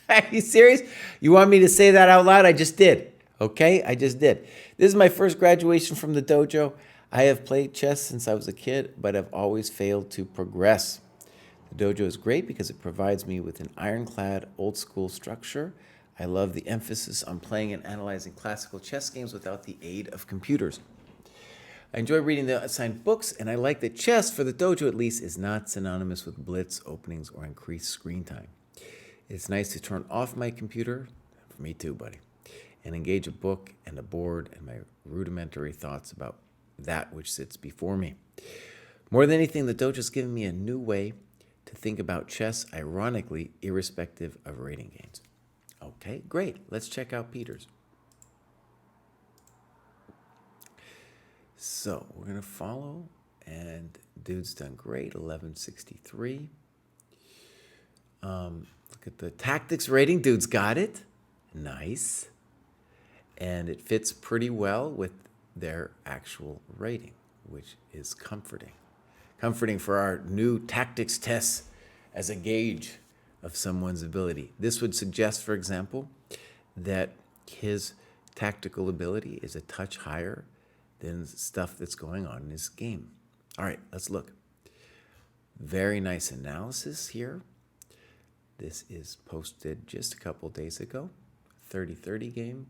Are you serious? You want me to say that out loud? I just did. Okay? I just did. This is my first graduation from the dojo. I have played chess since I was a kid, but have always failed to progress. The dojo is great because it provides me with an ironclad, old-school structure. I love the emphasis on playing and analyzing classical chess games without the aid of computers. I enjoy reading the assigned books, and I like that chess, for the dojo at least, is not synonymous with blitz openings or increased screen time. It's nice to turn off my computer, for me too, buddy, and engage a book and a board and my rudimentary thoughts about that which sits before me. More than anything, the dojo's given me a new way to think about chess, ironically, irrespective of rating gains. Okay, great. Let's check out Peter's. So we're going to follow, and dude's done great, 1163. Look at the tactics rating. Dude's got it. Nice. And it fits pretty well with their actual rating, which is comforting. Comforting for our new tactics tests as a gauge of someone's ability. This would suggest, for example, that his tactical ability is a touch higher than stuff that's going on in his game. All right, let's look. Very nice analysis here. This is posted just a couple days ago. 30-30 game.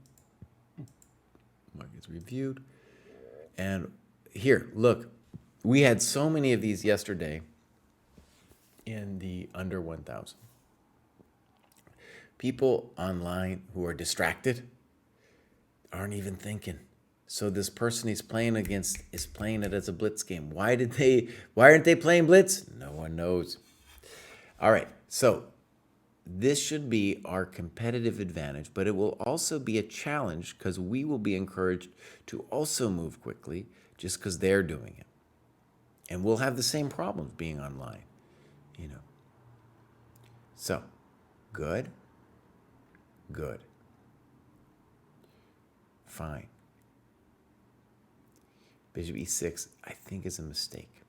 Markets reviewed. And here, look, we had so many of these yesterday in the under 1,000. People online who are distracted aren't even thinking. So this person he's playing against is playing it as a blitz game. Why aren't they playing blitz? No one knows. All right, so this should be our competitive advantage, but it will also be a challenge because we will be encouraged to also move quickly just because they're doing it. And we'll have the same problems being online, you know. So, good, good, fine. Bishop e6, I think, is a mistake.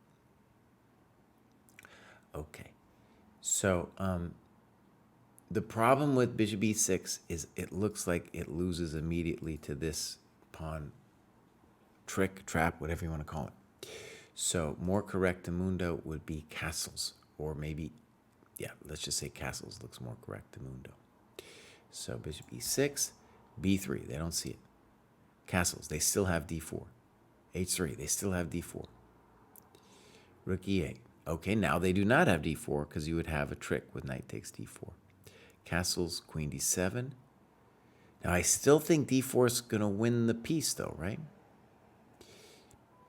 Okay, so the problem with bishop e6 is it looks like it loses immediately to this pawn trick, trap, whatever you want to call it. So more correct mundo would be castles, or maybe, yeah, let's just say castles looks more correct to mundo. So bishop e6, b3, they don't see it. Castles, they still have d4. h3, they still have d4. Rook e8. Okay, now they do not have d4 because you would have a trick with knight takes d4. Castles, queen d7. Now I still think d4 is going to win the piece though, right?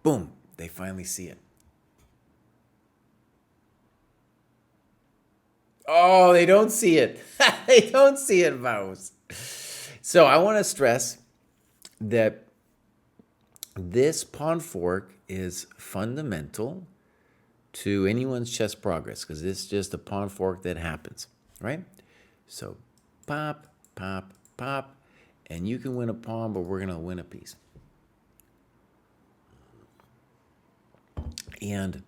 Boom, they finally see it. Oh, they don't see it. They don't see it, Mouse. So I want to stress that this pawn fork is fundamental to anyone's chess progress because this is just a pawn fork that happens, right? So pop, pop, pop, and you can win a pawn, but we're going to win a piece. And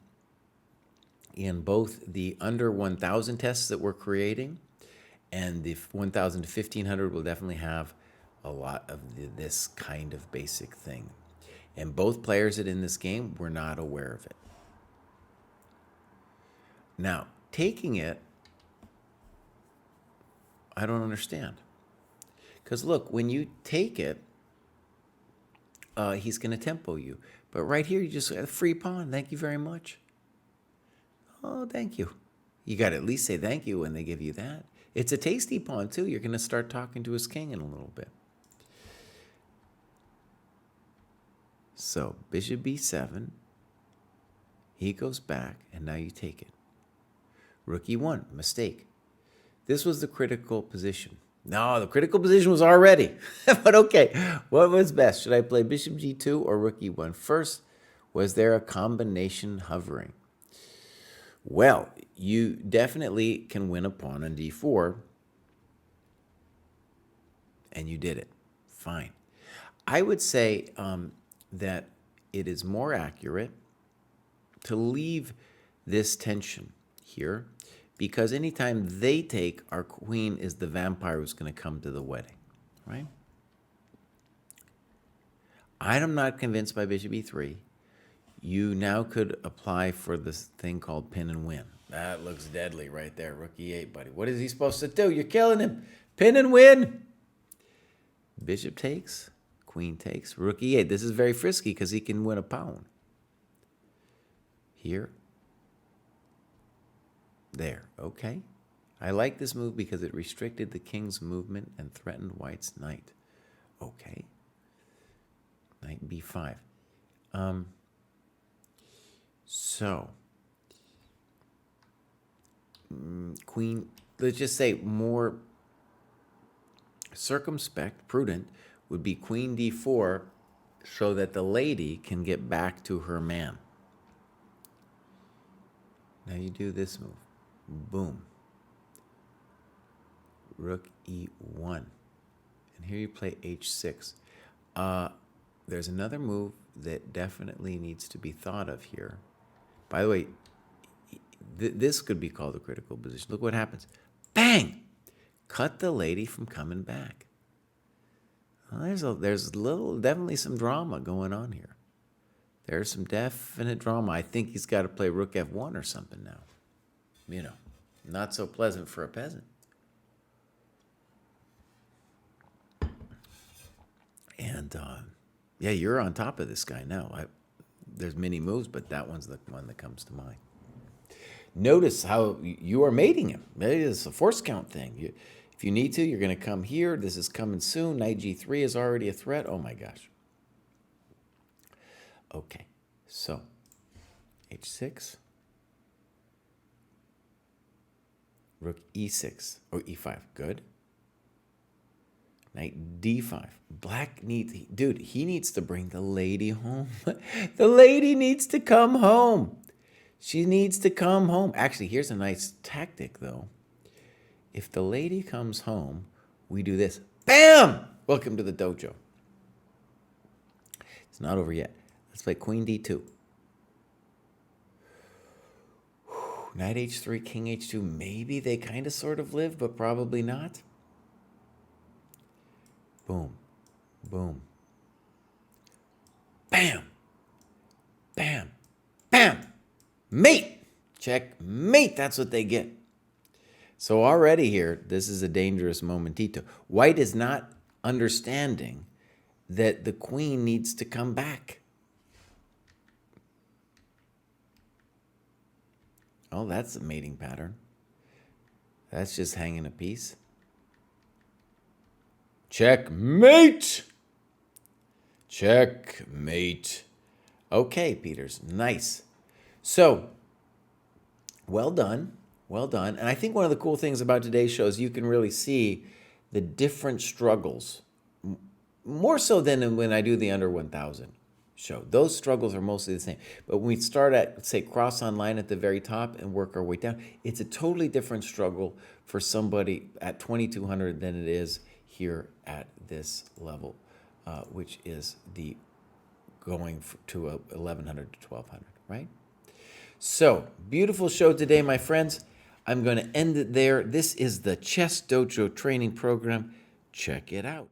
in both the under 1,000 tests that we're creating and the 1,000 to 1,500 will definitely have a lot of this kind of basic thing. And both players that in this game were not aware of it. Now, taking it, I don't understand. Because look, when you take it, he's going to tempo you. But right here, you just a free pawn. Thank you very much. Oh, thank you. You got to at least say thank you when they give you that. It's a tasty pawn, too. You're going to start talking to his king in a little bit. So, bishop b7. He goes back, and now you take it. Rook e1, mistake. This was the critical position. No, the critical position was already. But okay, what was best? Should I play bishop g2 or rook e1? First, was there a combination hovering? Well, you definitely can win a pawn on d4, and you did it. Fine. I would say that it is more accurate to leave this tension here, because anytime they take, our queen is the vampire who's going to come to the wedding, right? I'm not convinced by bishop e3. You now could apply for this thing called pin and win. That looks deadly right there. Rook e8, buddy. What is he supposed to do? You're killing him. Pin and win. Bishop takes, queen takes, rook e8. This is very frisky because he can win a pawn. Here. There, okay. I like this move because it restricted the king's movement and threatened white's knight. Okay. Knight b5. Queen, let's just say more circumspect, prudent, would be queen d4 so that the lady can get back to her man. Now you do this move. Boom. Rook e1. And here you play h6. There's another move that definitely needs to be thought of here. By the way, this could be called a critical position. Look what happens. Bang! Cut the lady from coming back. Well, there's definitely some drama going on here. There's some definite drama. I think he's got to play rook f1 or something now. You know, not so pleasant for a peasant. And, yeah, you're on top of this guy now. There's many moves, but that one's the one that comes to mind. Notice how you are mating him. It's a force count thing. If you need to, you're going to come here. This is coming soon. Knight g3 is already a threat. Oh, my gosh. Okay, so h6. Rook e6 or e5. Good. Knight d5. Black needs, dude, he needs to bring the lady home. The lady needs to come home. She needs to come home. Actually, here's a nice tactic, though. If the lady comes home, we do this. Bam! Welcome to the dojo. It's not over yet. Let's play Queen D2. Knight H3, King H2. Maybe they kind of sort of live, but probably not. Boom. Boom. Bam. Bam. Bam. Mate. Checkmate. That's what they get. So already here, this is a dangerous momentito. White is not understanding that the queen needs to come back. Oh, that's a mating pattern. That's just hanging a piece. Checkmate! Checkmate. Okay, Peters, nice. So, well done. Well done. And I think one of the cool things about today's show is you can really see the different struggles, more so than when I do the under 1,000 show. Those struggles are mostly the same. But when we start at, say, cross online at the very top and work our way down, it's a totally different struggle for somebody at 2,200 than it is here at this level, which is the going to 1,100 to 1,200, right? So, beautiful show today, my friends. I'm going to end it there. This is the Chess Dojo training program. Check it out.